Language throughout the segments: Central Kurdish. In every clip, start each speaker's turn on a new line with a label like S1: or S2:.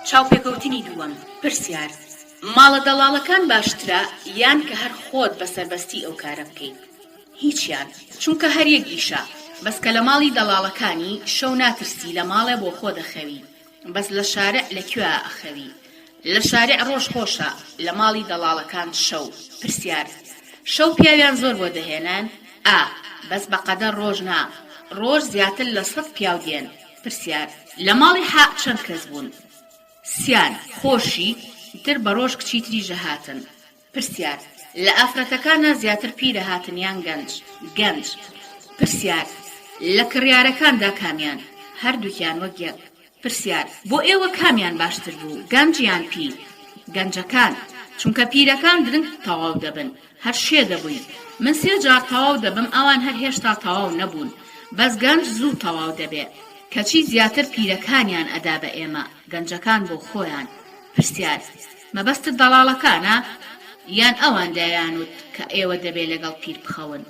S1: چاوپێکەوتنی دووەم. پرسیار: ماڵە دەڵاڵەکان باشترە یان کە هەر خۆت بەسەربەستی ئەو کارە بکەیت؟ هیچیان، چونکە هەر یەک ئیشە. بەس کە لە ماڵی دەڵاڵەکانی شەو ناترسی لە ماڵێ بۆ خۆ دەخەوی، بەس لە شارع لەکوێ ئەخەوی؟ لە شارع ڕۆژ خۆشە، لە ماڵی دەڵاڵەکان شەو. پرسیار: شەو پیاویان زۆر بۆ دەهێنان؟ بەس بەقەدەر ڕۆژ نا، ڕۆژ زیاتر لە 100 پیاو دێن. پرسیار: لە ماڵی حاق چەند کەس بوون؟ سیان، خۆشی تر بە ڕۆژ کچی تریژە هاتن. پرسیار: لە ئافرەتەکانە زیاتر پیرە هاتن یان گەنج؟ گەنج. پرسیار: لە کڕیارەکاندا کامیان؟ هەردووکیان وەک یەک. پرسیار: بۆ ئێوە کامیان باشتر بوو، گەنج یان پیر؟ گەنجەکان، چونکە پیرەکان درنگ تەواو دەبن، هەر شێ دەبووی. من 3 جار تەواو دەبم، ئەوان هەر هێشتا تەواو نەبوون. بەس گەنج زوو تەواو دەبێ، کەچی زیاتر پیرەکانیان ئەدا بە ئێمە، گەنجەکان بۆ خۆیان. پرسیار: مەبەستت دەڵاڵەکانە یان ئەوان دایانوت کە ئێوە دەبێ لەگەڵ پیر بخەون؟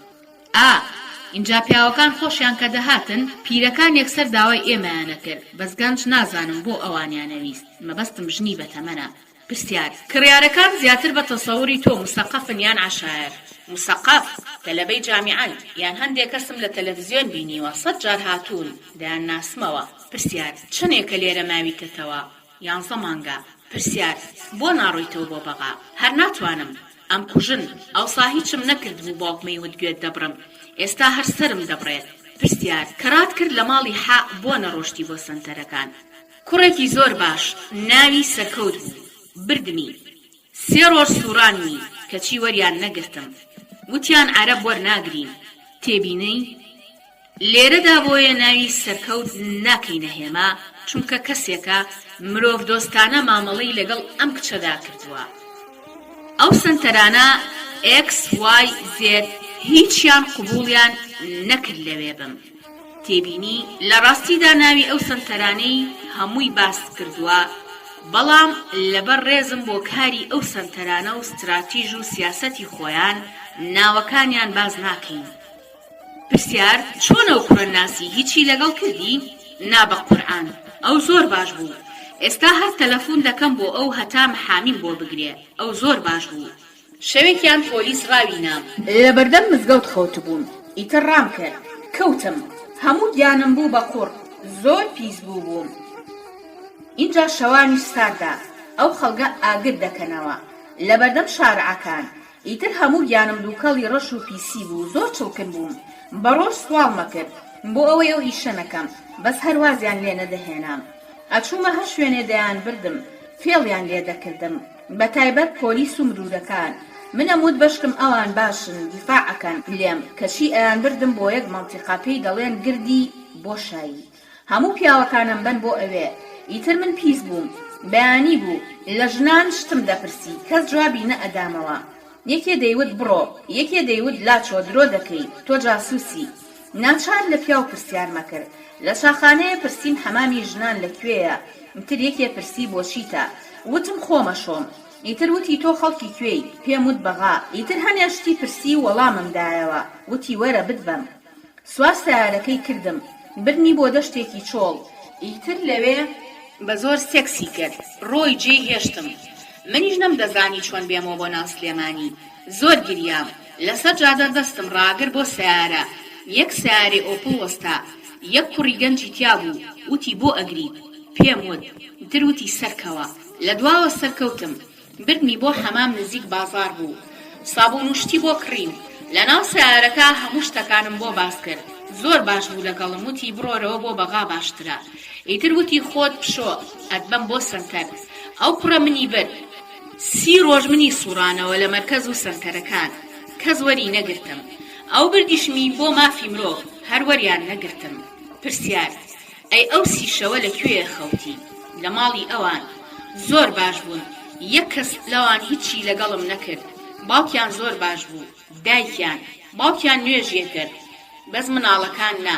S1: اینجا پیاوەکان خۆشیان کە دەهاتن، پیرەکان یەکسەر داوای ئێمەیانە کرد، بەس گەنج نازانم بۆ ئەوانیانەویست، مەبەستم ژنی بەتەمەنە. پرسیار: کڕیارەکان زیاتر بە تەسەووری تۆ مسەقەفن یان عەشایر؟ مسەقەف، تەلەبەی جامیعەن، یان هەندێک کەسم لە تەلەڤیزیۆن بینیوە 100 جار هاتوون دەیان ناسمەوە. پرسیار: چنێکە لێرە ماویتەتەوە؟ 11 مانگە. پرسیار: بۆ ناڕۆیتەوە بۆ بەغا؟ هەر ناتوانم، ئەم کوژن، ئەوسا هیچم نەکرد بوو باوکمەی وت گوێت دەبڕم، ئێستا هەر سرم دەبڕێت. پرسیار: کەرات کرد لە ماڵی حاق بۆ نەڕۆشتی بۆ سنتەرەکان؟ کوڕێکی زۆر باش، ناوی سەرکەوت بوو، بردمی. 3 ڕۆژ سوورانمی، کەچی وەریان نەگرتم، وتیان عەرەب وەرناگرین. تێبینەی؟ لێرەدا بۆیە ناوی سەرکەوت ناکەینە هێما، چونکە کەسێکە مرۆڤ دۆستانە مامەڵەی لەگەڵ ئەم کچەدا کردووە. ئەو سنتەرانە XYZ هیچیان قبوڵیان نەکرد لەوێ بم. تێبینی؟ لە ڕاستیدا ناوی ئەو سنتەرانەی هەمووی باس کردووە، بەڵام لەبەر ڕێزم بۆ کاری ئەو سنتەرانە و ستراتیژ و سیاسەتی خۆیان ناوەکانیان باز ناکەین. پرسیار: چۆن ئەو کوڕە ناسی؟ هیچی لەگەڵ کردی؟ نا بە قورئان، ئەو زۆر باش بوو. ئێستا هەر تەلەفۆن دەکەم بۆ ئەو هەتا محامیم بۆ بگرێ، ئەو زۆر باش بوو. شەوێکیان پۆلیس ڕاوینام، لە بەردەم مزگەوت خەوت بووم، ئیتر ڕام کرد، کەوتم، هەموو گیانم بوو بە قوڕ، زۆر پیس بووم. اینجا شەوانی ساردا، ئەو خەڵگە ئاگر دەکەنەوە لە بەردەم شارعەکان، ئیتر هەموو گیانم دووکەڵی ڕەش و پیسی بوو، زۆر چڵکن بووم، بە ڕۆژ سوال مەکرد بۆ ئەوەی ئەو ئیشە نەکەم، بەس هەروازیان لێ نەدەهێنام. ئەچوومە هەر شوێنێ دەیان بردم، فێڵیان لێ دەکردم، بە تایبەت پۆلیس و مرورەکان. من ئەموت بەشکم ئەوان باشن، دیفاعەکەن لێم، کەچی ئەیان بردم بۆ یەک مەنتیقا پێی دەڵێن گردی بۆشایی. هەموو پیاوەکانم بن بۆ ئەوێ، ئیتر من پیس بووم، بەیانی بوو، لە ژنان شتم دەپرسی، کەس جوابی نەئەدامەوە. یەکێ دەیوت بڕۆ، یەکێ دەیوت لاچۆ درۆ دەکەی، تۆ جاسووسی. ناچار لە پیاو پرسیار مەکرد. لە شاخانەیە پرسیم حەمامی ژنان لەکوێیە، ئیتر یەکێ پرسی بۆ چیتە، وتم خۆمە شۆم. ئیتر وتی تۆ خەڵکی کوێی؟ پێم وت بەغا. ئیتر هەنێ شتی پرسی وەڵامم دایەوە، وتی وەرە بتبەم. سوار سیارەکەی کردم، برنی بۆ دەشتێکی چۆڵ، ئیتر لەوێ بە زۆر سێکسی کرد، ڕۆی جێی هێشتم. منیش نەمدەزانی چۆن بێمەوە بۆ ناو سلێمانی، زۆر گریام، لەسەر جادە دەستم ڕاگر بۆ سیارە، یەک سیارێ ئۆپڵ وەستا، یەک کوڕی گەنجی تیا بوو، وتی بۆ ئەگری، پێم وت، ئیتر وتی سەرکەوە. لە دواوە سەرکەوتم، بردمی بۆ حەمام نزیک بازار بوو، سابوون و شتی بۆ کڕیم. لە ناو سیارەکە هەموو شتەکانم بۆ باس کرد، زۆر باش بوو لەگەڵم، وتی بڕۆرەوە بۆ بەغا باشترە. ئیتر وتی خۆت پشۆ، ئەتبەم بۆ سنتەر. ئەو کوڕە منی برد، 30 ڕۆژ منی سوورانەوە لە مەرکەز و سنتەرەکان، کەس وەری نەگرتم. ئەو بردیشمی بۆ مافی مرۆڤ، هەر وەریان نەگرتم. پرسیار: ئەی ئەو 30 شەوە لەکوێیە خەوتی؟ لە ماڵی ئەوان، زۆر باش بوون، یەک کەس لەوان هیچی لەگەڵم نەکرد. باوکیان زۆر باش بوو، دایکیان، باوکیان نوێژیە کرد، بەس مناڵەکان نا،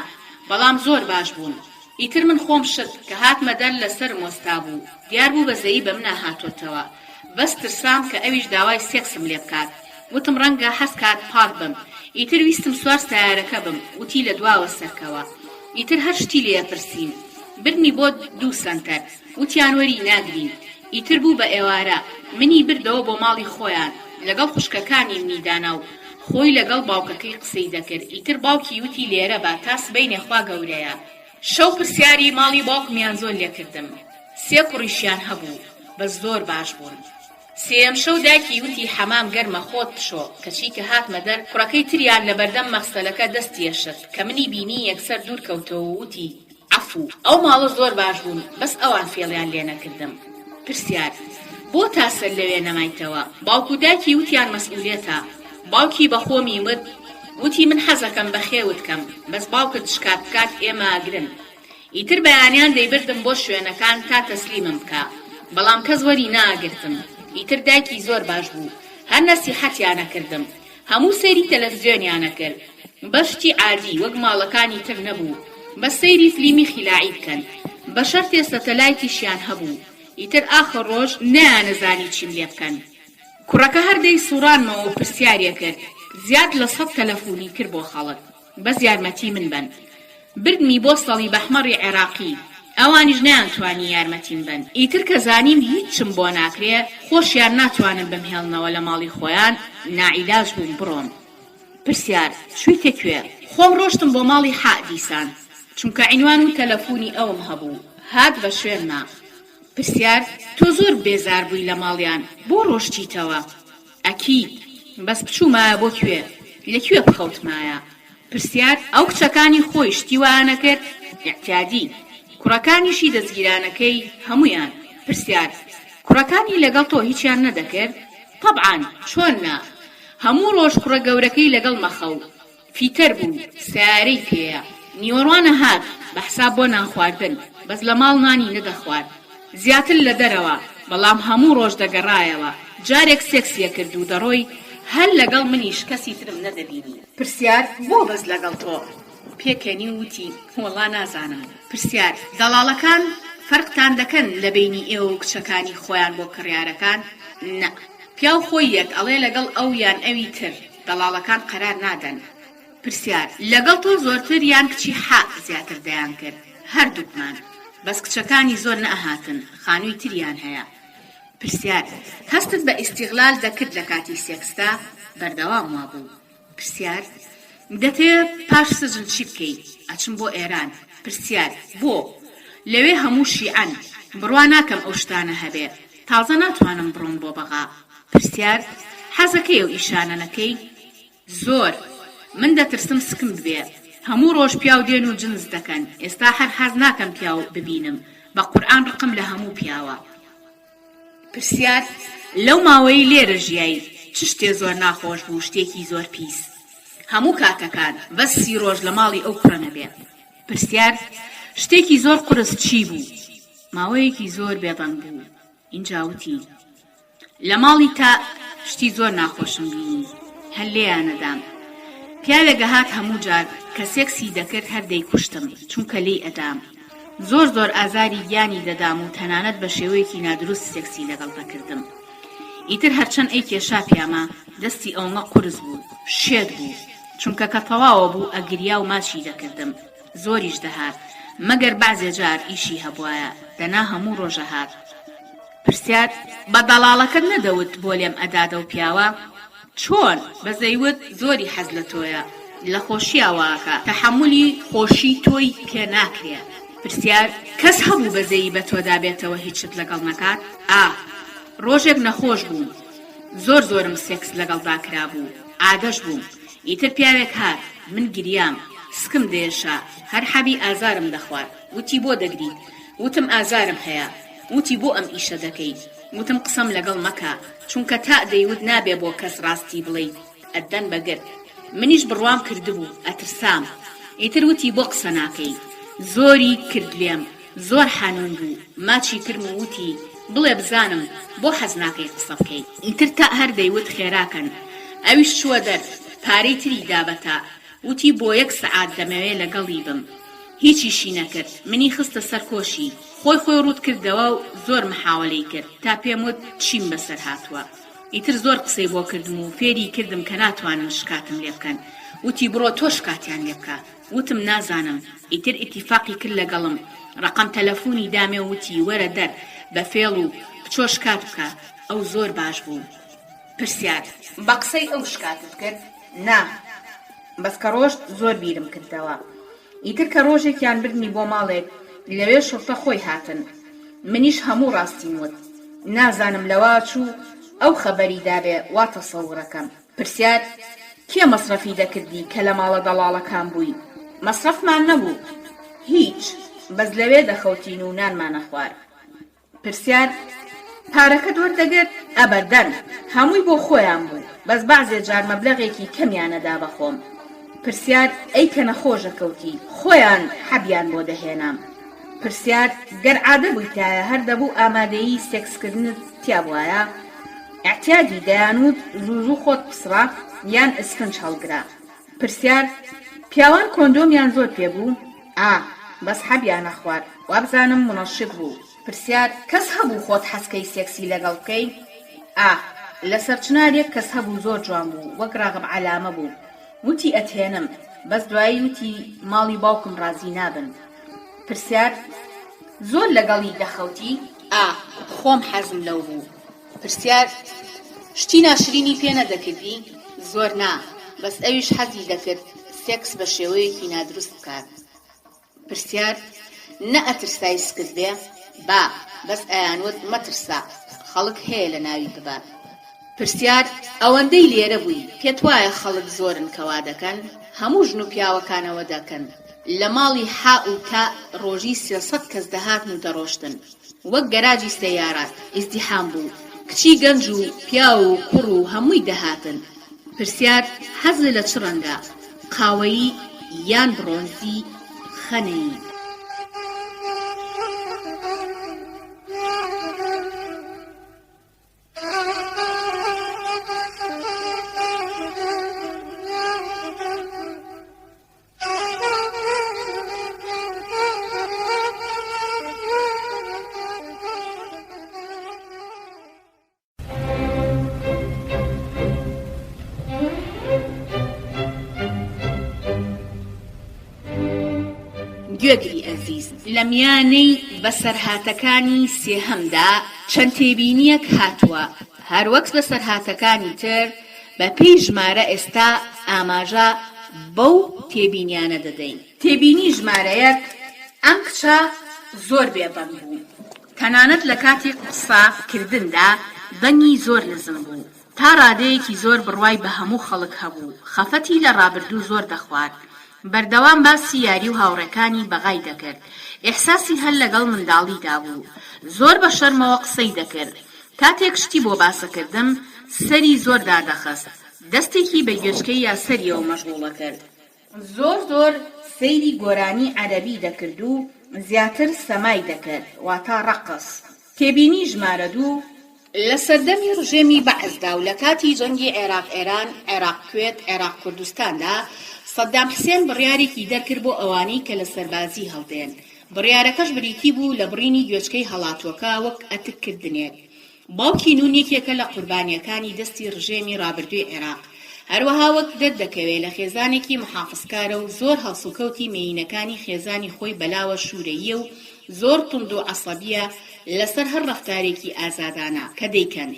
S1: بەڵام زۆر باش بوون. ئیتر من خۆم شت کە هاتمە دەر لەسەر مۆستا بوو، دیار بوو بەزەیی بە منە هاتۆتەوە، بەس ترسام کە ئەویش داوای سێکسم لێ بکات، وتم ڕەنگە حەز کات پاک بم. ئیتر ویستم سوار سیارەکە بم، وتی لە دواوە سەرکەوە. ئیتر هەر شتی لێ پرسیم، برنی بۆ 2 سنتەر وتیان وەری ناگرین. ئیتر بوو بە ئێوارە منی بردەوە بۆ ماڵی خۆیان لەگەڵ خوشکەکانی منیدانا و خۆی لەگەڵ باوکەکەی قسەی دەکرد. ئیتر باوکی وتی لێرە بە تا سبەینێ خوا گەورەیە. شەو پرسیاری ماڵی باوکمیان زۆر لێکردم. 3 کوڕیشیان هەبوو بە زۆر باش بوون. سێم شەو دایکی وتی حەمام گەرمە خۆت بشۆ کەچی کە هاتمە دەر کوڕەکەی تریان لە بەردەم مەخسەلەکە دەستی ئێشت کە منی بینی یەکسەر دوور کەوتەوە وتی عەفوو. ئەو ماڵە زۆر باش بوون بەس ئەوان فێڵیان لێ نەکردم. پرسیار بۆ تاسەر لەوێ نەمایتەوە؟ باوکو دایکی وتیان مەسئولێتە. باوکی بە خۆمی وت وتی من حەزەکەم بە خێوت کەم بەس باوکت شکات بکات ئێمە ئاگرن. ئیتر بەیانیان دەیبردم بۆ شوێنەکان تا تەسلیمم بکە بەڵام کەس وەری ناگرتم. ئیتر دایکی زۆر باش بوو هەر نەسیحەتیانە کردم. هەموو سەیری تەلەڤیزیۆنیانە کرد بەشتی عادی وەک ماڵەکانی تر نەبوو بە سەیری فلیمی خیلاعی بکەن بە شەرتێ سەتەلایتیشیان هەبوو. ئیتر ئاخر ڕۆژ نەیانەزانی چیم لێ بکەن. کوڕەکە هەردەی سوڕانمەوە و پرسیاریە کرد زیاد لە 100 تەلەفۆنی کرد بۆ خەڵک بەس یارمەتی من بن. بردمی بۆ سەڵی بەحمەڕی عێراقی ئەوانیش نەیانتوانی یارمەتیم بن. ئیتر کە زانیم هیچم بۆ ناکرێ خۆشیان ناتوانن بمهێڵنەوە لە ماڵی خۆیان نائیلاج بووم بڕۆم. پرسیار چوویتە کوێ؟ خۆم ڕۆشتم بۆ ماڵی حا دیسان چونکە عینوان و تەلەفۆنی ئەوم هەبوو هات بە شوێنما. پرسیار تۆ زۆر بێزار بووی لە ماڵیان بۆ ڕۆشتیتەوە؟ ئەکید بەس بچوومایە بۆ کوێ؟ لەکوێ بخەوتمایە؟ پرسیار ئەو کچەکانی خۆی شتی وایانە کرد ئیعتیادی کوڕەکانیشی دەستگیرانەکەی هەمویان. پرسیار کوڕەکانی لەگەڵ تۆ هیچیان نەدەکرد؟ طەبعاً چۆن نا هەموو ڕۆژ کوڕە گەورەکەی لەگەڵ مەخەو فیتەر بوو سیارەی پێیە نیوەڕوانە هات بە حساب بۆ نان خواردن بەس لە ماڵ نانی نەدەخوارد زیاتر لە دەرەوە بەڵام هەموو ڕۆژ دەگەڕایەوە. جارێک سێکسیە کرد و دەڕۆی هەر لەگەڵ منیش کەسی ترم نەدەبینی. پرسیار بۆ بەس لەگەڵ تۆ؟ پێکەنی وتی وەڵا نازانم. پرسیار دەڵاڵەکان فەرقتان دەکەن لە بینی ئێوە و کچەکانی خۆیان بۆ کڕیارەکان؟ نە پیاو خۆی یەک ئەڵێ لەگەڵ ئەو یان ئەوی تر دەڵاڵەکان قەرار نادەن. پرسیار لەگەڵ تۆ زۆرتر یان کچی حا زیاتر دەیان کرد؟ هەردووکمان بەس کچەکانی زۆر نەهاتن خانووی تریان هەیە. پرسیار هەستت بە ئیستیغلال دەکرد لە کاتی سێکستا؟ بەردەوام وا بوو. پرسیار دەتەوێت پاش سجن چی بکەیت؟ ئەچم بۆ ئێران. پرسیار بۆ؟ لەوێ هەموو شیعەن بڕوا ناکەم ئەو شتانە هەبێ تازە ناتوانم بڕۆم بۆ بەغا. پرسیار حەزەکەی و ئیشانەنەکەی؟ زۆر من دەترسم سکم ببێ هەموو ڕۆژ پیاو دێن و جنس دەکەن ئێستا هەر حەز ناکەم پیاو ببینم بە قورئان ڕقم لە هەموو پیاوە. پرسیار لەو ماوەی لێرە ژیایی چ شتێ زۆر ناخۆش بوو شتێکی زۆر پیس؟ هەموو کاتەکان بەس 30 ڕۆژ لە ماڵی ئەو کوڕە نەبێ. پرسیار شتێکی زۆر قورس چی بوو؟ ماوەیەکی زۆر بێدەنگ بوو. اینجا وتی لە ماڵی تا شتی زۆر ناخۆشم بینی هەر لێیانەدام. پیاوێک هات هەموو جار کە سێکسی دەکرد هەر دەیکوشتم چونکە لێی ئەدام. زۆر ئازاری گیانی دەدام و تەنانەت بە شێوەیەکی نادروست سێکسی لەگەڵ دەکردم. ئیتر هەرچەند ئەی کێشا پیامە دەستی ئەومە قورس بوو شێت بوو چونکە کە تەواوە بوو ئەگریا و ماچی دەکردم. زۆریش دەهات مەگەر بەعزێ جار ئیشی هەبوایە دەنا هەموو ڕۆژە هات. پرسیار بە دەڵاڵەکەت نەدەوت بۆ لێم ئەدادە و پیاوە؟ چۆن؟ بەزەیوت زۆری حەز لە تۆیە لە خۆشیاواکە تەحەمولی خۆشی تۆی پێ ناکرێ. پرسیار کەس هەبوو بەزەیی بە تۆدا بێتەوە هیچت لەگەڵ نەکات؟ ڕۆژێک نەخۆش بووم زۆرم سێکس لەگەڵدا کرا بوو عادەش بووم. ئیتر پیاوێک هات من گریام سکم دێشا هەر حەبی ئازارم دەخوارد. وتی بۆ دەگریت؟ وتم ئازارم هەیە. وتی بۆ ئەم ئیشە دەکەیت؟ وتم قسەم لەگەڵ مەکە چونکە تا دەیوت نابێ بۆ کەس ڕاستی بڵێیت ئەدەن بەگرت. منیش بڕوام کردبوو ئەترسام. ئیتر وتی بۆ قسە ناکەی؟ زۆری کرد لێم زۆر حانون بوو ماچی کرم و وتی بڵێ بزانم بۆ حەز ناکەی قسە بکەیت. ئیتر تا هەر دەیوت خێراکەن. ئەویش چووە دەر پارەی تری دابەتا. وتی بۆ 1 سەعات دەمەوێ لەگەڵی بم. هیچیشی نەکرد منی خستە سەر کۆشی خۆی ڕوود کردەوە و زۆر محاوەلەی کرد تا پێم وت چیم بەسەر هاتووە. ئیتر زۆر قسەی بۆ کردم و فێری کردم کە ناتوانم شکاتم لێ بکەن. وتی بڕۆ تۆ شکاتیان لێ بکە. وتم نازانم. ئیتر ئیتیفاقی کرد لەگەڵم ڕقم تەلەفۆنی دامێ وتی وەرە دەر بە فێڵ و بچۆ شکات بکە. ئەو زۆر باش بوو. پرسیار بە قسەی ئەو شکاتت کرد؟ نا، بەس کە ڕۆژ زۆر بیرم کردەوە. ئیتر کە ڕۆژێکیان بردنی بۆ ماڵێک لەوێ شوفتە خۆی هاتن. منیش هەموو ڕاستیم وت. نازانم لەوا چوو ئەو خەبەری دابێ وا تەسەوڕەکەم. پرسیار کێ مەسرەفی دەکردی کە لە ماڵە دەڵاڵەکان بووی؟ مەسرەفمان نەبوو، هیچ، بەس لەوێ دەخەوتین و نانمانە خوار. پرسیار پارەکەت وەردەگرت؟ ئەبەردەن، هەمووی بۆ خۆیان بوو، بەس بەعزێ جار مەبلەغێکی کەمیانەدا بەخۆم. پرسیار ئەی کە نەخۆشە کەوتی، خۆیان حەبیان بۆ دەهێنام. پرسیار گەر عادە بوویتایە هەر دەبوو ئامادەیی سێکسکردنت تیا بوایە؟ احتیاجی دەیانوت زوو خۆت پسڕا یان ئسفنج هەڵگرا. پرسیار پیاوان کۆندۆمیان زۆر پێبوو؟ بەس حەبیانە خوار، وابزانم منەشق بوو. پرسیار کەس هەبوو خۆت حەسکەی سێکسی لەگەڵ بکەی؟ لەسەر چنارێک کەس هەبوو زۆر جوان بوو، وەک ڕاغب عەلامە بوو. وتی ئەتهێنم، بەس دوایی وتی ماڵی باوکم ڕازی نابن. پرسیار زۆر لەگەڵی دەخەوتی؟ خۆم حەزم لەو بوو. پرسیار شتی ناشرینی پێ نەدەکردی؟ زۆر نا، بەس ئەویش حەزی دەکرد سێکس بە شێوەیەکی نادروست بکات. پرسیار نە ئەترسای سکت بێ؟ بەس ئەیانوت مەترسا، خەڵک هەیە لە ناوی ببات. پرسیار ئەوەندەی لێرە بووی پێت وایە خەڵک زۆرن کەوا دەکەن؟ هەموو ژن و پیاوەکانەوە دەکەن. لە ماڵی حا و تا ڕۆژی 300 کەس دەهاتن و دەڕۆشتن، وەک گەراجی سەیارات ئیزدیحام بوو، کچی گەنج و پیا و کوڕ و هەمووی دەهاتن. پرسیار حەزە لە چ ڕەنگە؟ قاوەیی یان برۆنزی خەنەیی؟ گوێگری ئەزیز، لە میانەی بەسەرهاتەکانی سێهەمدا چەند تێبینیەک هاتووە. هەروەک بەسەرهاتەکانی تر بە پێی ژمارە ئێستا ئاماژە بەو تێبینیانە دەدەین. تێبینی ژمارە 1: ئەم کچە زۆر بێبەنگ بوو. تەنانەت لە کاتی قسەکردندا دەنگی زۆر نزم بوو. تا ڕادەیەکی زۆر بڕوای بە هەموو خەڵک هەبوو. خەفەتی لە ڕابردوو زۆر دەخوارد. بەردەوام باسی یاری و هاوڕێکانی بەغای دەکرد. ئێحساسی هەر لەگەڵ منداڵیدا بوو. زۆر بە شەرمەوە قسەی دەکرد. کاتێک شتی بۆ باسەکردم سەری زۆر دادەخست. دەستێکی بە گوێچکەی یاسەریەوە مەشغوڵە کرد. زۆر سەیری گۆرانی عەرەبی دەکرد و زیاتر سەمای دەکرد، واتە ڕەقس. تێبینی ژمارە 2: لە سەردەمی ڕژێمی بەعزدا و لە کاتی جەنگی عێراق-ئێران، عێراق-کوێت، عێراق-کوردستاندا سەدام حسێن بڕیارێکی دەرکرد بۆ ئەوانەی کە لە سەربازی هەڵدێن. بڕیارەکەش بریتی بوو لە بڕینی گوێچکەی هەڵاتوەکە وەک ئەتکردنێک. باوکی نون یەکێکە لە قوربانیەکانی دەستی ڕژێمی ڕابردووی عێراق. هەروەها وەک دەردەکەوێت لە خێزانێکی محافزکارە و زۆر هەڵسوکەوتی مێینەکانی خێزانی خۆی بەلاوە شوورەیە و زۆر توند و عەسەبیە لەسەر هەر ڕەفتارێکی ئازادانە کە دەیکەن.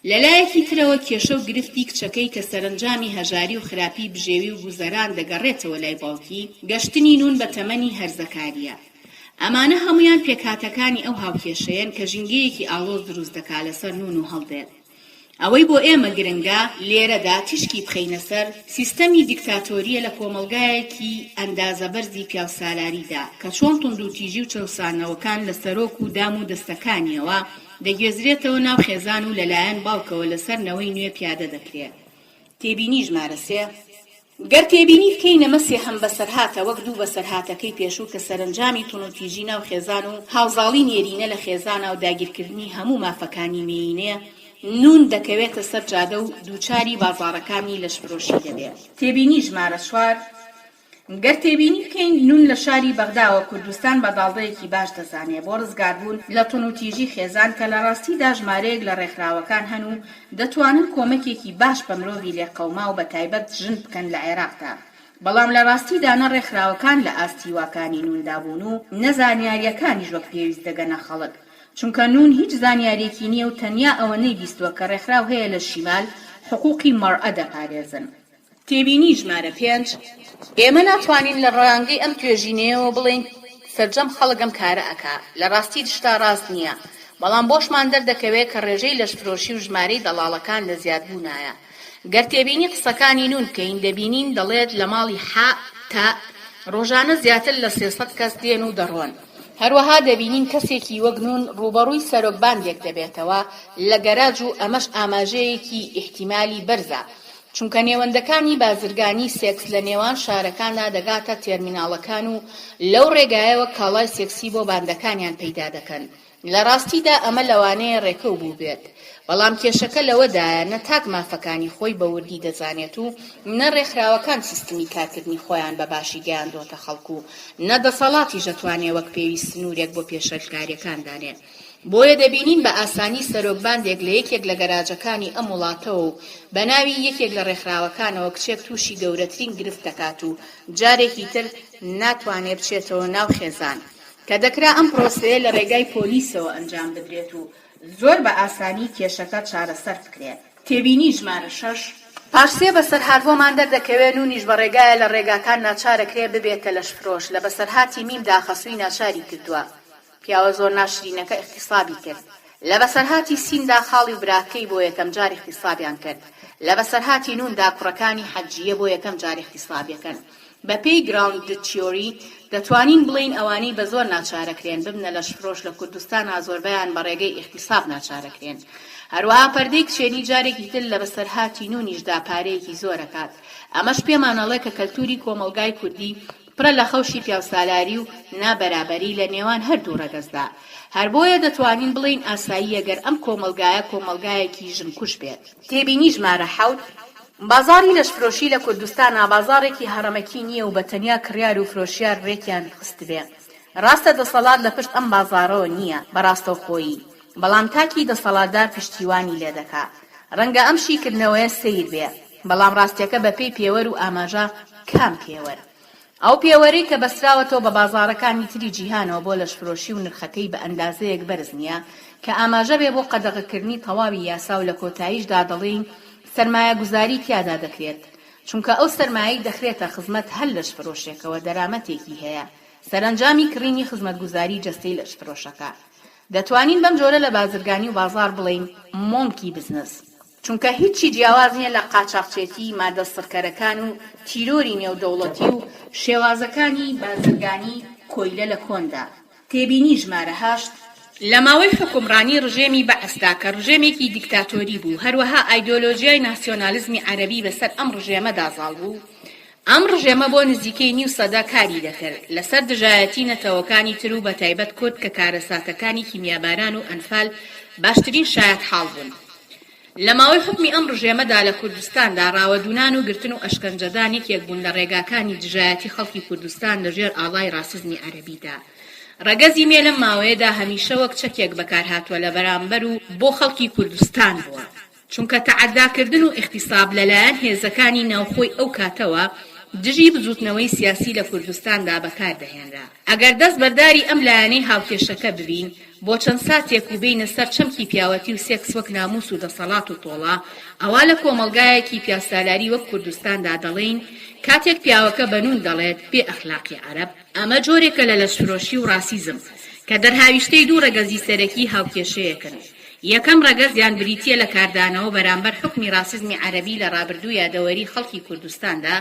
S1: لەلایەکی ترەوە کێشە و گرفتی کچەکەی کە سەرنجامی هەژاری و خراپی بژێوی و گوزەران دەگەڕێتەوە لای باوکی، گەشتنی نون بە تەمەنی هەرزەکاریە. ئەمانە هەمویان پێکهاتەکانی ئەو هاوکێشەیەن کە ژینگەیەکی ئاڵۆز دروست دەکات لەسەر نون و هەڵدێت. ئەوەی بۆ ئێمە گرنگە لێرەدا تیشکی بخەینە سەر سیستەمی دیکتاتۆریە لە کۆمەلگایەکی ئەندازە بەرزی پیاوسالاریدا کە چۆن توندوتیژی و چەوسانەوەکان لە سەرۆک و دام و دەستەکانیەوە دەگوێزرێتەوە ناو خێزان و لەلایەن باوکەوە لەسەر نەوەی نوێ پیادە دەکرێت. تێبینی ژمارە 3: گەر تێبینی بکەینە مەسێ هەم بەسەرهاتە وەک دوو بەسەرهاتەکەی پێشوو کە سەرنجامی توندوتیژی ناو خێزان و هاوزاڵی نێرینە لە خێزانە و داگیرکردنی هەموو مافەکانی مێینەیە، نون دەکەوێتە سەر جادە و دووچاری بازاڕەکانی لەشفرۆشی دەبێت. تێبینی ژمارە 4: گەر تێبینی بکەین نون لە شاری بەغداوە کوردستان بەداڵدەیەکی باش دەزانێت بۆ ڕزگاربوون لە توندوتیژی خێزان کە لە ڕاستیدا ژمارەیەک لە ڕێکخراوەکان هەن و دەتوانن کۆمەکێکی باش بە مرۆڤی لێقەوما و بە تایبەت ژن بکەن لە عێراقدا. بەڵام لە ڕاستیدا نە ڕێکخراوەکان لە ئاستیواکانی نوندابوون و نەزانیاریەکانیش وەک پێویست دەگەنە خەڵک، چونکە نون هیچ زانیارێکی نییە و تەنیا ئەوەنەی بیستووە کە ڕێکخراو هەیە لە شیمال حقوقی مەرئە دەپارێزن. تێبینی ژمارە 5 ئێمە ناتوانین لە ڕەنگەی ئەم توێژینەیەوە بڵێن سەرجەم خەڵک ئەم کارە ئەکا، لە ڕاستی شتا ڕاست نییە، بەڵام بۆشمان دەردەکەوێت کە ڕێژەی لەشفرۆشی و ژمارەی دەڵاڵەکان لە زیادبوونایە. گەر تێبینی قسەکانی نون بکەین دەبینین دەڵێت لە ماڵی ح تا ڕۆژانە زیاتر لە 300 کەس دێن و دەڕۆن. هەروەها دەبینین کەسێکی وەک نون ڕوبەڕووی سەرۆکبانگێک دەبێتەوە لە گەراج و ئەمەش ئاماژەیەکی ئیحتیمالی بەرزە، چونکە نێوەندەکانی بازرگانی سێکس لە نێوان شارەکاندا دەگاتە تێرمیناڵەکان و لەو ڕێگایەوە کاڵای سێکسی بۆ باندەکانیان پەیدا دەکەن. لە ڕاستیدا ئەمە لەوانەیە ڕێکەو بوو بێت، بەڵام کێشەکە لەوەدایە نە تاک مافەکانی خۆی بە وردی دەزانێت و نە ڕێکخراوەکان سیستمی کارکردنی خۆیان بە باشی گەیاندۆتە خەڵکو و نە دەسەڵاتی ژەتوانێ وەک پێویست سنوورێک بۆ پێشەلکاریەکان دانێت. بۆیە دەبینین بە ئاسانی سەرۆکباندێک لە یەکێک لە گەراجەکانی ئەم وڵاتەوە و بە ناوی یەکێک لە ڕێکخراوەکانەوە کچێک تووشی گەورەترین گرفت دەکات و جارێکی تر ناتوانێت بچێتەوە ناو خێزان، کە دەکرا ئەم پرۆسەیە لە ڕێگای پۆلیسەوە ئەنجام بدرێت و زۆر بە ئاسانی کێشەکە چارەسەر بکرێت. تێبینی ژمارە 6 پاشسێ بەسەر هاروۆمان دەردەکەوێت نونیش بە ڕێگایە لە ڕێگاکان ناچارەکرێ ببێتە لەشفرۆش لە بەسەرهاتی میمدا خەسووی ناچاری کردووە. پیاوە زۆر ناشرینەکە اختصابی کرد، لە بەسەرهاتی سیندا خاڵی و براکەی بۆ یەکەم جار اختصابیان کرد، لە بەسەرهاتی نوندا کوڕەکانی حەجیە بۆ یەکەم جار اختصابیەکەن. بە پێی گراوند تیۆری دەتوانین بڵین ئەوانەی بە زۆر ناچارەکرێن ببنە لەشفرۆش لە کوردستانە زۆربەیان بە ڕێگەی اختصاب ناچارەکرێن. هەروەها پەردەی کچێنی جارێکی تر لە بەسەرهاتی نونیشدا پارەیەکی زۆرەکات. ئەمەش پێمانەڵێ کە کەلتوری کۆمەلگای کوردی پڕە لە خەوشی پیاوسالاری و نابەرابەری لە نێوان هەردوو ڕەگەزدا. هەر بۆیە دەتوانین بڵین ئاساییە گەر ئەم کۆمەلگایە کۆمەلگایەکی ژنکوش بێت. تێبینی ژمارە 7 بازاری لەشفرۆشی لە کوردستانە بازارێکی هەڕەمەکی نییە و بە تەنیا کڕیار و فرۆشیار ڕێکیان خست بێ. ڕاستە دەسەڵات لە پشت ئەم بازارەوە نییە بەڕاستەوخۆیی، بەڵام تاکی دەسەڵاتدار پشتیوانی لێ دەکا. ڕەنگە ئەم شیکردنەوەیە سیر بێ، بەڵام ڕاستیەکە بە پێی پێوەر و ئاماژە کام پێوەر. ئەو پێوەرەی کە بەسراوەتەوە بە بازارەکانی تری جیهانەوە بۆ لەشفرۆشی و نرخەکەی بە ئەندازەیەک بەرز نییە کە ئاماژە بێ بۆ قەدەغەکردنی تەواوی یاسا و لە کۆتاییشدا دەڵێن سەرمایە گوزاری تیادا دەکرێت، چونکە ئەو سەرمایەی دەخرێتە خزمەت هەر لەشفرۆشێکەوە دەرامەتێکی هەیە. سەرنجامی کڕینی خزمەتگوزاری جەستەی لەشفرۆشەکە. دەتوانین بەم جۆرە لە بازرگانی و بازار بڵین مۆنکی بزنس، چونکە هیچی جیاواز نییە لە قاچاقچێتی مادە سڕکەرەکان و تیرۆری نێودەوڵەتی و شێوازەکانی بازرگانی کۆیلە لە کۆندا. تێبینی ژمارە 8 لە ماوەی حکومڕانی ڕژێمی بەعسدا کە ڕژێمێکی دیکتاتۆری بوو، هەروەها ئایدۆلۆژیای ناسیۆنالیزمی عەرەبی بەسەر ئەم ڕژێمەدا زاڵ بوو، ئەم ڕژێمە بۆ نزیکەی نیو سەدا کاری دەکرد لەسەر دژایەتی نەتەوەکانی تر و بەتایبەت کورد کە کارەساتەکانی کیمیاباران و ئەنفال باشترین شایەت حاڵ بوون. لە ماوەی حکمی ئەم ڕژێمەدا لە کوردستاندا ڕاوەدونان و گرتن و ئەشکەنجەدان یەکێک بوون لە ڕێگاکانی دژایەتی خەڵکی کوردستان لەژێر ئاڵای ڕاسزمی عەرەبیدا. ڕەگەزی مێ لەم ماوەیەدا هەمیشە وەک چەکێک بەکارهاتووە لە بەرامبەر و بۆ خەڵکی کوردستان بووە، چونکە تەعەداکردن و احتیساب لەلایەن هێزەکانی ناوخۆی ئەو کاتەوە دژی بزوتنەوەی سیاسی لە کوردستاندا بەکاردەهێنرا. ئەگەر دەست بەرداری ئەم لایەنەی هاوکێشەکە ببین، بۆ چەند ساتێک و بینە سەر چەمکی پیاوەتی و سێکس وەک ناموس و دەسەڵات و تۆڵا، ئەوا لە کۆمەلگایەکی پیاسالاری وەک کوردستاندا دەڵێن کاتێک پیاوەکە بەنون دەڵێت بێ ئەخلاقی عەرەب. ئەمە جۆرێکە لە لەشفرۆشی و ڕاسیزم کە دەرهاویشتەی دوو ڕەگەزی سەرەکی هاوکێشەیەکن. یەکەم ڕەگەز یان بریتیە لە کاردانەوە بەرامبەر حکمی ڕاسیزمی عەرەبی لە ڕابردوو یادەوەری خەڵکی کوردستاندا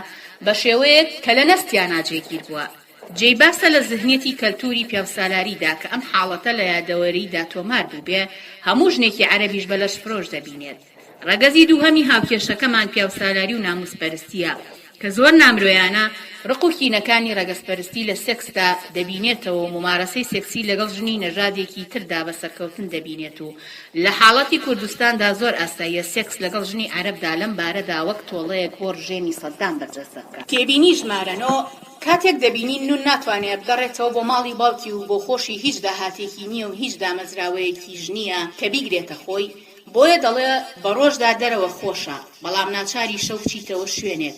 S1: بە شێوەیەک کە لە نەستیان ناجێگیر بووە. جێی باسە لە زهنیەتی کەلتوری پیاوسالاریدا کە ئەم حاڵەتە لە یادەوەریدا تۆمار بوو بێ هەموو ژنێکی عەرەبیش بە لەشفرۆش دەبینێت. ڕەگەزی دووهەمی هاوکێشەکەمان پیاوسالاری و ناموسپەرستیە کە زۆر نامرۆیانە ڕق و کینەکانی ڕەگەزپەرستی لە سێکسدا دەبینێتەوە و ممارەسەی سێکسی لەگەڵ ژنی نەژادێکی تردا بەسەرکەوتن دەبینێت و لە حاڵەتی کوردستاندا زۆر ئاساییە سێکس لەگەڵ ژنی عەرەبدا لەم بارەدا وەک تۆڵەیەک بۆ ڕژێمی سەددام بەرجەستە بکات. تێبینی ژمارەنەوە کاتێک دەبینین نون ناتوانێت بگەڕێتەوە بۆ ماڵی باوکی و بۆ خۆشی هیچ داهاتێکی نییە و هیچ دامەزراوەیەکی ژنیە کە بیگرێتە خۆی، بۆیە دەڵێ بە ڕۆژدا دەرەوە خۆشە، بەڵام ناچاری شەو بچیتەوە شوێنێک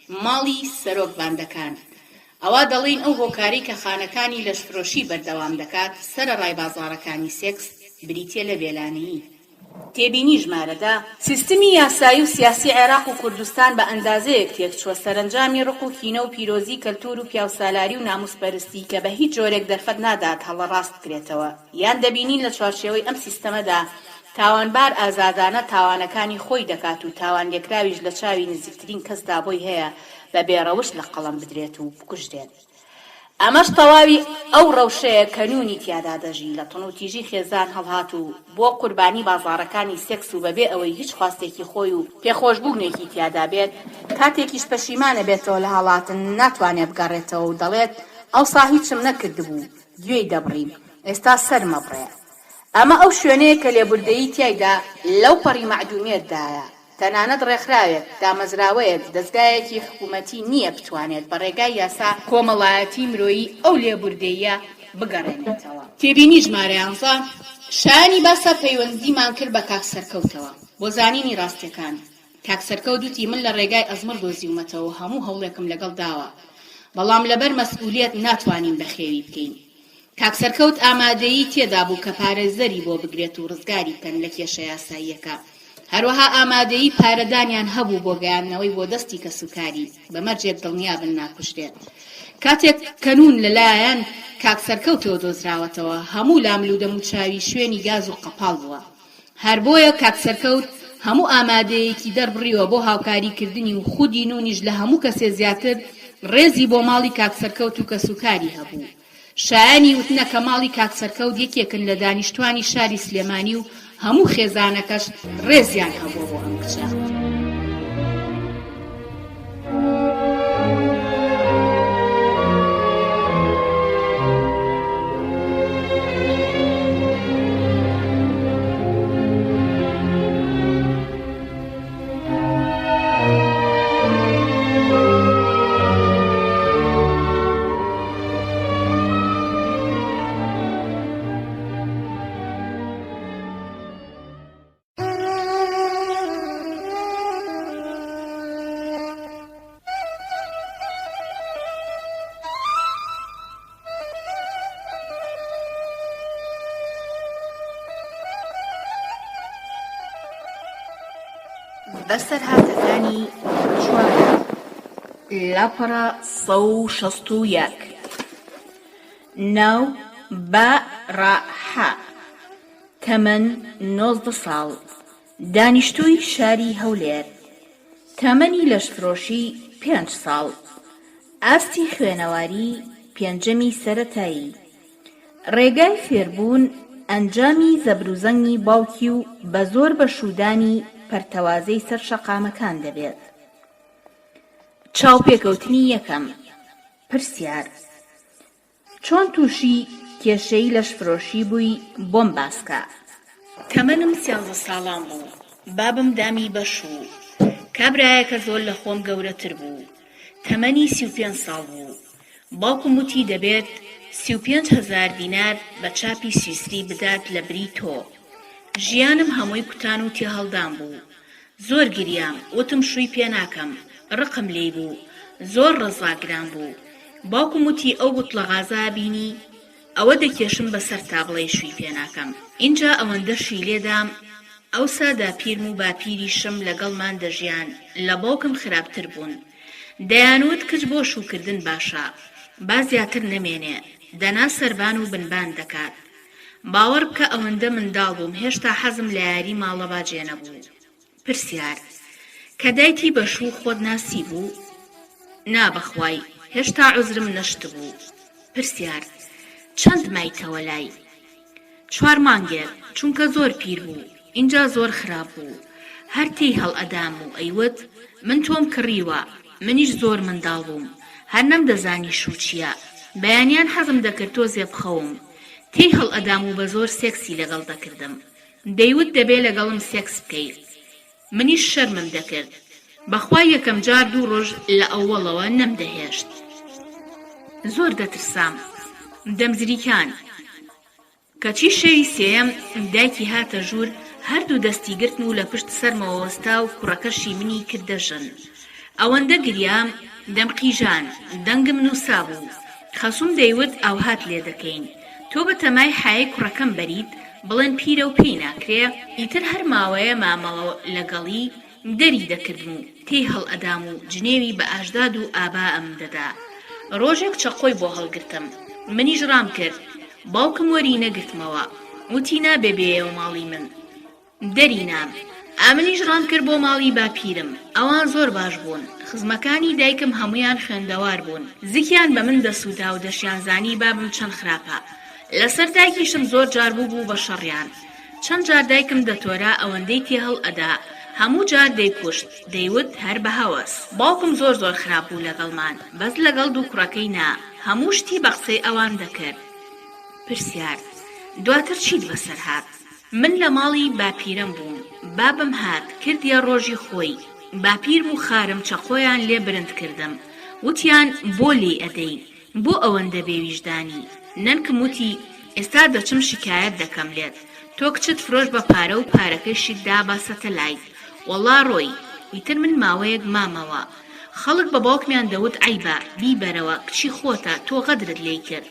S1: ماڵی سەرۆک باندەکان. ئەوا دەڵێن ئەو هۆکاری کە خانەکانی لەشفرۆشی بەردەوام دەکات سەرەڕای بازاڕەکانی سێکس بریتیە لە بێلانەیی. تێبینی ژمارەدا سیستمی یاسایی و سیاسی عێراق و کوردستان بە ئەندازەیەک تێکچووە سەرنجامی ڕق و کینە و پیرۆزی کەلتور و پیاوسالاری و ناموسپەرستی کە بە هیچ جۆرێک دەرفەت نادات هەڵەڕاست بکرێتەوە. یان دەبینین لە چوارچێوەی ئەم سیستەمەدا تاوانبار ئازادانە تاوانەکانی خۆی دەکات و تاوان لێکراویش لە چاوی نزیکترین کەسدا بۆی هەیە بە بێڕەوش لە قەڵەم بدرێت و بکوژدێت. ئەمەش تەواوی ئەو ڕەوشەیە کە نونی تیادا دەژی لە تەن و تیژی خێزان هەڵهات و بۆ قوربانی بازاڕەکانی سێکس و بەبێ ئەوەی هیچ خواستێکی خۆی و پێخۆشبوونێکی تیادا بێت کاتێکیش پەشیمانە بێتەوە لە هەڵاتن ناتوانێت بگەڕێتەوە و دەڵێت ئەوسا هیچم نەکردبوو گوێی دەبڕیم ئێستا سەرمە بڕێ. ئەمە ئەو شوێنەیە کە لێبوردەیی تیایدا لەو پەڕی مەعدومیەتدایە. تەنانەت ڕێکخراوێک دامەزراوەیەک دەستگایەکی حکوومەتی نییە بتوانێت بە ڕێگای یاسا کۆمەڵایەتی مرۆیی ئەو لێبوردەیە بگەڕێنێتەوە. تێبینی ژمارە 11 شایانی باسە پەیوەندیمان کرد بە کاک سەرکەوتەوە بۆ زانینی ڕاستیەکان. کاک سەرکەوت وتی من لە ڕێگای ئەزمر دۆزیومەتەوە هەموو هەوڵێکم لەگەڵ داوە بەڵام لەبەر مەسئولیەت ناتوانین بەخێوی بکەین. کاک سەرکەوت ئامادەیی تێدا بوو کە پارێزەری بۆ بگرێت و ڕزگاری بکەن لە کێشە یاساییەکە. هەروەها ئامادەیی پارەدانیان هەبوو بۆ گەیاندنەوەی بۆ دەستی کەسوکاری بەمەرجێک دڵنیابن ناکوژرێت. کاتێک کەنون لەلایەن کاک سەرکەوتەوە دۆزراوەتەوە هەموو لامل و دەموچاوی شوێنی گاز و قەپاڵ بووە. هەر بۆیە کاک سەرکەوت هەموو ئامادەیەکی دەربڕیوە بۆ هاوکاریکردنی و خودی نونیش لە هەموو کەسێ زیاتر ڕێزی بۆ ماڵی کاک سەرکەوت و کەسوکاری هەبوو. شایانی وتنە کە ماڵی کاک سەرکەوت یەکێکن لە دانیشتوانی شاری سلێمانی و هەموو خێزانەکەش ڕێزیان هەبوو بۆ ئەم کچە. بەسەر هاتەکانی چوارە لاپەڕە 161 ناو بەڕەحە تەمەن 19 ساڵ دانیشتووی شاری هەولێر تەمەنی لەشفرۆشی 5 ساڵ ئاستی خوێنەواری پێنجەمی سەرەتایی ڕێگای فێربوون ئەنجامی زەبروزەنگی باوکی و بە زۆر بەشودانی پەرتەوازەی سەر شەقامەکان دەبێت. چاوپێکەوتنی یەکەم پرسیار چۆن تووشی کێشەی لەشفرۆشی بووی بۆم باسکە؟
S2: تەمەنم 13 ساڵان بوو. بابم دامی بەشوو. کابرایەکە زۆر لە خۆم گەورەتر بوو. تەمەنی 35 ساڵ بوو. باوکم وتی دەبێت 35,000 دینار بە چاپی سویسری بدات لە بری تۆ. ژیانم هەمووی کوتان و تێ هەڵدان بوو. زۆر گریام وتم شووی پێ ناکەم. ڕقم لێی بوو. زۆر ڕزاگران بوو. باوکم وتی ئەو بوتڵە غازا بینی ئەوە دەکێشم بەسەر تابڵێ شووی پێ ناکەم. اینجا ئەوەندەشی لێدام ئەوسا داپیرم و باپیریشم لەگەڵمان دەژیان لە باوکم خراپتر بوون. دەیانوت کچ بۆ شوکردن باشە با زیاتر نەمێنێ دەنا سەربان و بنبان دەکات. باوەڕ بکە ئەوەندە منداڵ بووم هێشتا حەزم لە یاری ماڵە باجێ نەبوو. پرسیار کە دایتی بەشوو خۆت ناسی بوو؟ نابەخوای هێشتا عوزرم نەشت بوو. پرسیار چەند مایتەوە لای؟ 4 مانگێک چونکە زۆر پیر بوو. اینجا زۆر خراپ بوو. هەر تێی هەڵ ئەدام و ئەیوت من تۆم کڕیوە منیش زۆر منداڵ بووم هەر نەمدەزانی شوو چییە. بەیانیان حەزم دەکرد تۆزێ بخەوم. تێی هەڵ ئەدام و بە زۆر سێکسی لەگەڵ دەکردم. دەیوت دەبێ لەگەڵم سێکس بکەیت. منیش شەرمم دەکرد. بەخوا یەکەم جار 2 ڕۆژ لە ئەوەڵەوە نەمدەهێشت. زۆر دەترسام. دەمزریکان. کەچی شەوی سێیەم دایکی هاتە ژوور هەردوو دەستی گرتم و لە پشت سەرمەوە وەستا و کوڕەکەشی منی کردە ژن. ئەوەندە گریام دەمقیژان دەنگم نووسا بوو خەسووم دەیوت ئەو هات لێ دەکەین تۆ بە تەمای حایە کوڕەکەم بەریت بڵێن پیرە و پێی ناکرێ ئیتر هەر ماوەیە مامەڵە لەگەڵی دەری دەکردم و تێی هەڵ ئەدام و جنێوی بە ئاژداد و ئابا ئەم دەدا ڕۆژێک چەقۆی بۆ هەڵگرتم منیش ڕام کرد باوکم وەری نەگرتمەوە وتی نابێ بێیەوە ماڵی من دەری نام ئامنیش ڕام کرد بۆ ماڵی باپیرم ئەوان زۆر باش بوون خزمەکانی دایکم هەمویان خوێندەوار بوون زیکیان بە من دەسووتا و دەشیانزانی بابم چەند خراپە لەسەر دایکیشم زۆر جار بوو بە شەڕیان چەند جار دایکم دەتۆرا ئەوەندەی تێ هەڵ ئەدا هەموو جار دەیکوشت دەیوت هەر بە هەوەس باوکم زۆر خراپ بوو لەگەڵمان بەس لەگەڵ دوو کوڕەکەی نا هەموو شتی بە قسەی ئەوان دەکرد پرسیار دواتر چیت بەسەر هات من لە ماڵی باپیرم بووم بابم هات کردیە ڕۆژی خۆی باپیرم و خارم چەقۆیان لێ برند کردم وتیان بۆ لێ ئەدەی بۆ ئەوەندە بێویژدانی نەنکم وتی ئێستا دەچم شکایەت دەکەم لێت تۆ کچت فرۆش بە پارە و پارەکەی شتدا بە سەتەلایت وەڵا ڕۆی ئیتر من ماوەیەک مامەوە خەڵک بە باوکمیان دەوت عیبە بیبەرەوە کچی خۆتە تۆ غەدرت لێی کرد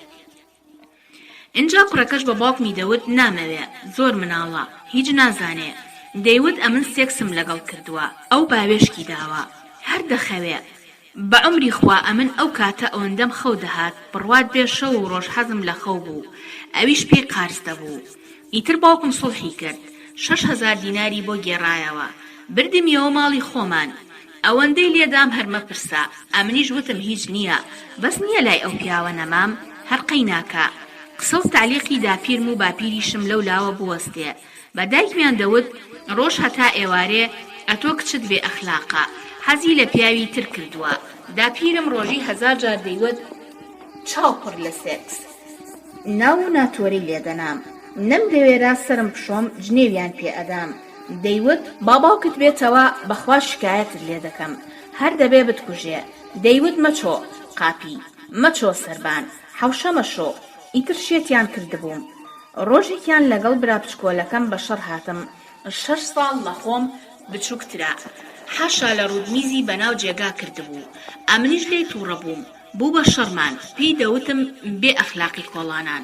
S2: اینجا کوڕەکەش بە باوکمی دەوت نامەوێ زۆر مناڵە هیچ نازانێ دەیوت ئەمن سێکسم لەگەڵ کردووە ئەو باوێشکی داوە هەر دەخەوێ بە عمری خوا ئەمن ئەو کاتە ئەوەندەم خەو دەهات بڕوات بێ شەو و ڕۆژ حەزم لە خەو بوو ئەویش پێی قارس دەبوو ئیتر باوکم سڵحی کرد 6,000 دیناری بۆ گێڕایەوە بردمیەوە ماڵی خۆمان ئەوەندەی لێدام هەرمە پرسا ئەمنیش وتم هیچ نییە بەس نییە لای ئەو پیاوە نەمام هەر قەیناکە قسە و تعلیقی داپیرم و باپیریشم لەو لاوە بوەستێ بە دایکمیان دەوت ڕۆژ هەتا ئێوارێ ئەتۆ کچت بێ ئەخلاقە حەزی لە پیاوی تر کردووە داپیرم ڕۆژی 1000 جار دەیوت چاوپڕ لە سێکس ناو و ناتۆرەی لێدەنام نەمدەوێرا سرم پشۆم جنێویان پێ ئەدام دەیوت باباوکت بێتەوە بەخوا شکایەتت لێ دەکەم هەر دەبێ بتکوژێ دەیوت مەچۆ قاپی مەچۆ سەربان حەوشە مەشۆ ئیتر شێتیان کردبووم ڕۆژێکیان لەگەڵ برا بچکۆلەکەم بە شەڕ هاتم 6 ساڵ لە خۆم بچووکترا حاشا لە ڕوودمیزی بەناو جێگا کردبوو ئەمنیش لێی تووڕە بووم بوو بە شەڕمان پێی دەوتم بێ ئەخلاقی کۆڵانان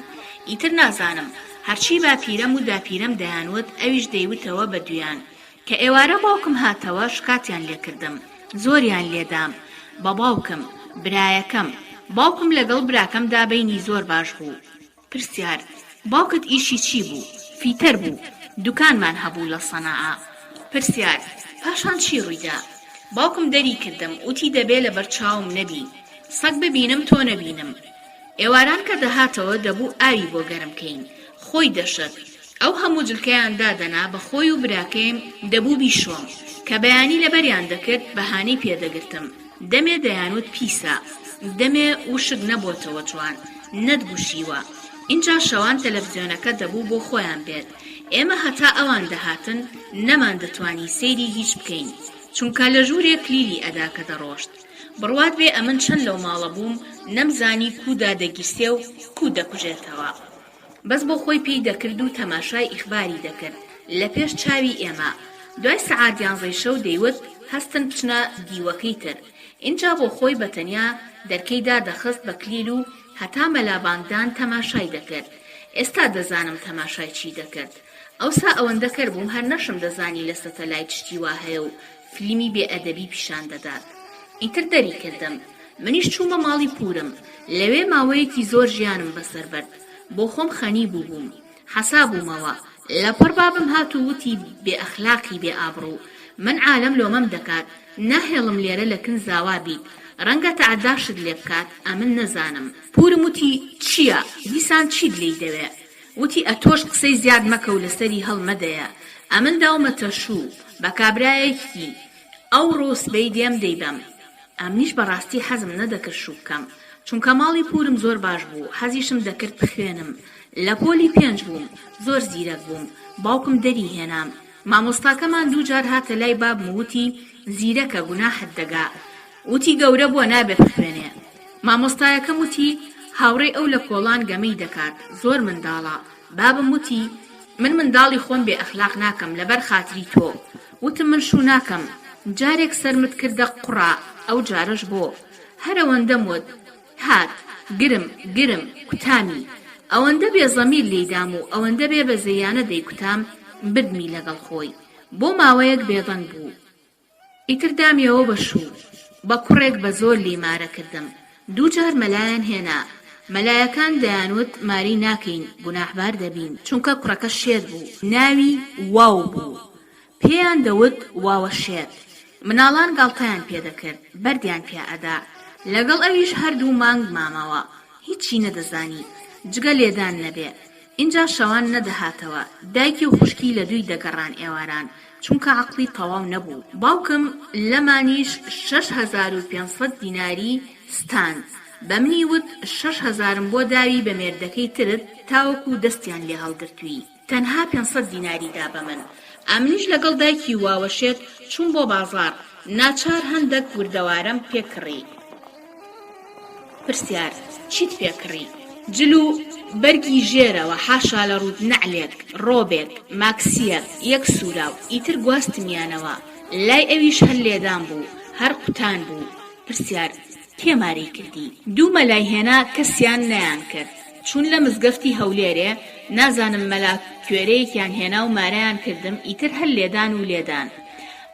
S2: ئیتر نازانم هەرچی باپیرەم و داپیرەم دەیانوت ئەویش دەیوتەوە بە دویان کە ئێوارە باوکم هاتەوە شکاتیان لێکردم زۆریان لێدام بە باوکم برایەکەم باوکم لەگەڵ براکەمدا بەینی زۆر باش بوو پرسیار باوکت ئیشی چی بوو فیتەر بوو دوکانمان هەبوو لە سەناعە پرسیار پاشان چی ڕوویدا باوکم دەری کردم وتی دەبێ لە بەرچاوم نەبی سەگ ببینم تۆ نەبینم ئێواران کە دەهاتەوە دەبوو ئاوی بۆ گەرمکەین خۆی دەشت ئەو هەموو جلکەیان دادەنا بە خۆی و براکەیم دەبوو بیشۆم کە بەیانی لەبەریان دەکرد بەهانەی پێدەگرتم دەمێ دەیانوت پیسە دەمێ وشک نەبۆتەوە جوان نەتگوشیوە اینجا شەوان تەلەڤیزیۆنەکە دەبوو بۆ خۆیان بێت ئێمە هەتا ئەوان دەهاتن نەمان دەتوانی سەیری هیچ بکەین چونکە لە ژوورێک کلیلی ئەدا کە دەڕۆشت بڕوات بێ ئەمن چەند لەو ماڵە بووم نەمزانی کودا دەگیرسێ و کو دەکوژێتەوە بەس بۆ خۆی پێی دەکرد و تەماشای ئیخباری دەکرد لە پێش چاوی ئێمە دوای سەعات 11 شەو دەیوت هەستن بچنە دیوەکەی تر اینجا بۆ خۆی بەتەنیا دەرکەیدا دەخست بە کلیل و هەتا مەلابانگدان تەماشای دەکرد ئێستا دەزانم تەماشای چی دەکرد ئەوسا ئەوەندە کرد بووم هەر نەشم دەزانی لە سەتەلایت شتی وا هەیە و فیلمی بێئەدەبی پیشان دەدات ئیتر دەری کردم منیش چوومە ماڵی پورم لەوێ ماوەیەکی زۆر ژیانم بەسەر برد بۆ خۆم خەنی بووبووم حەسا بوومەوە لەپڕ بابم هات و وتی بێ ئەخلاقی بێ ئابڕوو من عالم لۆمەم دەکات ناهێڵم لێرە لە کن زاوا بیت ڕەنگە تەعەداشت لێ بکات ئەمن نەزانم پورم وتی چییە دیسان چیت لێی دەوێ وتی ئەتۆش قسەی زیاد مەکە و لەسەری هەڵمەدەیە ئەمن داومەتە شوو بە کابرایەکی ئەو ڕۆسبەی دێم دەیبەم ئەمنیش بەڕاستی حەزم نەدەکرد شوو بکەم چونکە ماڵی پورم زۆر باش بوو حەزیشم دەکرد بخوێنم لە پۆلی 5 بووم زۆر زیرەک بووم باوکم دەری هێنام مامۆستاکەمان 2 جار هاتە لای بابم وتی زیرەکە گوناحت دەگا وتی گەورە بووە نابێت بخوێنێ مامۆستایەکەم وتی هاوڕێی ئەو لە کۆڵان گەمەی دەکات زۆر منداڵە بابم وتی من منداڵی خۆم بێ ئەخلاق ناکەم لەبەر خاتری تۆ وتم من شوو ناکەم جارێک سەرمت کردە قوڕا ئەو جارەش بۆ هەر ئەوەندەم وت هات گرم کوتامی ئەوەندە بێزەمیر لێدام و ئەوەندە بێ بە زەیانە دەیکوتام بردمی لەگەڵ خۆی بۆ ماوەیەک بێدەنگ بوو. ئیتر دامیەوە بەشوو بە کوڕێک بە زۆر لێمارە کردم. دوو جار مەلایەن هێنا. مەلایەکان دەیانوت ماری ناکەین گوناحبار دەبین چونکە کوڕەکە شێت بوو. ناوی واو بوو. پێیان دەوت واوە شێت. مناڵان گاڵتەیان پێدەکرد بەردیان پێ ئەدا. لەگەڵ ئەویش هەردوو مانگ مامەوە هیچی نەدەزانی جگە لێدان نەبێ. اینجا شەوان نەدەهاتەوە. دایکی و خوشکی لە دووی دەگەڕان ئێواران چونکە عەقڵی تەواو نەبوو. باوکم لەمانیش 6500 دیناری ستاند. بە منی وت 6000م بۆ داوی بە مێردەکەی ترت تاوەکو دەستیان لێ هەڵگرتووی. تەنها 500 دیناری دا بە من. ئەمنیش لەگەڵ دایکی واوەشێت چوون بۆ بازار. ناچار هەندێک وردەوارەم پێکڕی. پرسیار چیت پێکڕی؟ جلو بەرگی ژێرەوە حاشا لە ڕوود نەعلێک ڕۆبێک ماکسیەک یەک سوورا و ئیتر گواستمیانەوە. لای ئەویش هەر لێدان بوو هەر قوتان بوو. پرسیار کێماری کردی؟ دوو مەلای هێنا کەسیان نەیان کرد. چون لە مزگەفتی هەولێرێ نازانم مەلا کوێرەیەکیان هێنا و مارەیان کردم. ئیتر هەر لێدان و لێدان.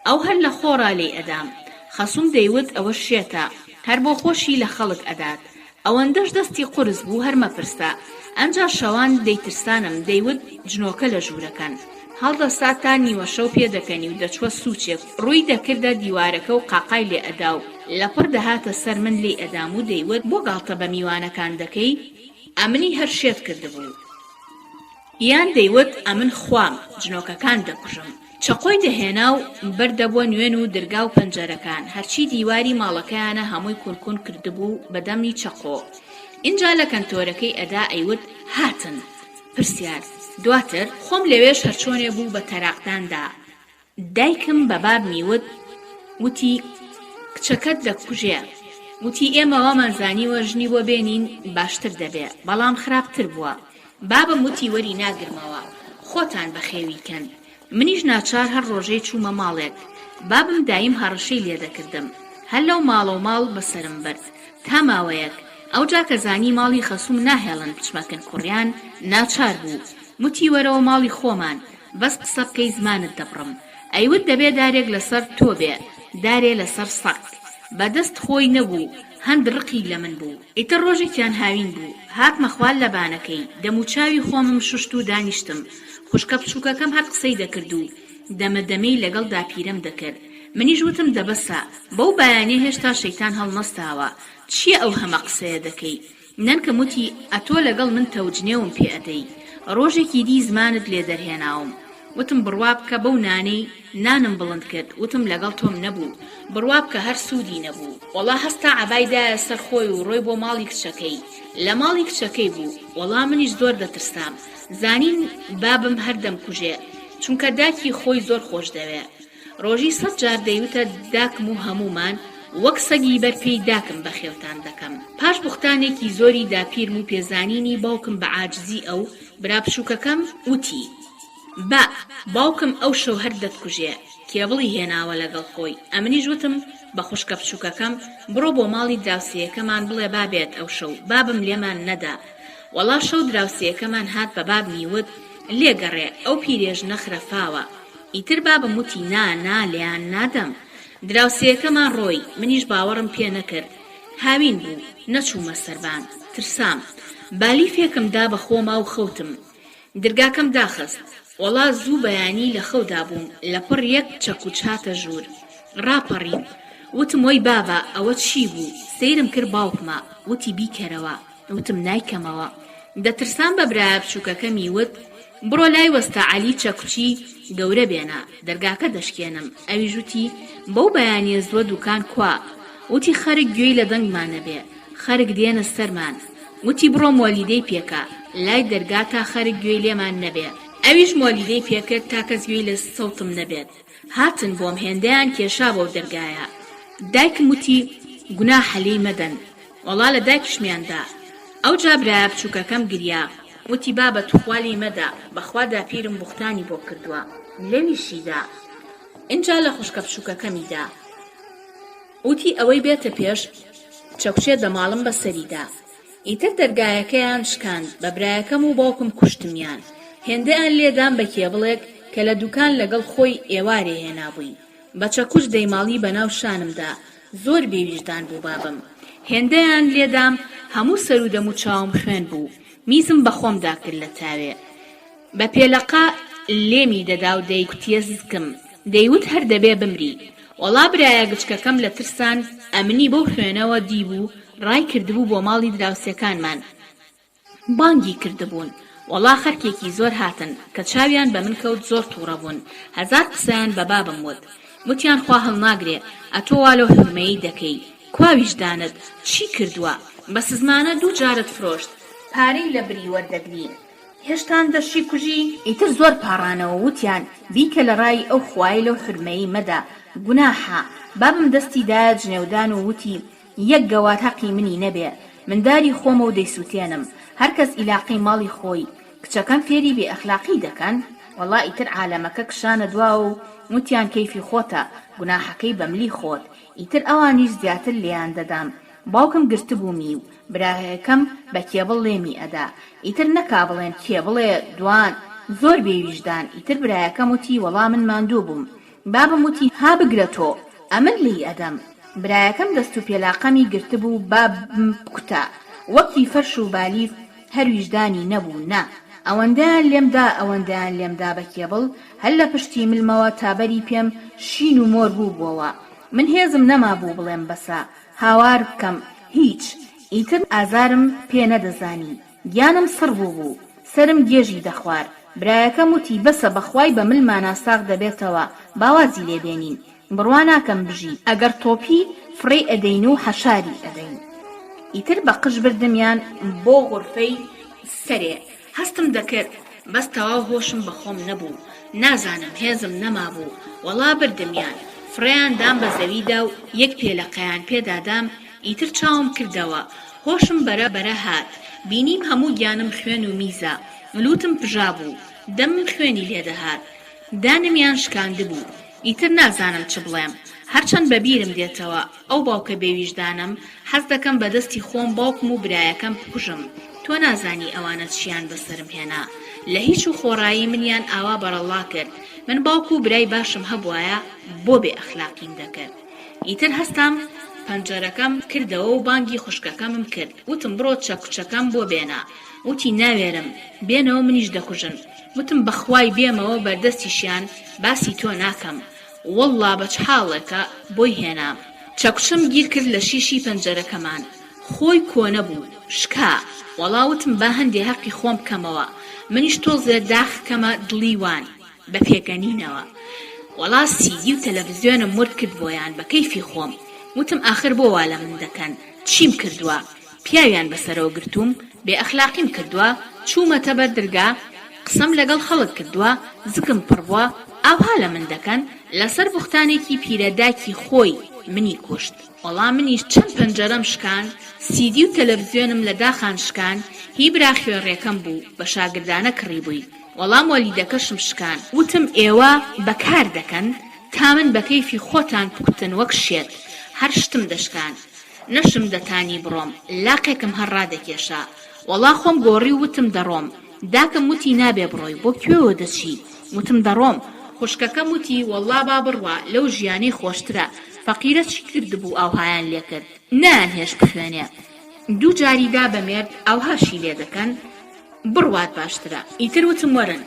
S2: ئەو هەر لە خۆڕا لێ ئەدام. خەسووم دەیوت ئەوە شێتە هەر بۆ خۆشی لە خەڵک ئەدات. ئەوەندەش دەستی قورس بوو هەر مەپرسە. ئەنجا شەوان دەیترسانم دەیوت جنۆکە لە ژوورەکەن. هەڵدەستا تا نیوە شەو پێدەکەنی و دەچوە سوچێک ڕووی دەکردە دیوارەکە و قاقای لێ ئەدا و لەپڕ دەهاتە سەر من لێ ئەدام و دەیوت بۆ گاڵتە بە میوانەکان دەکەی؟ ئەمنی هەر شێت کردبوو. یان دەیوت ئەمن خوام جنۆکەکان دەکوژم. چەقۆی دەهێنا و بەردەبووە نوێن و دەرگا و پەنجەرەکان. هەرچی دیواری ماڵەکەیانە هەمووی کونکون کردبوو بەدەمی چەقۆ. اینجا لە کەنتۆرەکەی ئەدا ئەیوت هاتن. پرسیار دواتر خۆم لەوێش هەرچۆنێ بوو بە تەراقداندا. دایکم بە باب میوت وتی کچەکەت دەکوژێ. وتی ئێمە وامانزانیوە ژنی بۆ بێنین باشتر دەبێ بەڵام خراپتر بووە. بابم وتی وەری ناگرمەوە خۆتان بەخێویکەن. منیش ناچار هەر ڕۆژەی چوومە ماڵێک. بابم دایم هەڕەشەی لێ دەکردم. هەر لەو ماڵە و ماڵ بەسرم برد تا ماوەیەک. ئەوجا کە زانی ماڵی خەسووم ناهێڵن بچمەکن کوڕیان ناچار بوو. وتی وەرەوە ماڵی خۆمان بەس قسە بکەی زمانت دەبڕم. ئەیوت دەبێ دارێک لەسەر تۆ بێ دارێ لەسەر سەق. بەدەست خۆی نەبوو هەند ڕقی لە من بوو. ئیتر ڕۆژێکیان هاوین بوو. هاتمە خوال لە بانەکەی دەموچاوی خۆمم شوشت و دانیشتم. خوشکە بچووکەکەم هەر قسەی دەکرد و دەمەدەمەی لەگەڵ داپیرم دەکرد. منیش وتم دەبەسە بەو بەیانێ هێشتا شەیتان هەڵنەستاوە. چییە ئەو هەمە قسەیە دەکەی؟ نەنکەم وتی ئەتۆ لەگەڵ من تەوجنێوم پێ ئەدەی. ڕۆژێکی دی زمانت لێ دەرهێناوم. وتم بڕوا بکە بەو نانەی نانم بڵند کرد. وتم لەگەڵ تۆم نەبوو بڕوا بکە هەر سوودی نەبوو. وەڵا هەستا عەبایدایە سەر خۆی و ڕۆی بۆ ماڵی کچەکەی. لە ماڵی کچەکەی بوو. وەڵا منیش زۆر دەترسام. زانین بابم هەردەم کوژێ چونکە داکی خۆی زۆر خۆش دەوێ. ڕۆژی 100 جار دەیوتە داکم و هەمومان وەک سەگی بەرپێی داکم بە خێوتان دەکەم. پاش بوختانێکی زۆری داپیرم و پێزانینی باوکم بە عاجزی ئەو برابشووکەکەم وتی با باوکم ئەو شەو هەر دەتکوژێ کێبڵی هێناوە لەگەڵ خۆی. ئەمنیش وتم بە خوشکە بچووکەکەم بڕۆ بۆ ماڵی دراوسێکەمان بڵێ بابێت ئەو شەو. بابم لێمان نەدا. وەڵا شەو دراوسێکەمان هات بە باب میوت لێگەڕێ ئەو پیرێژ نەخرەفاوە. ئیتر بابم وتی نا لێیان نادەم. دراوسێکەمان ڕۆی. منیش باوەڕم پێ نەکرد. هاوین بوو نەچوومە سەربان ترسام. بالی فێکم دا بە خۆما و خەوتم. درگاکەم داخست. وەڵا زوو بەیانی لە خەودا بووم لەپڕ یەک چەک و چاتە ژوور. ڕاپەڕیم. وتم وەی بابا ئەوە چی بوو؟ سەیرم کرد باوکمە. وتی بیکەرەوە. وتم نایکەمەوە. دەترسان بە برایە بچووکەکەمی وت بڕۆ لای وەستا عەلی چەکوچی گەورە بێنە دەرگاکە دەشکێنم. ئەویش وتی بەو بەیانیە زووە دوکان کوا؟ وتی خەرک گوێی لە دەنگمانە بێ خەرک دێنە سەرمان. وتی بڕۆ مۆلیدەی پێکە لای دەرگا تا خەرک گوێی لێمان نەبێ. ئەویش مۆلیدەی پێکرد تا کەس گوێی لە سەوتم نەبێت. هاتن بۆم هێندەیان کێشا بۆ دەرگایە. دایکم وتی گوناح حەلەی مەدەن. وەڵا لە دایکشمیاندا. ئەو جا برایە بچووکەکەم گریا. وتی بابە توخوالی مەدا بەخوا داپیرم بوختانی بۆ کردووە. لەویشیدا. اینجا لە خوشکە بچووکەکەمیدا. وتی ئەوەی بێتە پێش چەکوچێ دەماڵم بەسەریدا. ئیتر دەرگایەکەیان شکاند بە برایەکەم و باوکم کوشتمیان. هێندەیان لێدان بە کێبڵێک کە لە دوکان لەگەڵ خۆی ئێوارێ هێنابووی. بە چەکوچ دەیماڵی بەناو شانمدا. زۆر بێویژدان بوو بابم. هێندەیان لێدام هەموو سەر و دەم و چاوم خوێن بوو. میزم بەخۆمدا کرد لە تاوێ. بە پێلەقا لێمی دەدا و دەیکوتیە زگم. دەیوت هەر دەبێ بمری. وەڵا برایە گچکەکەم لە ترسان ئەمنی بەو خوێنەوە دیبوو ڕای کردبوو بۆ ماڵی دراوسەکانمان. بانگی کردبوون. وەڵا خەرکێکی زۆر هاتن کە چاویان بە من کەوت زۆر تووڕە بوون. هەزار قسەیان بە بابم وت. وتیان خوا هەڵناگرێ ئەتۆ وا لەو حرمەیی دەکەی. کواویژدانت چی کردووە؟ بە سزمانە 2 جارت فرۆشت. پارەی لە بری وەردەگری. هێشتان دەشی کوژی؟ ئیتر زۆر پاڕانەوە وتیان بیکە لە ڕای ئەو خوای لەو حرمەیی مەدا. گوناحە. بابم دەستی دایە جنێودان و وتی یەک گەوات حەقی منی نەبێ. من داری خۆمە و دەیسووتێنم. هەرکەس ئیلاقی ماڵی خۆی. کچەکەم فێری بێ ئەخلاقی دەکەن. وەڵا ئیتر عالەمەکە کشانە دوا و وتیان کەیفی خۆتە. گوناحەکەی بەملی خۆت. ئیتر ئەوانیش زیاتر لێیان دەدام. باوکم گرتبوومی و براهەکەم بە کێبڵ لێمی ئەدا. ئیتر نەکا بڵێن کێبڵێ دوان زۆر بێویژدان. ئیتر برایەکەم وتی وەڵا من ماندوو بووم. بابم وتی ها بگرە تۆ ئەمن لی ئەدەم. برایەکەم دەست و پێلاقەمی گرتبوو بابم بکوتە وەکی فەرش و بالیف هەر ویژدانی نەبوو. نا ئەوەندەیان لێمدا ئەوەندەیان لێمدا بە کێبڵ هەر لە پشتی ملمەوە تابەری پێم شین و مۆر بوو بووەوە. من هێزم نەما بوو بڵێم بەسە هاوار بکەم هیچ. ئیتر ئازارم پێ نەدەزانی. گیانم سڕ بوو سرم گێژی دەخوار. برایەکەم وتی بەسە بەخوای بە ملمانە ساغ دەبێتەوە باوازی لێبێنین. بڕوا ناکەم بژی ئەگەر تۆپی فڕێ ئەدەین و حەشاری ئەدەین. ئیتر بە قژ بردمیان بۆ غورفەی سەرێ. هەستم دەکرد بەس تەواو هۆشم بەخۆم نەبوو. نازانم هێزم نەما بوو. وەڵا بردمیان فڕێیان دام بە زەویدا و یەک پێلەقەیان پێدادام. ئیتر چاوم کردەوە. هۆشم بەرە هات. بینیم هەموو گیانم خوێن و میزە. ملوتم پژا بوو. دەمم خوێنی لێدەهات. دانمیان شکاندە بوو. ئیتر نازانم چ بڵێم. هەرچەند بەبیرم دێتەوە ئەو باوکە بێویژدانم حەز دەکەم بەدەستی خۆم باوکم و برایەکەم بکوژم. تۆ نازانی ئەوانە چیان بەسرم هێنا. لە هیچ و خۆڕایی منیان ئاوا بەرەڵا کرد. من باوکو و برای باشم هەبوایە بۆ بێ ئەخلاقیم دەکرد. ئیتر هەستام پەنجەرەکەم کردەوە و بانگی خوشکەکەمم کرد. وتم بڕۆ چەکوچەکەم بۆ بێنە. وتی ناوێرم بێنەوە منیش دەکوژن. وتم بەخوای بێمەوە بەردەستیشیان باسی تۆ ناکەم. وەڵڵا بە چ حاڵێکە بۆی هێنام. چەکوچەم گیر کرد لە شیشی پەنجەرەکەمان. خۆی کۆنە بوو شکا. وەڵاوتم با هەندێ حەقی خۆم بکەمەوە. منیش تۆزێ داخکەمە دڵیوان بە پێگەنینەوە. وەڵا سیدی و تەلەڤیزیۆنم مرد کرد بۆیان بە کەیفی خۆم. وتم ئاخر بۆ وا لە من دەکەن. چیم کردووە؟ پیاویان بەسەرەوە گرتووم بێ ئەخلاقیم کردووە. چوومەتە بەر دەرگا قسەم لەگەڵ خەڵک کردووە. زگم پڕبووە ئاوها لە من دەکەن. لەسەر بوختانێکی پیرەداکی خۆی منی کوشت. وەڵا منیش چەند پەنجەرەم شکان. سیدی و تەلەڤیزیۆنم لە داخان شکان. هی برا خوێڕێکەم بوو بە شاگردانە کڕی بووی. وەڵام وەلیدەکەشم شکان. وتم ئێوە بەکار دەکەن تا من بە کەیفی خۆتان بکوتن وەک شێت. هەر شتم دەشکان. نەشم دەتانی بڕۆم. لاقێکم هەر ڕادەکێشا. وەڵا خۆم گۆڕی وتم دەڕۆم. داکەم وتی نابێ بڕۆی بۆ کوێوە دەچی؟ وتم دەڕۆم. خوشکەکەم وتی وەڵا با بڕوا لەو ژیانەی خۆشترە. فەقیرە چی کردبوو ئاوهایان لێ کرد؟ نانهێش بخوێنێ. 2 جاریدا بەمێرد ئاوهاشی لێ دەکەن. بڕوات باشترە. ئیتر وتم وەرن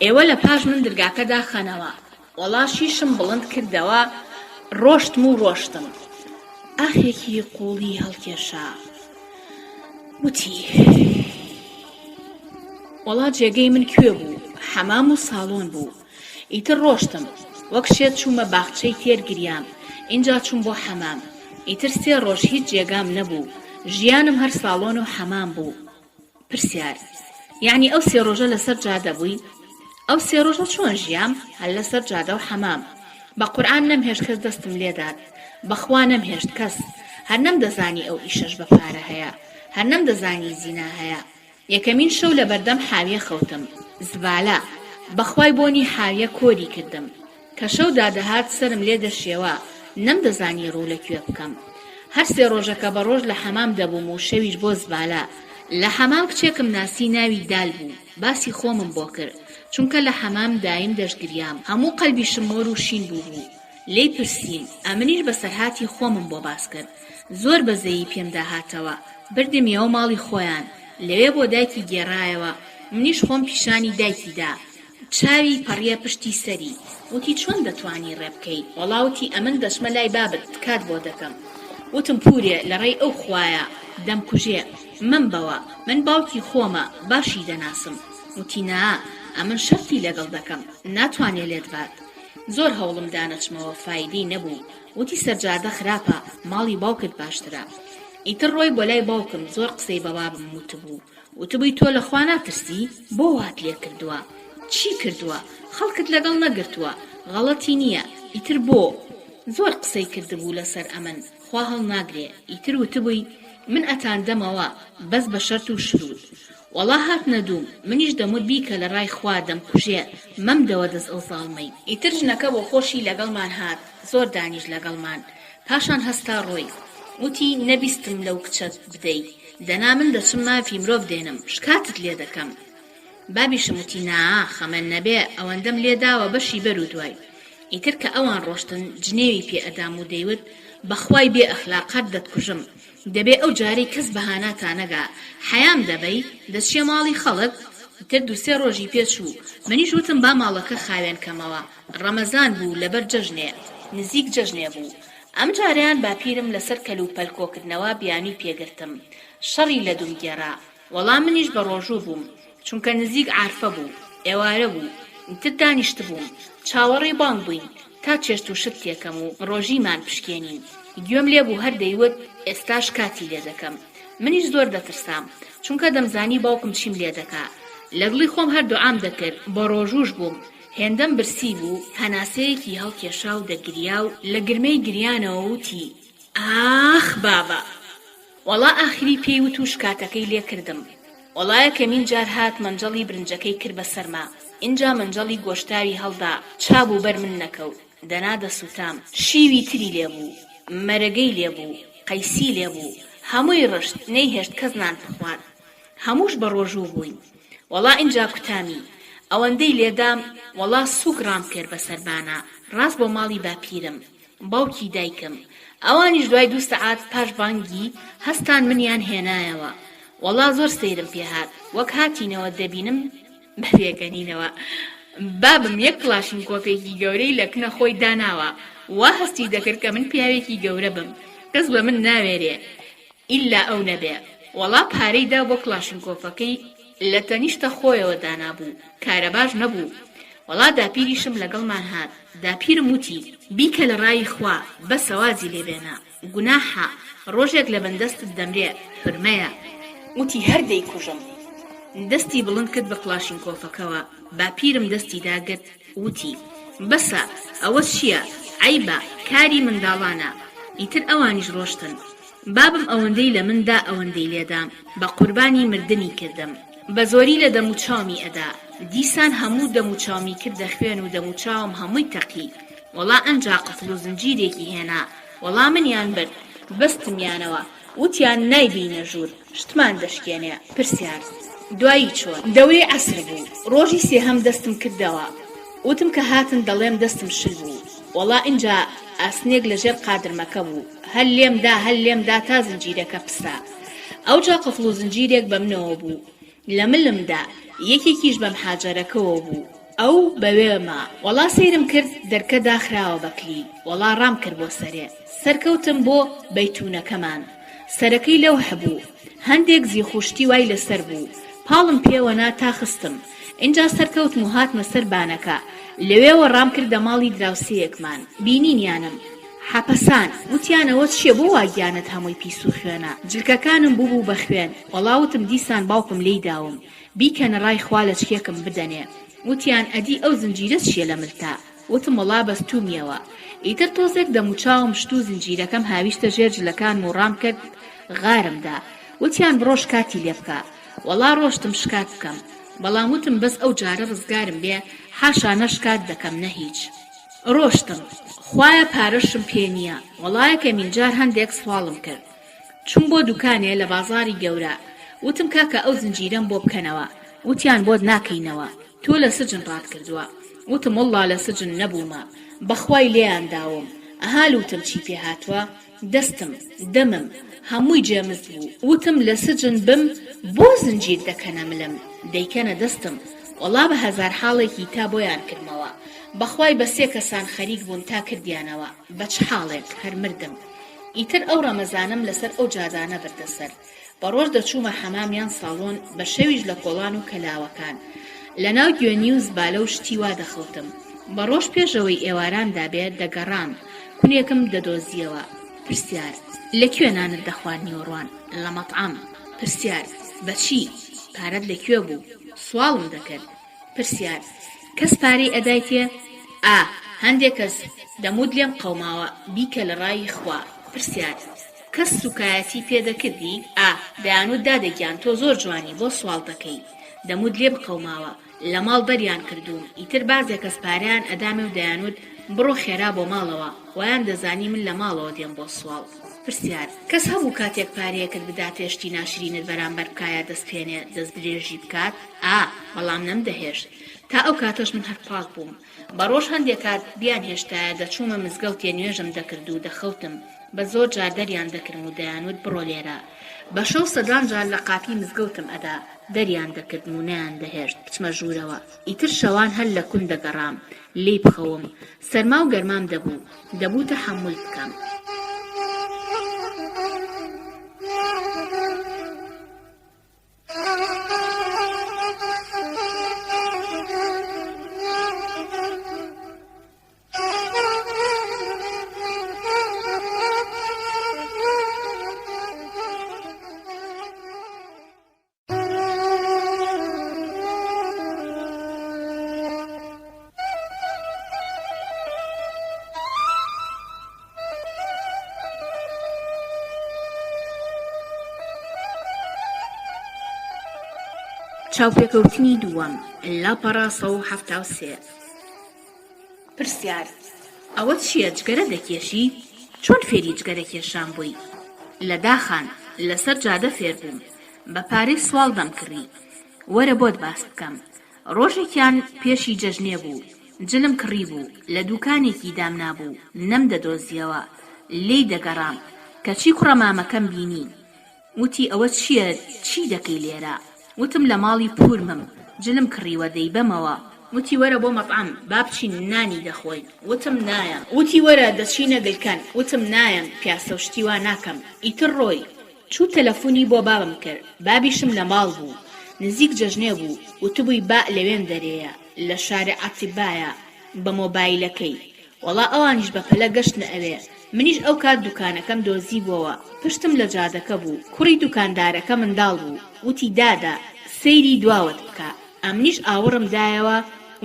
S2: ئێوە لە پاش من دەرگاکەدا خەنەوە. وەڵا شیشم بڵند کردەوە. ڕۆشتم و ڕۆشتم. ئاخێکی قوڵی هەڵکێشا. وتی وەڵا جێگەی من کوێ بوو؟ حەمام و ساڵۆن بوو. ئیتر ڕۆشتم. وەک شێت چوومە باخچەی تێرگریام. اینجا چووم بۆ حەمام. ئیتر 3 ڕۆژ هیچ جێگام نەبوو. ژیانم هەر ساڵۆن و حەمام بوو. پرسیار یعنی ئەو 3 ڕۆژە لەسەر جادە بووی؟ ئەو 3 ڕۆژە چۆن ژیام؟ هەر لەسەر جادە و حەمام. بە قورئان نەمهێشت کەس دەستم لێدات. بەخوا نەمهێشت کەس. هەر نەمدەزانی ئەو ئیشەش بە پارە هەیە. هەر نەمدەزانی زینا هەیە. یەکەمین شەو لە بەردەم حاویە خەوتم. زبالە. بەخوای بۆنی حاویە کۆری کردم. کە شەو دادەهات سرم لێ دەشێوە. نەمدەزانی ڕوو لەکوێ بکەم. هەر سێ ڕۆژەکە بە ڕۆژ لە حەمام دەبووم و شەویش بۆ زبالە. لە حەمام کچێکم ناسی ناوی دال بوو، باسی خۆمم بۆ کرد، چونکە لە حەمام دایم دەشگریام، هەموو قەلبیشم مۆر و شین بوو. لێی پرسیم، ئەمنیش بەسەرهاتی خۆمم بۆ باس کرد. زۆر بەزەیی پێم داهاتەوە، بردمیەوە ماڵی خۆیان، لەوێ بۆ دایکی گێڕایەوە. منیش خۆم پیشانی دایکیدا، چاوی پەڕیە پشتی سەری. وتی چۆن دەتوانی ڕێ بکەیت؟ وەڵاوتی ئەمن دەچمە لای بابت کات بۆ دەکەم. وتم پورێ لەڕێی ئەو خوایە دەمکوژێ، من بەوە، من باوکی خۆمە، باشی دەناسم. وتی نا، ئەمن شەرتی لەگەڵ دەکەم، ناتوانێ لێت بات. زۆر هەوڵم دانەچمەوە، فایدەی نەبوو. وتی سەرجادە خراپە، ماڵی باوکت باشترە. ئیتر ڕۆی بۆ لای باوکم، زۆر قسەی بە بابم وتبوو. وتبووی تۆ لە خوا ناترسی؟ بۆ وات لێ کردووە؟ چی کردووە؟ خەڵکت لەگەڵ نەگرتووە، غەڵەتی نییە. ئیتر بۆ؟ زۆر قسەی کردبوو لەسەر ئەمن، خوا هەڵ ناگرێ. ئیتر وتبووی من ئەتاندەمەوە بەس بە شەرت و شروود. وەڵا هات نەدوم، منیش دەموت بیکە لە ڕای خوا دەمکوژێ، مەمدەوە دەست ئەو زاڵمەی. ئیتر ژنەکە بۆ خۆشی لەگەڵمان هات، زۆر دانیش لەگەڵمان. پاشان هەستا ڕۆی، وتی نەبیستم لەو کچەت بدەی، دەنا من دەچم مافی مرۆڤ دێنم، شکاتت لێ دەکەم. بابیشم وتی نا، خەمەن نەبێ، ئەوەندەم لێداوە بەشی بەر و دوای. ئیتر کە ئەوان ڕۆشتن، جنێوی پێ ئەدام و دەیوت بەخوای بێ ئەخلاقات دەتکوژم، دەبێ ئەو جارەی کەس بەهاناتانەگا، حەیام دەبەی دەچێ ماڵی خەڵک. ئیتر دووسێ ڕۆژی پێچوو، منیش وتم با ماڵەکە خاوێن کەمەوە. ڕەمەزان بوو، لەبەر جەژنێ، نزیک جەژنێ بوو. ئەم جاریان باپیرم لەسەر کەل و پەلکۆکردنەوە بیانی پێگرتم، شەڕی لە دوم گێڕا. وەڵام منیش بە ڕۆژوو بووم، چونکە نزیک عارفە بوو، ئێوارە بوو. ئیتر دانیشت بووم، چاوەڕێی بانگ بووین تا چێشت و شت تێکەم و ڕۆژیمان پشکێنین. گوێم لێ بوو هەر دەیوت ئێستاش کاتی لێ دەکەم. منیش زۆر دەترسام، چونکە دەمزانی باوکم چیم لێ دەکا. لەگڵی خۆم هەر دوعام دەکرد، بە ڕۆژوش بووم. هێندەم برسی بوو، هەناسەیەکی هەڵکێشا و دەگریا و لە گرمەی گریانەوە وتی ئاخ بابا. وەڵا ئاخری پێی وت و شکاتەکەی لێ کردم. وەڵایە کەمین جار هات مەنجەڵی برنجەکەی کرد بە سەرما. اینجا مەنجەڵی گۆشتاوی هەڵدا، چاب و بەر من نەکەوت، دەنا دەسووتام. شیوی تری لێبوو، مەرەگەی لێبوو، قەیسی لێبوو، هەمووی ڕشت، نەیهێشت کەس نان بخوات. هەمووش بە ڕۆژوو بووین. وەڵا اینجا کوتامی، ئەوەندەی لێدام، وەڵا سووک ڕام کرد بە سەربانە، ڕاست بۆ ماڵی باپیرم، باوکی دایکم. ئەوانیش دوای 2 سەعات پاش بانگی هەستان منیان هێنایەوە. وەڵا زۆر سەیرم پێهات، وەک هاتینەوە دەبینم بەفێکەنینەوە. بابم یەک کڵاشین کۆپێکی گەورەی لە کنە خۆی داناوە، وا هەستی دەکرد کە من پیاوێکی گەورە بم، کەس بە من ناوێرێ ئیلا ئەو نەبێ. وەڵا پارەیدا بۆ کڵاشین کۆپەکەی، لە تەنیشتە خۆیەوە دانابوو، کارە باش نەبوو. وەڵا داپیریشم لەگەڵمان هات. داپیرم وتی بیکە لە ڕای خوا، بەسە وازی لێبێنە، گوناحە، ڕۆژێک لە بەندەستت دەمرێ، حورمەیە. وتی هەر دەیکوژم. دەستی بڵند کرد بە کڵاشین کۆفەکەوە. باپیرم دەستی داگرت، وتی بەسە، ئەوە چییە؟ عەیبە، کاری منداڵانە. ئیتر ئەوانیش ڕۆشتن. بابم ئەوەندەی لە مندا ئەوەندەی لێدام، بە قوربانی مردنی کردم، بە زۆری لە دەموچاومی ئەدا. دیسان هەموو دەموچاومی کردە خوێن و دەموچاوم هەمووی تەقی. وەڵا ئەنجا قفڵ و زنجیرێکی هێنا، وەڵا منیان برد، بەستمیانەوە، وتیان نایبینە ژوور، شتمان دەشکێنێ. پرسیار دوایی چۆن؟ دەورەی عەسر بوو، ڕۆژی سێهەم دەستم کردەوە. وتم کە هاتن دەڵێم دەستم شل بوو. وەڵا ئینجا ئاسنێک لەژێر قادرمەکە بوو، هەر لێمدا تا زنجیرەکە پسا. ئەوجا قفڵ و زنجیرێک بە منەوە بوو، لە ملمدا، یەکێکیش بەم حاجەرەکەوە بوو، ئەو بەوێمە. وەڵا سەیرم کرد، دەرکە داخراوە بەکلی. وەڵا ڕام کرد بۆ سەرێ، سەرکەوتم بۆ بەیتونەکەمان. سەرەکەی لەو هەبوو، هەندێک زیخوشتی وای لەسەر بوو، پاڵم پێوەنا تا خستم. اینجا سەرکەوتم و هاتمە سەر بانەکە، لەوێوە ڕام کردە ماڵی دراوسەیەکمان. بینینیانم، حەپەسان، وتیانەوە چییە بۆ واگیانت هەمووی پیس و خوێنە؟ جلکەکانم بوو بە خوێن. وەڵاوتم دیسان باوکم لی داوم، بیکەنە ڕای خوا لە چکێکم بدەنێ. وتیان ئەدی ئەو زنجیرە چییە لە ملتا؟ وتم وەڵا بەستومیەوە. ئیتر تۆزێک دەموچاوم شت و زنجیرەکەم هاویشتە ژێر جلەکان و ڕام کرد غارمدا. وتیان بڕۆ شکاتی لێ بکە. وەڵا ڕۆشتم شکات بکەم، بەڵام وتم بەس ئەو جارە ڕزگارم بێ، حاشا نەشکات دەکەم نە هیچ. ڕۆشتم خوایە پارەشم پێ نییە وەڵایەکە مینجار هەندێک سواڵم کرد چوون بۆ دوکانێ لە بازاری گەورە وتم کاکە ئەو زنجیرەم بۆ بکەنەوە وتیان بۆت ناکەینەوە تۆ لە سجن ڕات کردووە وتم وەڵڵا لە سجن نەبوومە بەخوای لێیان داوم ئەهالوتم چی پێ هاتووە دەستم دەمم هەمووی جێمز بوو وتم لە سجن بم بۆ زنجیر دەکەنە ملم دەیکەنە دەستم وەڵا بە هەزار حاڵێکی تا بۆیان کردمەوە بەخوای بە 3 کەسان خەریک بوون تا کردیانەوە بە چ حاڵێک هەر مردم ئیتر ئەو ڕەمەزانم لەسەر ئەو جادانە بردەسەر بەڕۆژ دەچوومە حەمامیان ساڵۆن بە شەویش لە کۆڵان و کەلاوەکان لەناو گوێنی و زبالە و شتی وا دەخەوتم بەڕۆژ پێشەوەی ئێواران دابێت دەگەڕام کونێکم دەدۆزیەوە پرسیار لەکوێ نانت دەخواردنی وەڕوان لە مەطعەم پرسیار بەچی پارەت لەکوێ بوو سواڵم دەکرد پرسیار کەس پارەی ئەدایتێ هەندێک کەس دەموت لێم قەوماوە بیکە لە ڕای خوا پرسیار کەس سوکایەتی پێدەکردی دەیانوت دادەگیان تۆ زۆر جوانی بۆ سواڵ دەکەی دەموت لێم قەوماوە لە ماڵ بەریان کردوون ئیتر بازێک کەس پاریان ئەدامێ و دەیانوت بڕۆ خێرا بۆ ماڵەوە ویان دەزانی من لە ماڵەوە دێم بۆ سواڵ پرسیار کەس هەبوو کاتێک پارەیەکت بدات هێشتی ناشرینت بەرامبەر بکایە دەستپێنێ دەست درێژی بکات بەڵام نەمدەهێشت تا ئەو کاتەش من هەر پاک بووم بەڕۆژ هەندێک کات بیان هێشتایە دەچوومە مزگەوتێ نوێژم دەکرد و دەخەوتم بە زۆر جار دەریان دەکردم و دەیانوت بڕۆ لێرە بە 600 جار لە قاپی مزگەوتم ئەدا دەریان دەکردم و نەیان دەهێشت بچمە ژوورەوە ئیتر شەوان هەر لە کون دەگەڕام لێی بخەوم سەرما و گەرمام دەبوو تەحەموڵ بکەم چاوپێکەوتنی دووەم لاپەڕە 173 پرسیار ئەوە چییە جگەرە دەکێشی؟ چۆن فێری جگەرە کێشان بووی؟ لە داخان لەسەر جادە فێر بووم بە پارەی سواڵ دەمکڕی وەرە بۆت باس بکەم ڕۆژێکیان پێشی جەژنێ بوو جلم کڕی بوو لە دوکانێکی دامنا بوو نەم دەدۆزیەوە لێی دەگەڕام کەچی کوڕە مامەکەم بینی وتی ئەوە چییە چی دەکەی لێرە؟ وتم لە ماڵی پورمم جلم کڕیوە دەیبەمەوە وتی وەرە بۆ مەطعەم با بچین نانی دەخۆین وتم نایە وتی وەرە دەچینە گلکان وتم نایەم پیاسە و شتی وا ناکەم ئیتر ڕۆی چوو تەلەفۆنی بۆ بابم کرد بابیشم لە ماڵ بوو نزیک جەژنێ بوو وتبووی با لەوێن دەرەیە لە شارێ عەتیبایە بە مۆبایلەکەی وەڵا ئەوانیش بە پەلە گەشتنە ئەوێ منیش ئەو کات دوکانەکەم دۆزی بووەوە پشتم لە جادەکە بوو کوڕی دوکاندارەکە منداڵ بوو وتی دادا سەیری دواوت بکە ئەمنیش ئاوڕم دایەوە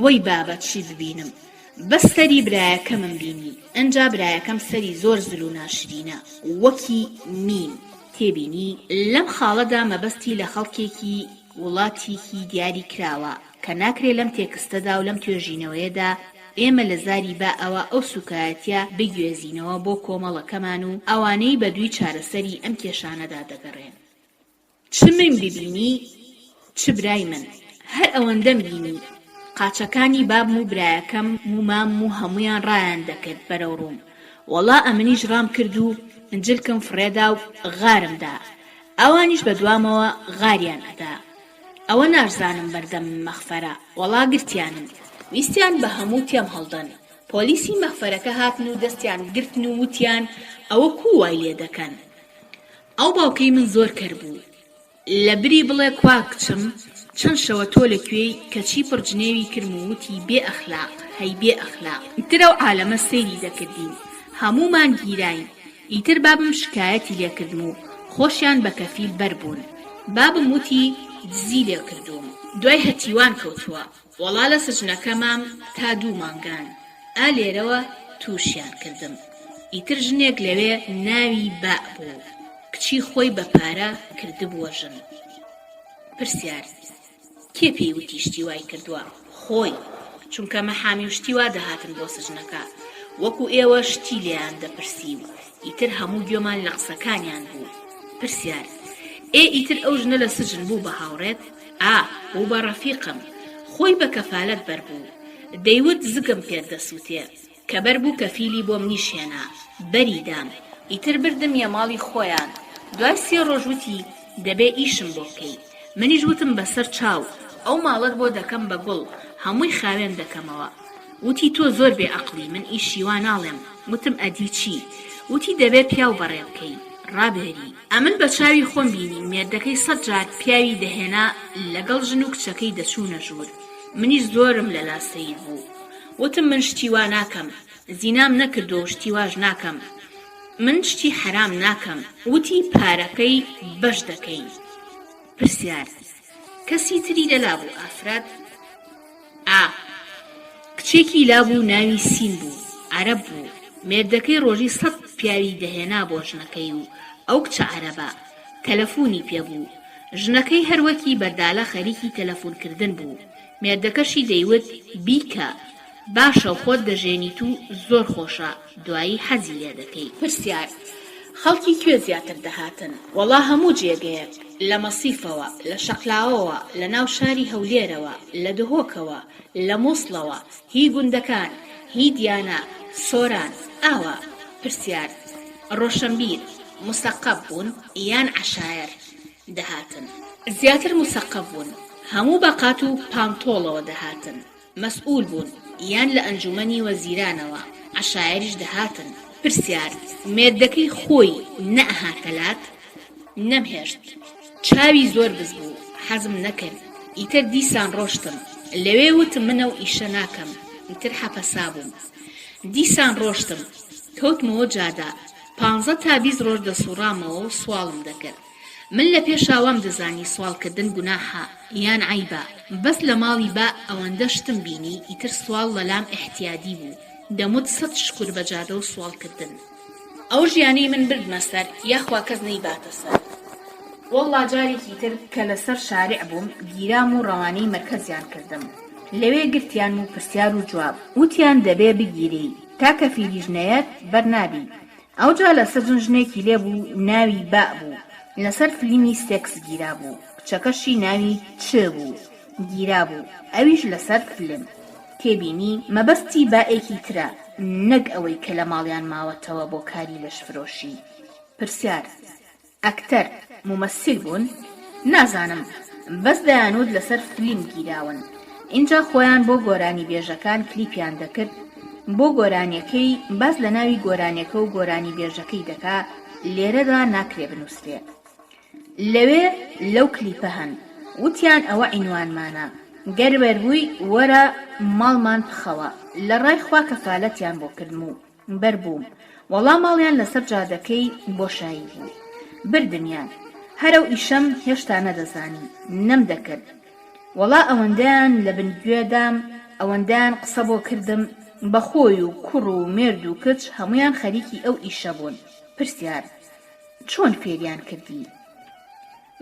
S2: وەی بابەت چی ببینم بەس سەری برایەکەمم بینی ئەنجا برایەکەم سەری زۆر زل و ناشرینە وەکی میم تێبینی لەم خاڵەدا مەبەستی لە خەڵکێکی وڵاتێکی دیاری کراوە کە ناکرێ لەم تێکستەدا و لەم توێژینەوەیەدا ئێمە لە زاری با ئەوە ئەو سوکایەتیە بگوێزینەوە بۆ کۆمەڵەکەمان و ئەوانەی بە دووی چارەسەری ئەم کێشانەدا دەگەڕێن چ من ببینی چ برای من هەر ئەوەندەم بینی قاچەکانی بابم و برایەکەم و مام و هەمویان ڕایان دەکرد بەرەو ڕووم وەڵا ئەمنیش ڕام کرد و ئنجلکم فرێدا و غارمدا ئەوانیش بە دوامەوە غاریان ئەدا ئەوە ناشزانم بەردەم مەخفەرە وەڵا گرتیانم ویستیان بە هەموو تێم هەڵدەن پۆلیسی مەخفەرەکە هاتن و دەستیان گرتن و وتیان ئەوە کووای لێ دەکەن ئەو باوکەی من زۆر کەر بوو لە بری بڵێ کوا کچم چەند شەوە تۆ لەکوێی کەچی پڕجنێوی کرم و وتی بێ ئەخلاق هەی بێ ئەخلاق ئیتر ئەو عالەمە سەیری دەکردین هەموومان گیراین ئیتر بابم شکایەتی لێکردم و خۆشیان بە کەفیل بەربوون بابم وتی دزی لێ کردوم دوای هەتیوان کەوتووە وەڵا لە سجنەکەمام تا 2 مانگان لێرەوە تووشیان کردم ئیتر ژنێک لەوێ ناوی با بوو کچی خۆی بە پارە کردبووە ژن پرسیار کێ پێی وتی شتی وای کردووە خۆی چونکە مەحامی و شتی وا دەهاتن بۆ سژنەکە وەکو ئێوە شتی لێیان دەپرسی و ئیتر هەموو گوێمان لە قسەکانیان بوو. پرسیار: ئیتر ئەو ژنە لە سژن بوو بە هاوڕێت؟ بوو بە ڕەفیقم، خۆی بە کەفالەت بەربوو، دەیوت زگم پێدەسووتێ کە بەربوو کەفیلی بۆم نیشێنا، بەریدام، ئیتر بردمیە ماڵی خۆیان. دوای 3 ڕۆژ وتی دەبێ ئیشم بۆ بکەی. منیش وتم بەسەر چاو ئەو ماڵت بۆ دەکەم بە گوڵ، هەمووی خاوێن دەکەمەوە. وتی تۆ زۆر بێعەقڵی، من ئیشی وا ناڵێم. وتم ئەدی چی؟ وتی دەبێ پیاو بەڕێ بکەی، ڕابێری. ئەمن بە چاوی خۆم بینی مێردەکەی 100 جار پیاوی دەهێنا لەگەڵ ژن و کچەکەی دەچوونە ژوور. منیش زۆرم لە لاسەی بوو. وتم من شتی وا ناکەم، زینام نەکردو و شتی واژ ناکەم، من شتی حرام ناکەم. وتی پارەکەی بەش دەکەی. پرسیار: کەسی تری لەلا بوو ئافرەت؟ کچێکی لابوو ناوی سین بوو، عەرەب بوو. مێردەکەی ڕۆژی 100 پیاوی دەهێنا بۆ ژنەکەی و ئەو کچە عەرەبە تەلەفۆنی پێبوو. ژنەکەی هەروەکی بەردالە خەریکی تەلەفۆنکردن بوو. مێردەکەشی دەیوت بیکە، باشە و خۆت دەژێنیت و زۆر خۆشە، دوایی حەزی لێ دەکەی. پرسیار: خەڵکی کوێ زیاتر دەهاتن؟ وەڵا هەموو جێگەیەک، لە مەسیفەوە، لە شەقلاوەوە، لە ناو شاری هەولێرەوە، لە دهۆکەوە، لە مووسڵەوە، هی گوندەکان، هی دیانە، سۆران، ئاوا. پرسیار: ڕۆشنبیر مسەقەب بوون یان عەشایر دەهاتن؟ زیاتر مسەقەب بوون، هەموو بە قات و پانتۆڵەوە دەهاتن. مەسئول بوون یان لە ئەنجومەنی وەزیرانەوە. عەشایریش دەهاتن. پرسیار: مێردەکەی خۆی نەئەهاتەلات؟ نەمهێشت، چاوی زۆر بز بوو، حەزم نەکرد. ئیتر دیسان ڕۆشتم، لەوێ وتم منە و ئیشە ناکەم، ئیتر حەپەسا بووم. دیسان ڕۆشتم، کەوتمەوە جادا، 15 تا 20 ڕۆژ دەسوڕامەوە و سواڵم دەکرد. من لە پێشاوام دەزانی سوالکردن گوناحە یان عەیبە، بەس لە ماڵی با ئەوەندە شتم بینی، ئیتر سوال لەلام احتیادی بوو. دەموت 100 شکر بە جادە و سوالکردن. ئەو ژیانەی من بردمە سەر، یاخوا کەس نەیباتە سەر. وەڵڵا جارێکی تر کە لەسەر شارع بووم، گیرام و ڕەوانەی مەرکەزیان کردم. لەوێ گرتیان و پرسیار و جواب، وتیان دەبێ بگیری، تا کەفیلی ژنەیەت بەرنابی. ئەوجا لەسەر ژنێکی لێ بوو، ناوی با بوو، لەسەر فلیمی سێکس گیرا بوو. کچەکەشی ناوی چ بوو، گیرا بوو، ئەویش لەسەر فلم. تێبینی مەبەستی باێکی ترە، نەک ئەوەی کە لە ماڵیان ماوەتەوە بۆ کاری لەشفرۆشی. پرسیار: ئەکتەر مومەسیل بوون؟ نازانم، بەس دەیانوت لەسەر فلیم گیراون. اینجا خۆیان بۆ گۆرانی بێژەکان کلیپیان دەکرد. بۆ گۆرانیەکەی باز لە ناوی گۆرانیەکە و گۆرانی بێژەکەی دەکا، لێرەدا ناکرێ بنووسرێ. لەوێ لەو کلیپە هەن. وتیان ئەوە عینوانمانە، گەربەر بووی وەرە ماڵمان پخەوە. لە ڕای خوا کەفالەتیان بۆ کردم و بەربووم. وەڵا ماڵیان لەسەر جادەکەی بۆشایی بوو. بردمیان، هەرەو ئیشەم هێشتا نەدەزانی، نەم دەکرد. وەڵا ئەوەندەیان لە بنگوێدام، ئەوەندەیان قسە بۆ کردم، بەخۆی و کوڕ و مێرد و کچ هەمویان خەریکی ئەو ئیشە بوون. پرسیار: چۆن فێریان کردی؟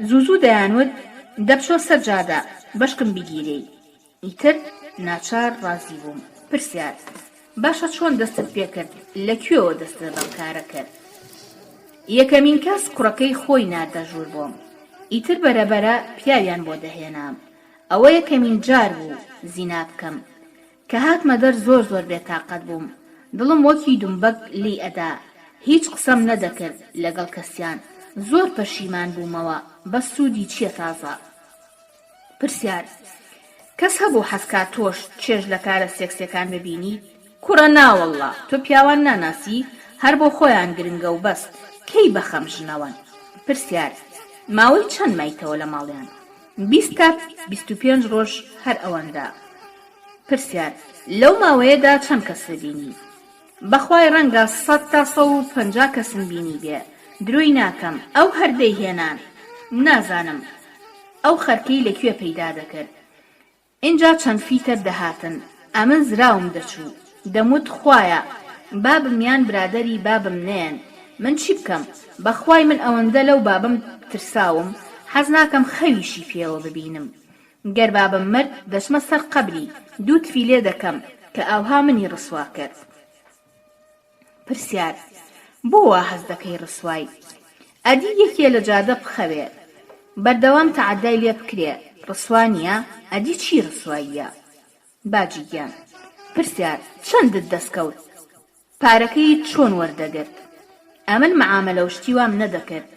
S2: زوو دەیانوت دەبچۆ سەر جادە بەشکم بگیرەی. ئیتر ناچار ڕازی بووم. پرسیار: باشە چۆن دەستت پێ کرد؟ لەکوێوە دەستت بەم کارە کرد؟ یەکەمین کەس کوڕەکەی خۆی ناردە ژوور بووم. ئیتر بەرەبەرە پیاویان بۆ دەهێنام. ئەوە یەکەمین جار بوو زینا بکەم. کە هاتمە دەر زۆر بێتاقەت بووم. دڵم وەکی دومبەک لی ئەدا. هیچ قسەم نەدەکرد لەگەڵ کەسیان. زۆر پەشیمان بوومەوە، بەس سوودی چییە تازە؟ پرسیار: کەس هەبوو حەزکات تۆش چێژ لە کارە سێکسیەکان ببینی؟ کوڕە ناوەڵڵا، تۆ پیاوان ناناسی، هەر بۆ خۆیان گرنگە و بەس، کەی بەخەم ژنەوەن. پرسیار: ماوەی چەند مایتەوە لە ماڵیان؟ 20 تا 25 ڕۆژ، هەر ئەوەندا. پرسیار: لەو ماوەیەدا چەند کەس بینی؟ بەخوای ڕەنگە 100 تا 150 کەسم بینی بێ، دروی ناکەم. ئەو هەردەی هێنان نازانم ئەو خەرکەی لەکوێ پەیدا دەکرد. اینجا چەند فیتر دەهاتن، ئەمن زراوم دەچوو. دەموت خوایە بابم یان برادەری بابم نێن، من چی بکەم؟ بەخوای من ئەوەندە لەو بابم ترساوم، حەز ناکەم خەویشی پێوە ببینم.
S1: گەر بابم مرد دەچمە سەر قەبری دوو تفی لێ دەکەم کە ئاوها منی ڕسوا کرد. پرسیار: بۆ وا هەز دەکەی ڕسوای؟ ئەدی یەکێ لە جادە بخەوێ بەردەوام تەعەدای لێ بکرێ ڕسوا نییە؟ ئەدی چی ڕسواییە؟ باجی گیان: پرسیار: چەندت دەستکەوت؟ پارەکەی چۆن وەردەگرت؟ ئەمن مەعامەلە و شتی وام نەدەکرد،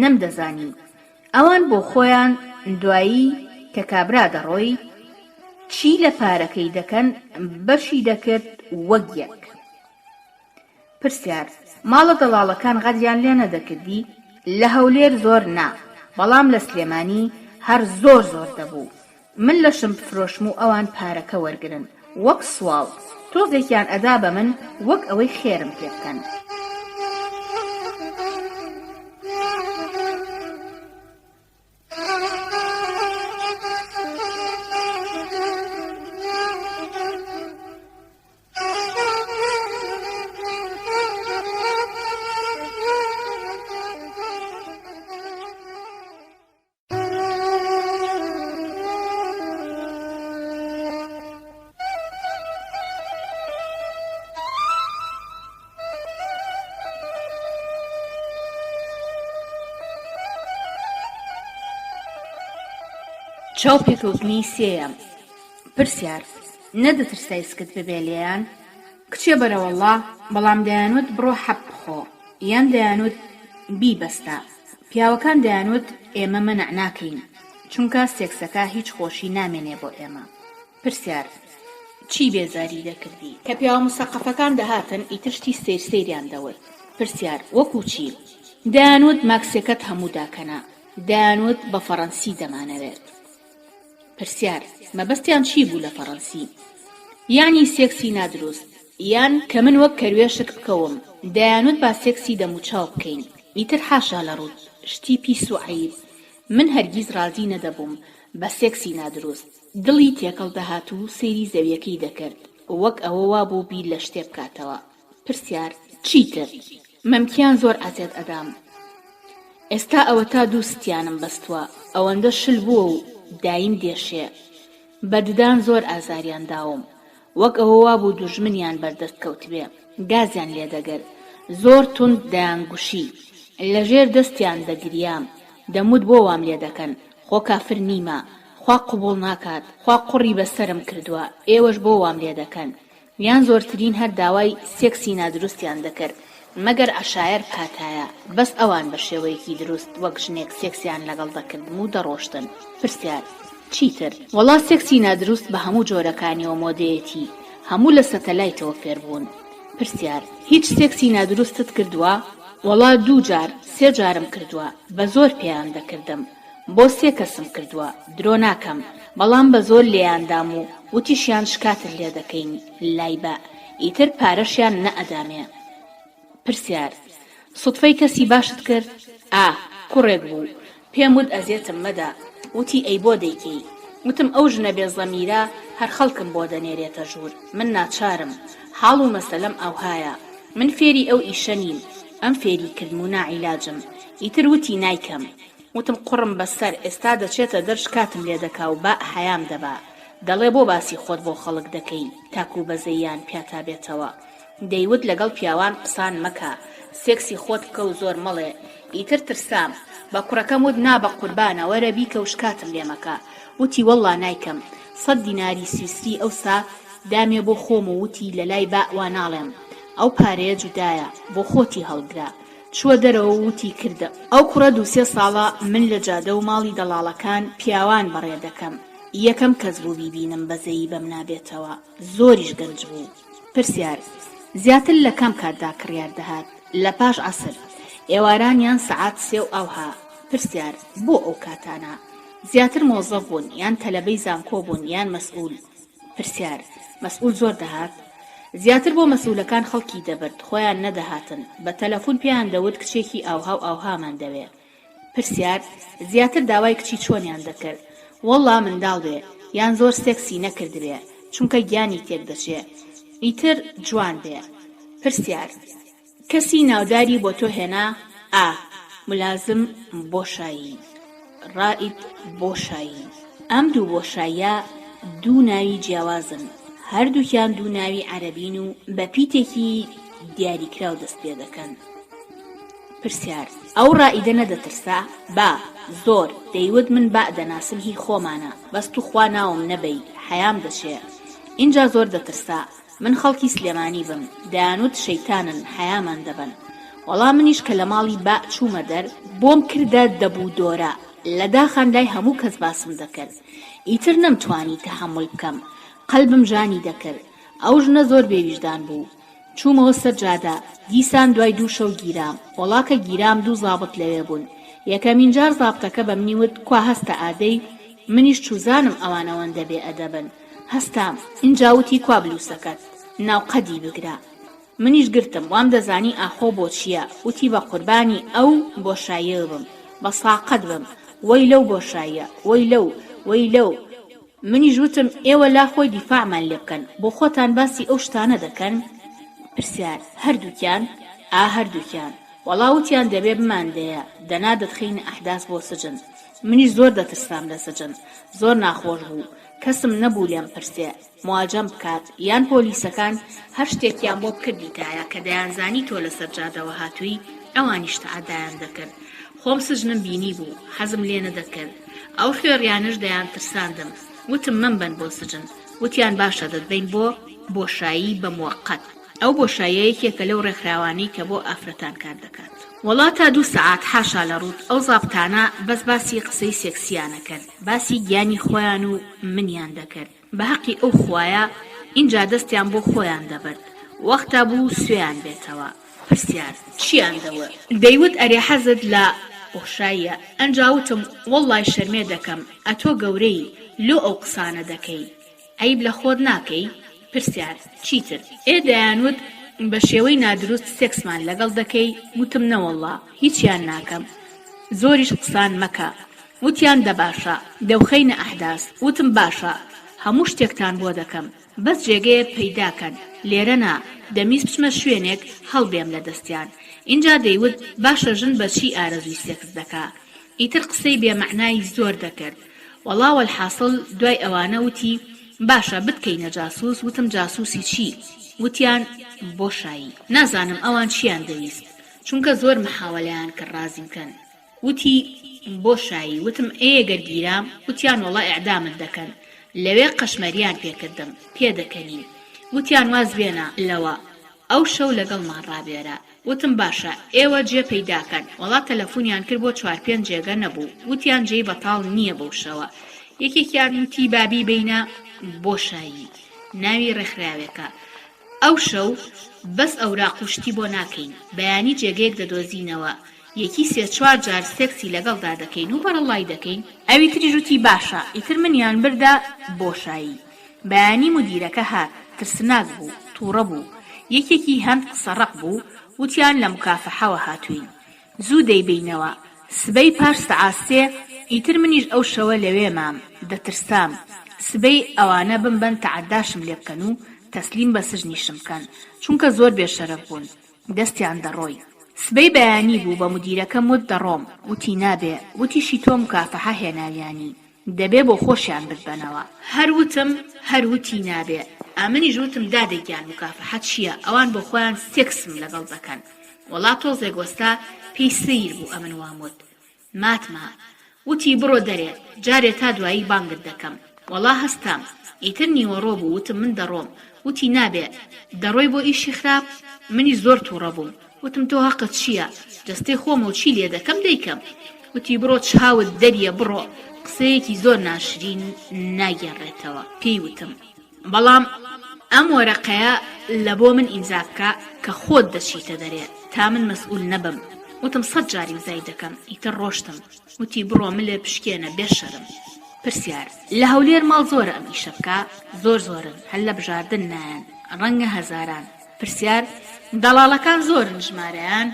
S1: نەمدەزانی. ئەوان بۆ خۆیان دوایی کە کابرا دەڕۆی چی لە پارەکەی دەکەن بەشی دەکرد وەک یەک. پرسیار: ماڵە دەڵاڵەکان غەریان لێ نەدەکردی؟ لە هەولێر زۆر نا، بەڵام لە سلێمانی هەر زۆر زۆر دەبوو. من لەشم بفرۆشم و ئەوان پارەکە وەرگرن وەک سواڵ، تۆزێکیان ئەدا بە من وەک ئەوەی خێرم پێ بکەن. چاو پێکەوتنی سێیەم. پرسیار: نەدەترسای سکت ببێ لێیان؟ کچێ بەرەوەڵڵا، بەڵام دەیانوت بڕۆ حەب بخۆ یان دەیانوت بیبەستە. پیاوەکان دەیانوت ئێمە مەنع ناکەین چونکە سێکسەکە هیچ خۆشی نامێنێ بۆ ئێمە. پرسیار: چی بێزاری دەکردی؟ کە پیاوە موسەقەفەکان دەهاتن ئیتر شتی سەیریان دەوت. پرسیار: وەکو چی؟ دەیانوت ماکسێکەت هەموو داکەنە، دەیانوت بە فەڕەنسی دەمانەوێت. پرسیار: مەبەستیان چی بوو لە فەڕەنسی؟ یانی سێکسی نادروست، یان کە من وەک کەروێشک بکەوم. دەیانوت با سێکسی دەموچاو بکەین، ئیتر حاشا لە ڕوود شتی پیس و عەیب. من هەرگیز ڕازی نەدەبووم بە سێکسی نادروست. دڵی تێکەڵ دەهات و سەیری زەویەکەی دەکرد وەک ئەوە وابوو بیر لە شتێ بکاتەوە. پرسیار: چیتر؟ مەمکیان زۆر ئازێت ئەدام. ئێستا ئەوە تا دوو ستیانم بەستووە، ئەوەندە شل بووە و دایم دێشێ. بەددان زۆر ئازاریان داوم، وەک ئەوە وابوو دوژمنیان بەردەست کەوت بێ، گازیان لێدەگەر، زۆر توند دەیانگوشی، لەژێر دەستیان دەگریام، دەموت بۆ وام لێ دەکەن خۆ کافر نیمە، خوا قبوڵ ناکات، خوا قوڕی بەسەرم کردووە، ئێوەش بۆ وام لێ دەکەن. یان زۆرترین هەر داوای سێکسی نادروستیان دەکرد، مەگەر عەشایر پاتایە، بەس ئەوان بە شێوەیەکی دروست وەک ژنێک سێکسیان لەگەڵ دەکردن و دەڕۆشتن. پرسیار: چیتر؟ وەڵا سێکسی نادروست بە هەموو جۆرەکانیەوە مۆدەیەتی، هەموو لە سەتەلایتەوە فێر بوون. پرسیار: هیچ سێکسی نادروستت کردووە؟ وەڵا 2 جار 3 جارم کردووە، بە زۆر پێیان دەکردم، بۆ 3 کەسم کردووە، درۆ ناکەم، بەڵام بە زۆر لێیاندام و وتیشیان شکاتر لێ دەکەین لای بە، ئیتر پارەشیان نەئەدامێ. پرسیار: سوتفەی کەسی باشت کرد؟ کوڕێک بوو، پێم وت ئەزیێتم مەدا، وتی ئەی بۆ دەیکەی؟ وتم ئەو ژنە بێزەمیرە هەر خەڵکم بۆ دەنێرێتە ژوور، من ناچارم، حاڵ و مەسەلەم ئەوهایە، من فێری ئەو ئیشە نیم، ئەم فێری کردم و ناعیلاجم. ئیتر وتی نایکەم. وتم قڕم بەسەر، ئێستا دەچێتە دەرش کاتم لێ دەکا و با حەیام دەبا، دەڵێ بۆ باسی خۆت بۆ خەڵک دەکەی، تاکو بەزەیان پیاتا بێتەوە. دەیوت لەگەڵ پیاوان قسان مەکە، سێکسی خۆت بکە و زۆر مەڵێ. ئیتر ترسام، بە کوڕەکەم وت نا بە قوربانە وەرە بیکە و شکاتم لێ مەکە. وتی وەڵڵا نایکەم، 100 دیناری سویسری ئەوسا دامێ بۆ خۆم و وتی لە لای با وا ناڵێم، ئەو پارەیە جودایە بۆ خۆتی هەڵگرا. چووە دەرەوە وتی کردە. ئەو کوڕە 2-3 ساڵە من لە جادە و ماڵی دەڵاڵەکان پیاوان بەڕێ دەکەم، یەکەم کەس بوو بیبینم بەزەیی بەم نابێتەوە، زۆریش گەنج بوو. پرسیار: زیاتر لە کام کاتدا کڕیار دەهات؟ لە پاش عەسر، ئێواران یان سەعات 3 و ئەوها. پرسیار: بۆ ئەو کاتانە؟ زیاتر مۆزەف بوون یان تەلەبەی زانکۆ بوون یان مەسئول؟ پرسیار: مەسئول زۆر دەهات. زیاتر بۆ مەسئولەکان خەڵکی دەبرد، خۆیان نەدەهاتن، بە تەلەفۆن پێیان دەوت کچێکی ئاوها و ئاوهامان دەوێ. پرسیار: زیاتر داوای کچی چۆنیان دەکرد؟ وەڵڵا منداڵ بێ یان زۆر سێکسی نەکردبێ چونکە گیانی تێک دەچێ، ئیتر جوان بێ. پرسیار: کەسی ناوداری بۆ تۆ هێنا؟ ملازم بۆشایی، ڕائید بۆشایی.
S2: ئەم دوو بۆشاییە دوو ناوی جیاوازن، هەردووکیان دوو ناوی عەرەبین و بە پیتێکی دیاریکراو دەست پێ دەکەن. پرسیار: ئەو ڕائیدە نەدەترسا؟ با، زۆر. دەیوت من با دەناسم هی خۆمانە، بەس تو خوا ناوم نەبەی، حەیام دەشێ. اینجا زۆر دەترسا. من خەڵکی سلێمانی بم، دەیانوت شەیتانن، حەیامان دەبن. وەڵام منیش کە لە ماڵی با چوومە دەر، بۆم کردە دەبوو دۆرە، لە داخان لای هەموو کەس باسم دەکرد. ئیتر نەمتوانی تەحەموڵ بکەم، قەلبم ژانی دەکرد. ئەو ژنە زۆر بێویژدان بوو. چوومەوە سەر جادە، دیسان دوای دوو شەو گیرام. وەڵاکە گیرام دوو زابط لەوێ بوون. یەکەمین جار زابتەکە بە منی وت کوا هەستە ئادەی، منیش چوزانم ئەوانەوەندە بێ ئەدەبن. هەستام. اینجا وتی کوا بلووسەکەت ناو قەدی بگرە. منیش گرتم، وام دەزانی ئاخۆ بۆ چییە. وتی بە قوربانی ئەو بۆشاییە بم، بە ساقەت بم. وەی لەو بۆشاییە، وەی لەو، وەی لەو. منیش وتم ئێوە لا خۆی دیفاعمان لێ بکەن، بۆ خۆتان باسی ئەو شتانە دەکەن. پرسیار: هەردووکیان؟ هەردووکیان. وەڵا وتیان دەبێ بماندەیە، دەنا دەتخینە ئەحداس بۆ سجن. منیش زۆر دەترسام لە سجن، زۆر ناخۆش بوو. کەسم نەبوو لێم پرسێ، مواجەم بکات، یان پۆلیسەکان هەر شتێکیان بۆ بکردیتایە کە دەیانزانی تۆ لە سەرجادەوە هاتووی، ئەوانیش تەعادایان دەکرد. خۆم سجنم بینی بوو، حەزم لێ نەدەکرد. ئەو خوێڕیانش دەیان ترساندم. وتم من بن بۆ سجن. وتیان باشە دەتبین بۆ بۆشایی بە موەقەت. ئەو بۆشاییەکێکە لەو ڕێکخراوانی کە بۆ ئافرەتان کار دەکات. وەڵا تا 2 سەعات حاشا لە ڕوود ئەو زابتانە بەس باسی قسەی سێکسیانە کرد، باسی گیانی خۆیان و منیان دەکرد. بە حەقی ئەو خوایە اینجا دەستیان بۆ خۆیان دەبرد. وەختە بوو سوێیان بێتەوە. پرسیار: چیان دەوە؟ دەیوت ئەرێ حەزت لە بۆشاییە. ئەنجاوتم وەڵڵای شەرمێ دەکەم، ئەتۆ گەورەی لۆ ئەو قسانە دەکەی، عەیب لە خۆت ناکەی؟ پرسیار: چیتر؟ دەیانوت بە شێوەی نادروست سێکسمان لەگەڵ دەکەی. وتم نەوەڵڵا، هیچیان ناکەم، زۆریش قسان مەکە. وتیان دەباشە، دەوخەینە ئەحداس. وتم باشە، هەموو شتێکتان بۆ دەکەم، بەس جێگەیەک پەیداکەن. لێرە نا، دەمیست بچمە شوێنێک هەڵبێم لە دەستیان. اینجا دەیوت باشە ژن بە چی ئارەزوی سێکس دەکا. ئیتر قسەی بێمەعنای زۆر دەکرد. وەڵاوە الحاصل دوای ئەوانە وتی باشە بتکەینە جاسووس. وتم جاسووسی چی؟ وتیان بۆشایی. نازانم ئەوان چیان دەویست، چونکە زۆر محاوەلەیان کرد ڕازیم بکەن. وتی بۆشایی. وتم ئێگەر گیرام؟ وتیان وەڵا ئیعدامت دەکەن. لەوێ قەشمەریان پێکردم، پێدەکەنین. وتیان واز بێنە لەوە، ئەو شەو لەگەڵمان ڕابێرە. وتم باشە، ئێوە جێ پەیداکەن. وەڵا تەلەفۆنیان کرد بۆ 4-5 جێگە نەبوو. وتیان جێی بەتاڵ نییە بەو شەوە. یەکێکیان وتی بابی بینە بۆشایی، ناوی ڕێکخراوێکە. ئەو شەو بەس ئەوراق و شتی بۆ ناکەین، بەیانی جێگەیەک دەدۆزینەوە، یەکی 3-4 جار سێکسی لەگەڵدا دەکەین و بەرەڵای دەکەین. ئەوی تریش وتی باشە. ئیتر منیان بردە بۆشایی. بەیانی مدیرەکە هات، ترسناک بوو، تووڕە بوو، یەکێکی هەند قسەڕق بوو. وتیان لە مکافەحەوە هاتووین، زوو دەیبینەوە. سبەی پاش سەعات 3 ئیتر منیش ئەو شەوە لەوێ مام، دەترسام سبەی ئەوانە بمبەن تەعەداشم لێ بکەن و تەسلیم بە سژنیشم بکەن، چونکە زۆر بێشەرەف بوون، دەستیان دەڕۆی. سبەی بەیانی بوو بە مدیرەکەم وت دەڕۆم. وتی نابێ. وتیشی تۆ مکافەحە هێناویانی، دەبێ بۆ خۆشیان بردبەنەوە. هەروتم هەروتی نابێ. ئامنیش وتم دادێکیان مکافەحە چییە؟ ئەوان بۆ خۆیان سێکسم لەگەڵ دەکەن. وەڵا تۆزێک وەستا پێی سیر بوو ئەمن واموت. ماتما. وتی بڕۆ دەرێ، جارێ تا دوایی بانگت دەکەم. وەڵا هەستام. ئیتر نیوەڕۆ بوو. وتم من دەڕۆم. وتی نابێ، دەڕۆی بۆ ئیشی خراپ؟ منی زۆر تووڕە بووم. وتم تۆ حەقت چییە؟ جەستەی خۆمە و چی لێ دەکەم دەیکەم. وتی بڕۆ چاوت دەریە، بڕۆ. قسەیەکی زۆر ناشرین ناگەڕێتەوە. پێی وتم بەڵام ئەم وەرەقەیە لە بۆ من ئیمزا بکە کە خۆت دەچیتە دەرێ تا من مەسئول نەبم. وتم 100 جار ئیمزای دەکەم. ئیتر ڕۆشتم. وتی بڕۆ من لێ پشکێنە بێشەرم. پرسیار: لە هەولێر ماڵ زۆرە ئەم ئیشە بکە؟ زۆرن، هەر لە بژاردن نایەن، ڕەنگە هەزاران. پرسیار: دەڵاڵەکان زۆرن ژمارەیان؟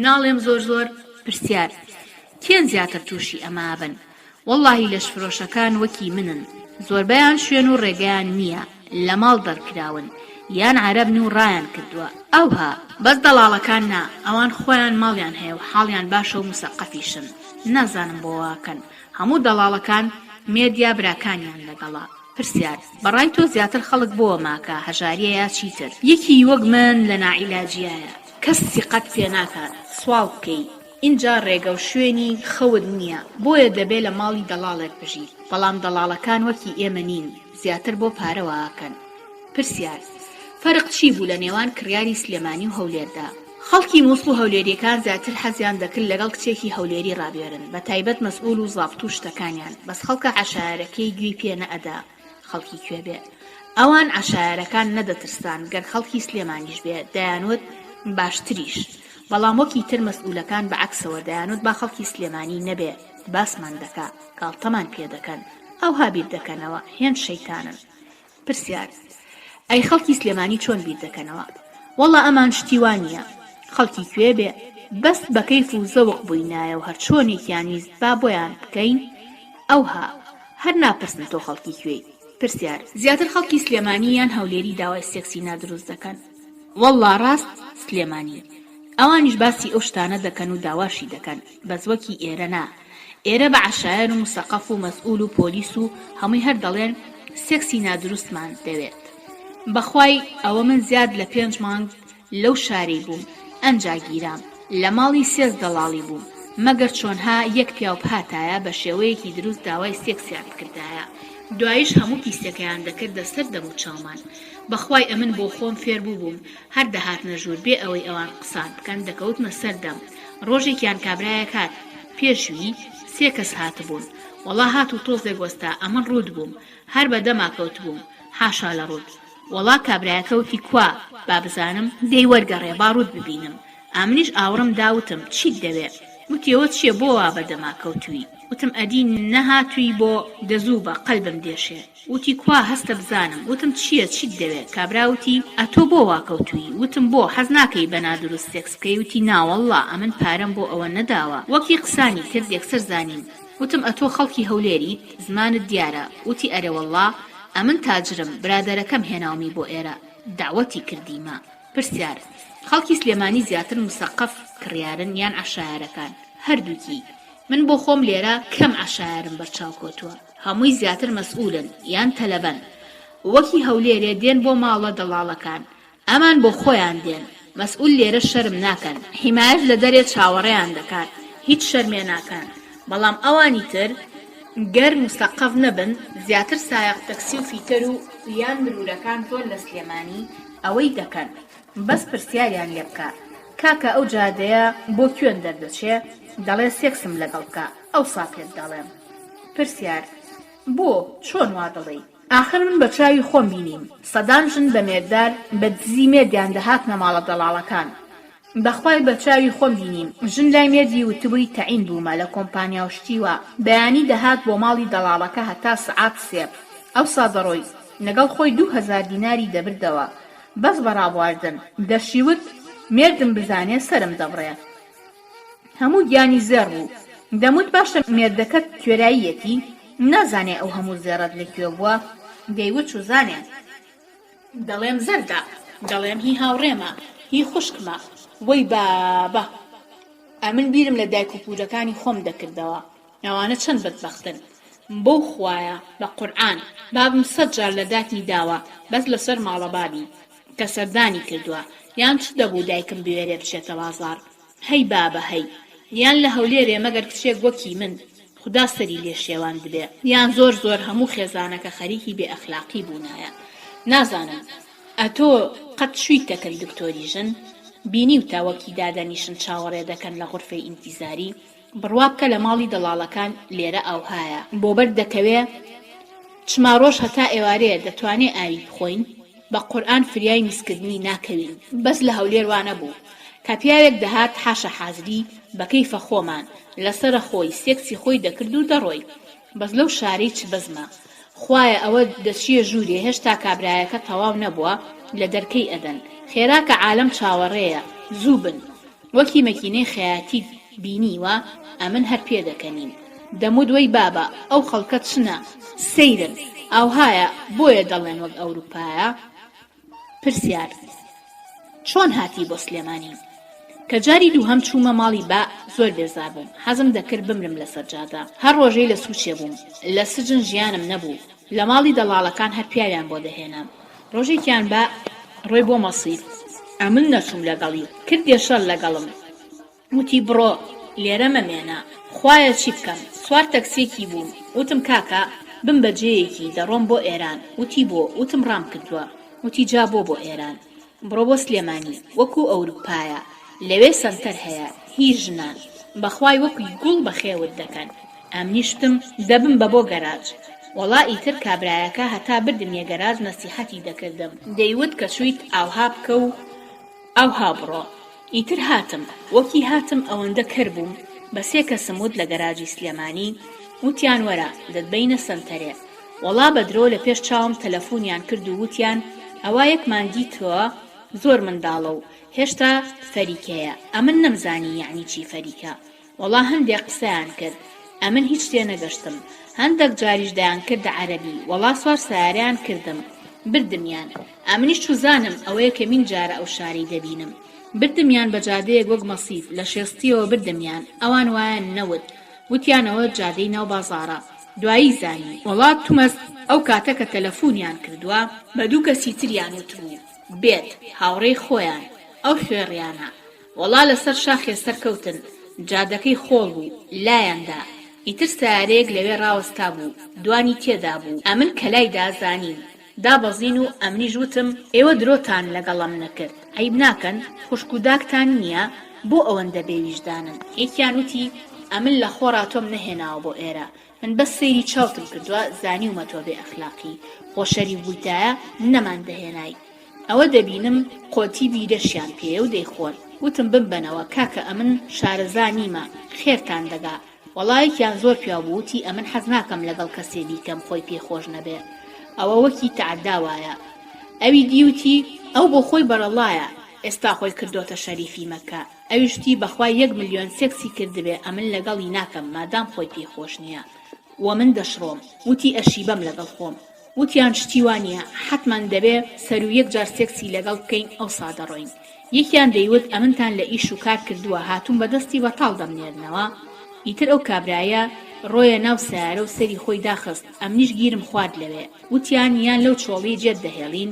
S2: ناڵێم زۆر. پرسیار: کێن زیاتر تووشی ئەما بن؟ وەڵڵاهی لەش فرۆشەکان وەکی منن، زۆربەیان شوێن و ڕێگەیان نییە، لە ماڵ دەرکراون، یان عەرەبن و ڕایان کردووە. ئەوها بەس دەڵاڵەکان نا، ئەوان خۆیان ماڵیان هەیە و حاڵیان باشە و مسەقەفیشن. نازانم بۆ واکەن. هەموو دەڵاڵەکان مێدیا براکانیان لەگەڵا. پرسیار بەڕای تۆ زیاتر خەڵک بۆوە ماکە هەژاریە یا چیتر؟ یەکی وەک من لە ناعیلاجیایە کەس سیقەت پێ ناکات سوال بکەی. اینجا ڕێگە و شوێنی خەوت نییە، بۆیە دەبێت لە ماڵی دەڵاڵێک بژیت، بەڵام دەڵاڵەکان وەکی ئێمە نین، زیاتر بۆ پارەوەکەن. پرسیار فەرق چی بوو لە نێوان کڕیاری سلێمانی و هەولێردا؟ خەڵکی مووسڵ و هەولێریەکان زیاتر حەزیان دەکرد لەگەڵ کچێکی هەولێری ڕابێرن، بە تایبەت مەسئول و زابط و شتەکانیان، بەس خەڵکە عەشایەرەکەی گوێی پێ نەئەدا خەڵکی کوێ بێ. ئەوان عەشایەرەکان نەدەترسان، گەر خەڵکی سلێمانیش بێ دەیانوت باشتریش، بەڵام وەکی تر مەسئولەکان بەعەکسەوە دەیانوت با خەڵکی سلێمانی نەبێ باسمان دەکا گاڵتەمان پێ دەکەن، ئەوها بیر دەکەنەوە هێن شەیتانن. پرسیار ئەی خەڵکی سلێمانی چۆن بیر دەکەنەوە؟ وەڵا ئەمان شتیوانیە، خەڵکی کوێ بێ بەس بە کەیف و زەوق بووینایە و هەر چۆنێکیان ویست با بۆیان بکەین ئەوها هەر ناپرسن تۆ خەڵکی کوێی. پرسیار زیاتر خەڵکی سلێمانی یان هەولێری داوای سێکسی نادروست دەکەن؟ وەڵا ڕاست سلێمانی، ئەوانیش باسی ئەو شتانە دەکەن و داواشی دەکەن، بەس وەکی ئێرە نا. ئێرە بە عەشایر و مسەقەف و مەسئول و پۆلیس و هەمووی هەر دەڵێن سێکسی نادروستمان دەوێت. بەخوای ئەوە من زیاد لە 5 مانگ لەو شارەی بووم، ئەنجا گیرام لە ماڵی 3 دەڵاڵی بووم، مەگەر چۆنها یەک پیاو هاتایە بە شێوەیەکی دروست داوای سێکسیان کردایە، دوایش هەموو پیسەکەیان دەکردە سەر دەم و چاومان. بەخوای ئەمن بۆ خۆم فێر بووبووم هەر دەهاتنە ژوور بێ ئەوەی ئەوان قسان بکەن دەکەوتمە سەردەم. ڕۆژێکیان کابرایەک هات پێشوی 3 کەس هاتبوون، وەڵا هات و تۆزێک وەستا ئەمن ڕوود بووم هەر بە دەما کەوت بووم حاشا لە ڕوود. وەڵا کابرایەکەوتی کوا با بزانم دەی وەرگەڕێ با ڕوود ببینم. ئامنیش ئاوڕم داوتم چیت دەوێت؟ وتیەوە چییە بۆ وا بە دەما کەوتووی؟ وتم ئەدی نەهاتووی بۆ دەزوو بە قەلبم دێشێ. وتی کوا هەستە بزانم. وتم چییە چیت دەوێت؟ کابراوتی ئەتۆ بۆ وا کەوتووی؟ وتم بۆ حەز ناکەی بە نادروست سێکس بکەی؟ وتی ناوەڵڵا ئەمن پارەم بۆ ئەوە نەداوە، وەکی قسانی کرد یەکسەر زانین. وتم ئەتۆ خەڵکی هەولێریت زمانت دیارە؟ وتی ئەرێ وەڵڵا ئەمن تاجرم برادەرەکەم هێناومی بۆ ئێرە داوەتی کردیمە. پرسیار خەڵکی سلێمانی زیاتر مسەقەف کڕیارن یان عەشایەرەکان؟ هەردووکی. من بۆ خۆم لێرە کەم عەشایەرم بەرچاو کۆتووە، هەمووی زیاتر مەسئولن یان تەلەبەن، وەکی هەولێرێ دێن بۆ ماڵە دەڵاڵەکان، ئەمان بۆ خۆیان دێن، مەسئول لێرە شەرم ناکەن، حیمایەت لە دەرێ چاوەڕێیان دەکات، هیچ شەرمێ ناکەن. بەڵام ئەوانی تر گەر مستەقەف نەبن زیاتر سایق تەکسی و فیتەر و یان مرورەکان زۆر لە سلێمانی ئەوەی دەکەن، بەس پرسیاریان لێ بکە کاکە ئەو جادەیە بۆ کوێن دەردەچێ؟ دەڵێ سێکسم لەگەڵ بکە، ئەو سا پێت دەڵێم. پرسیار بۆ چۆن وا دەڵێی؟ ئاخر من بە چاوی خۆم بینیم سەدان ژن بە مێردار بە دزی مێردیان دەهاتنە ماڵە دەڵاڵەکان. بەخوای بە چاوی خۆم بینیم ژن لای مێردی وتبووی تەعین بوومە لە کۆمپانیا و شتیوە، بەیانی دەهات بۆ ماڵی دەڵاڵەکە هەتا سعات 3 ئەو سا دەڕۆی لەگەڵ خۆی 2000 دیناری دەبردەوە، بەس بەڕابواردن دەشیوت مێردم بزانێ سرم دەبڕێ. هەموو گیانی زێڕ بوو، دەموت باشە مێردەکەت کوێراییەتی نازانێ ئەو هەموو زێڕەت لەکوێ بووە؟ دەیوت و زانێ دەڵێم زەردە، دەڵێم هی هاوڕێمە هی خوشکمە. وەی بابە ئەمن بیرم لە دایک و پوورەکانی خۆم دەکردەوە، ئەوانە چەند بەدبەختن. بەو خوایە بە قورئان بابم 100 جار لە داکی داوە بەس لەسەر ماڵە بابی کە سەردانی کردووە، یان چ دەبوو دایکم بوێرێ بچێتە بازاڕ؟ هەی بابە هەی، یان لە هەولێرێ مەگەر کچێک وەکی من خدا سەری لێ شێوان دبێ، یان زۆر زۆر هەموو خێزانەکە خەریکی بێ ئەخلاقی بوونایە. نازانم ئەتۆ قەت شوویتە کەندکتۆری ژن؟ بینی و تاوەکی دادەنیشن چاوەڕێ دەکەن لە غورفەی ئینتیزاری؟ بڕوا بکە لە ماڵی دەڵاڵەکان لێرە ئەوهایە بۆ بەر دەکەوێ چماڕۆژ هەتا ئێوارەیە دەتوانێ ئاوی بخۆین؟ بە قورئان فریای میسکردنی ناکەوین. بەس لە هەولێر وانە بوو کە پیاوێک دەهات حاشە حازری بە کەیفە خۆمان لەسرە خۆی سێکسی خۆی دەکرد و دەڕۆی، بەس لەو شارەی چ بەزمە. خوایە ئەوە دەچیە ژوورێ هێشتا کابرایەکە تەواو نەبووە لە دەرکەی ئەدەن. خێرا کە عالەم چاوەڕێیە زوو بن، وەکی مەکینەی خەیاتی بینیوە ئەمن هەر پێ دەکەنین. دەموت وەی بابە ئەو خەڵکە چنە سەیرن ئەوهایە بۆیە دەڵێن وەک ئەوروپایە. پرسیار چۆن هاتی بۆ سلێمانی؟ کە جاری دووهەم چوومە ماڵی با زۆر بێزار بووم حەزم دەکرد بمرم لە سەرجادە هەر ڕۆژەی لە سوچێ بووم لە سجن ژیانم نەبوو لە ماڵی دەڵاڵەکان هەر پیاویان بۆ دەهێنام ڕۆژێکیان با ڕۆی بۆ مەسیر ئەمن نەچوم لەگەڵی کردێ شەڕ لەگەڵم وتی بڕۆ لێرە مەمێنە خوایە چی بکەم سوار تەکسێکی بووم وتم کاکە بم بە جێیەکی دەڕۆم بۆ ئێران وتی بۆ وتم ڕام کردووە وتی جا بۆ ئێران بڕۆ بۆ سلێمانی وەکو ئەوروپایە لەوێ سەنتەر هەیە هیچ ژنان بەخوای وەکوی گوڵ بەخێوت دەکەن ئەمنیشتم دەبم بە بۆ گەراج وەڵا ئیتر کابرایەکە هەتا بردمیە گەراج نەسیحەتی دەکردم دەیوت کە چویت ئاوها بکە و ئاوها بڕۆ ئیتر هاتم وەکی هاتم ئەوەندە کەر بووم بە سێ کەسم وت لە گەراجی سلێمانی وتیان وەرە دەتبەینە سەنتەرێ وەڵا بە درۆ لە پێش چاوم تەلەفۆنیان کرد و وتیان ئەوا یەکمان دیتەوە زۆر منداڵە و هێشتا فەریکەیە ئەمن نەمزانی یعنی چی فەریکە وەڵا هەندێک قسەیان کرد ئەمن هیچ تێ نەگەشتم هەندێک جاریش دایان کردە عەرەبی وەڵا سوار سەیاریان کردم بردمیان ئەمنیش چوزانم ئەوەیە کە من جارە ئەو شاری دەبینم بردمیان بە جادەیەک وەک مەسیف لە شێستیەوە بردمیان ئەوان وایان نەوت وتیانەوە جادەی ناو بازاڕە دوایی زانی وڵات تومەست ئەو کاتە کە تەلەفۆنیان کردووە بە دوو کەسی تریان وتبوو بێت هاوڕێی خۆیان ئەو خوێڕیانە وەڵا لەسەر شاخێ سەرکەوتن جادەکەی خۆڵ بوو لایەندا ئیتر سیارەیەک لەوێ ڕاوەستا بوو دوانی تێدا بوو ئەمن کەلایدا زانیم دابەزین و ئەمنیش وتم ئێوە درۆتان لەگەڵم نەکرد عیب ناکەن خوشک و داکتان نییە بۆ ئەوەندە بێویژدانن یەکیان وتی ئەمن لە خۆڕا تۆم نەهێناوە بۆ ئێرە من بەس سەیری چاوتم کردووە زانیومە تۆ بێ ئەخلاقی خۆشەری بوویتایە نەمان دەهێنای ئەوە دەبینم قۆتی بیرەشیان پێ و دەیخۆن وتم ببەنەوە کاکە ئەمن شارەزانیمە خێرتان دەگا وەڵایەکیان زۆر پیا بووتی ئەمن حەز ناکەم لەگەڵ کەسێ بیکەم خۆی پێخۆش نەبێ ئەوە وەکی تەعەداوایە ئەوی دیوتی ئەو بۆ خۆی بەرەڵایە ئێستا خۆی کردۆتە شەریفی مەکە ئەویشتی بەخوای 1 ملیۆن سێکسی کردبێ ئەمن لەگەڵی ناکەم مادام خۆی پێخۆش نییە و من دەشڕۆم وتی ئەشیبەم لەگەڵ خۆم وتیان شتیوانیە حتمان دەبێ سەر و 1 جار سێکسی لەگەڵ بکەین ئەو سادەڕۆین یەکیان دەیوت ئەمنتان لە ئیش و کار کردووە هاتوون بەدەستی بەتاڵ دەمنێرنەوە ئیتر ئەو کابرایە ڕۆیە ناو سیارە و سەری خۆی داخست ئەمنیش گیرم خوارد لەوێ وتیان یان لەو چۆڵی جێت دەهێڵین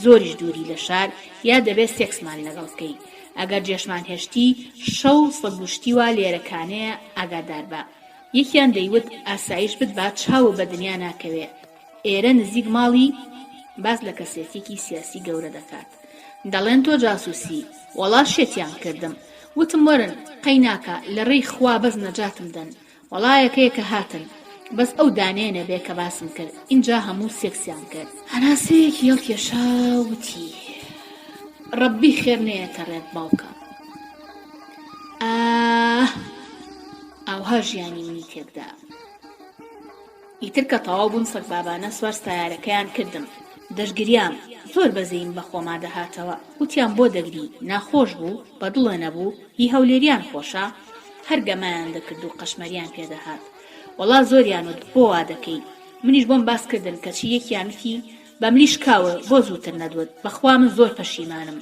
S2: زۆریش دووری لە شار یا دەبێت سێکسمان لەگەڵ بکەین ئەگەر جێشمان هێشتی شەو سەدگوشتیوە لێرەکانەیە ئاگادار بە یەکیان دەیوت ئاسایش بتبات چاوە بە دنیا ناکەوێ ئێرە نزیک ماڵی باز لە کەسێتێکی سیاسی گەورە دەکات دەڵێن تۆ جاسووسی وەڵا شێتیان کردم وتم وەرن قەیناکە لە ڕێی خوا بەس نەجاتم دەن وەڵایەکەیەکە هاتن بەس ئەو دانێنە بێ کە باسم کرد اینجا هەموو سێکسیان کرد هەناسەیەکی هێڵکێشاوتی ڕەبی خێر نەیەتە ڕێت باوکە ئاوها ژیانی منی تێکدا ئیتر کە تەواو بوون سەگ بابانە سوار سایارەکەیان کردم دەشگریام زۆر بەزەیم بە خۆما دەهاتەوە وتیان بۆ دەگری ناخۆش بوو بە دڵە نەبوو هی هەولێریان خۆشە هەر گەمایان دەکرد و قەشمەریان پێدەهات وەڵا زۆریان وت بۆ وا دەکەی منیش بۆم باس کردن کەچی یەکیانوتی بە ملیش کاوە بۆ زووتر نەدوت بەخوا من زۆر پەشیمانم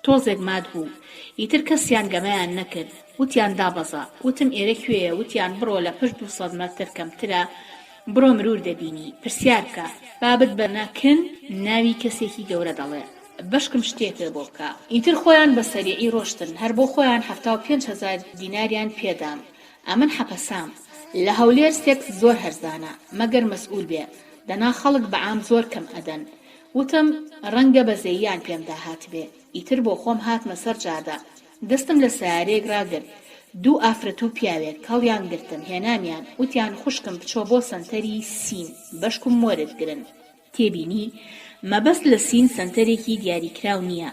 S2: تۆزێک ماد بوو ئیتر کەسیان گەمایان نەکرد وتیان دابەزا وتم ئێرە کوێیە وتیان بڕۆ لە پشت 200 مەتر کەمترە بڕۆ مرور دەبینی پرسیارکە بابت بەناکن ناوی کەسێکی گەورە دەڵێ بەشکم شتێکە بۆ بکە ئیتر خۆیان بە سەریعی ڕۆشتن هەر بۆ خۆیان 75,000 دیناریان پێدام ئەمن حەپەسام لە هەولێر سێکس زۆر هەرزانە مەگەر مەسئول بێ دەنا خەڵک بەعام زۆر کەم ئەدەن وتم ڕەنگە بەزەییان پێم داهات بێ ئیتر بۆ خۆم هاتمە سەر جادە دەستم لە سیارەیەک ڕاگرت 2 ئافرەت و پیاوێک کەڵیان گرتم هێنامیان وتیان خوشکم بچۆ بۆ سەنتەری سین بەشکم مۆرت گرن تێبینی مەبەست لە سین سەنتەرێکی دیاریکراو نییە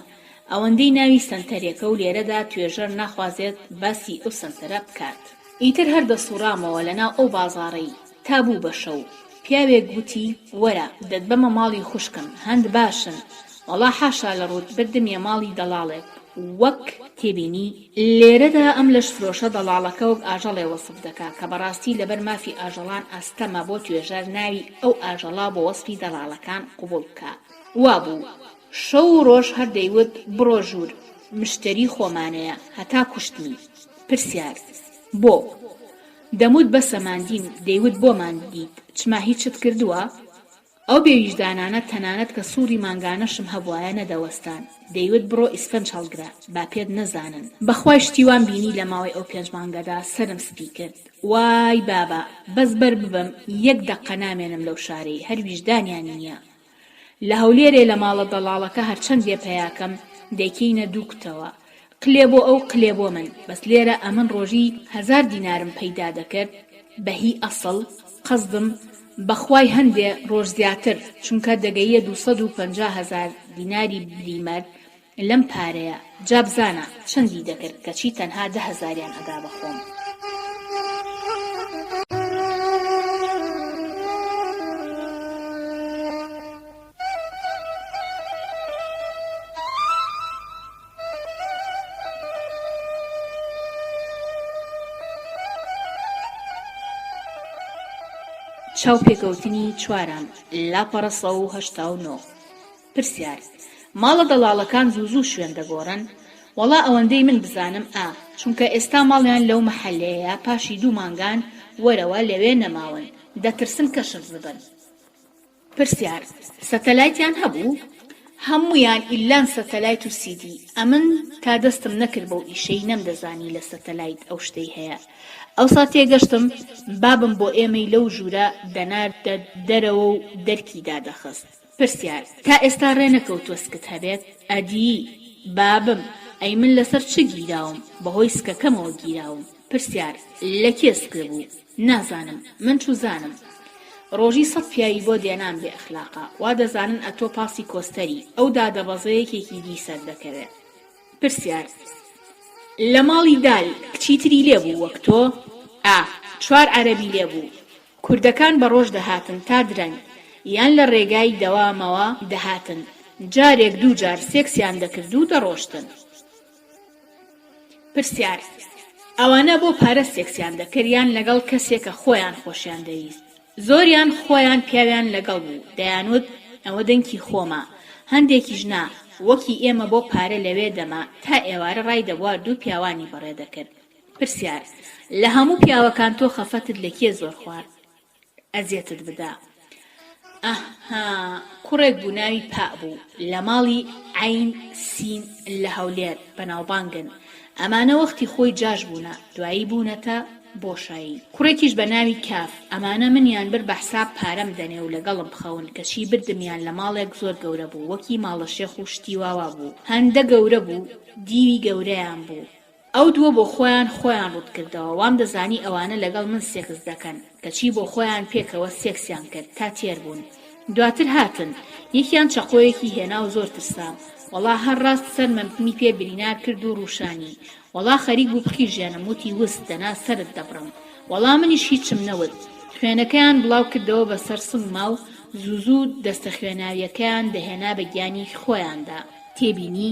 S2: ئەوەندەی ناوی سەنتەرێکە و لێرەدا توێژەر ناخوازێت باسی ئەو سەنتەرە بکات ئیتر هەر دەسوڕامەوە لەناو ئەو بازاڕەی تا بوو بە شەو پیاوێک گوتی وەرە دەتبەمە ماڵی خوشکم هەند باشن وەڵا حاشا لە ڕوت بردمیە ماڵی دەڵاڵێک وەک تێبینی لێرەدا ئەم لەش فرۆشە دەڵاڵەکە وەک ئاژەڵێ وەسف دەکا کە بەڕاستی لەبەر مافی ئاژەڵان ئەستەمە بۆ توێژەر ناوی ئەو ئاژەڵا بۆ وەسفی دەڵاڵەکان قوبوڵ بکە وابوو شەو و ڕۆژ هەر دەیوت بڕۆ ژوور مشتری خۆمانەیە هەتا کوشتنی. پرسیار: بۆ؟ دەموت بەسە ماندیم، دەیوت بۆمان دیت، چما هیچت کردووە؟ ئەو بێویژدانانە تەنانەت کە سووری مانگانەشم هەبوایە نەدەوەستان، دەیوت بڕۆ ئیسفەنج هەڵگرە با پێت نەزانن. بەخوای شتیوان بینی لە ماوەی ئەو 5 مانگەدا سەرم سپی کرد. وای بابا، بەس بەر ببم 1 دەقە نامێنم لەو شارەی، هەر ویژدانیان نییە. لە هەولێرێ لە ماڵە دەڵاڵەکە هەرچەند بێپەیاکەم دەیکەینە دووکتەوە، قلێ بۆ ئەو قلێ بۆ من. بەس لێرە ئەمن ڕۆژی 1000 دینارم پەیدا دەکرد بەهی ئەسڵ. قەزدم بەخوای هەندێ ڕۆژ زیاتر، چونکە دەگەیە 250,000 دیناری بریمەر لەم پارەیە. جا بزانە چەندی دەکرد کەچی تەنها 10,000یان ئەدا بەخۆم. چاو پێکەوتنی 4 لاپەڕە 189. پرسیار: ماڵە دەڵاڵەکان زوو شوێن دەگۆڕن؟ وەڵا ئەوەندەی من بزانم چونکە ئێستا ماڵیان لەو مەحەلەیە، پاشی 2 مانگان وەرەوە لەوێ نەماون، دەترسن کەشف ببن. پرسیار: سەتەلایتیان هەبوو؟ هەموویان ئیلان سەتەلایت و سیدی. ئەمن تا دەستم نەکرد بەو ئیشەی نەمدەزانی لە سەتەلایت ئەو شتەی هەیە. ئەوسا تێگەشتم بابم بۆ ئێمەی لەو ژوورە دەناردە دەرەوە و دەرکیدا دەخست. پرسیار: تا ئێستا ڕێنەکەوتووە سکت هەبێت؟ ئەدی بابم، ئەی من لەسەر چ گیراوم؟ بەهۆی سکەکەمەوە گیراوم. پرسیار: لە کێ سکر بوو؟ نازانم، من چوزانم. ڕۆژی 100 پیاوی بۆ دێنان بێ ئەخلاقا، وا دەزانن ئەتۆ پاسی کۆستەری، ئەو دادەبەزەیەکێکی دی سەر دەکەوێت. پرسیار: لە ماڵی دال کچیتری لێبوو وەک تۆ؟ 4 عەرەبی لێبوو. کوردەکان بە ڕۆژ دەهاتن تا درەنگ، یان لە ڕێگای دەوامەوە دەهاتن، جارێک 2 جار سێکسیان دەکرد و دەڕۆشتن. پرسیار: ئەوانە بۆ پارە سێکسیان دەکرد یان لەگەڵ کەسێکە خۆیان خۆشیان دەویست؟ زۆریان خۆیان پیاویان لەگەڵ بوو، دەیانوت ئەوە دەنگی خۆمە. هەندێکیش نا، وەکی ئێمە بۆ پارە لەوێ دەما، تا ئێوارە ڕای دەبووە 2 پیاوانی بەڕێ دەکرد. پرسیار: لە هەموو پیاوەکان تۆ خەفەتت لە کێ زۆر خوارد؟ ئەزیەتت بدا؟ کوڕێک بوو ناوی پا بوو، لە ماڵی عین سین لە هەولێر بەناوبانگن. ئەمانە وەختی خۆی جاش بوونە، دوایی بوونەتە بۆشایی. کوڕێکیش بە ناوی کاف، ئەمانە منیان بر بە حساب پارەم دەنێ و لەگەڵم بخەون، کەچی بردمیان لە ماڵێک زۆر گەورە بوو، وەکی ماڵە شێخ و شتی واوا بوو، هەندە گەورە بوو، دیوی گەورەیان بوو. ئەو دووە بۆ خۆیان ڕوت کردەوە، وام دەزانی ئەوانە لەگەڵ من سێکس دەکەن، کەچی بۆ خۆیان پێکەوە سێکسیان کرد تا تێر بوون. دواتر هاتن، یەکیان چەقۆیەکی هێنا و زۆر ترسام، وەڵا هەر ڕاست سەرمەمی پێ برینار کرد و ڕوشانی. وەڵا خەریک بوو بخیژێنم، وتی وست دەنا سەرت دەبڕم. وەڵا منیش هیچم نەوت. خوێنەکەیان بڵاو کردەوە بەسەر سنگما و زوو دەستە خوێناویەکەیان دەهێنا بە گیانی خۆیاندا. تێبینی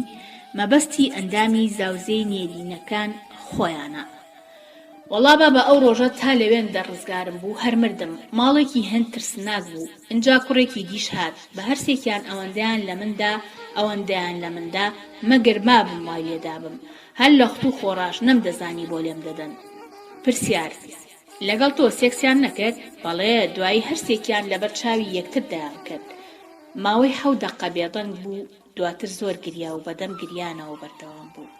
S2: مەبەستی ئەندامی زاوزەی نێرینەکان خۆیانە. وەڵا بابە ئەو ڕۆژە تا لەوێن دەڕزگارم بوو، هەر مردم. ماڵێکی هەند ترسناک بوو. ئینجا کوڕێکی دیش هات، بە هەرسێکیان ئەوەندەیان لە مندا ئەوەندەیان لە مندا، مەگەر مابم وای لێدابم، هەر لە خوت و خۆڕاش نەمدەزانی بۆ لێم دەدەن. پرسیار: لەگەڵ تۆ سێکسیان نەکرد؟ بەڵێ، دوایی هەرسێکیان لەبەر چاوی یەکتر دایان کرد. ماوەی 7 دەقە بێدەنگ بوو، دواتر زۆر گریا و بەدەم گریانەوە بەردەوام بوو.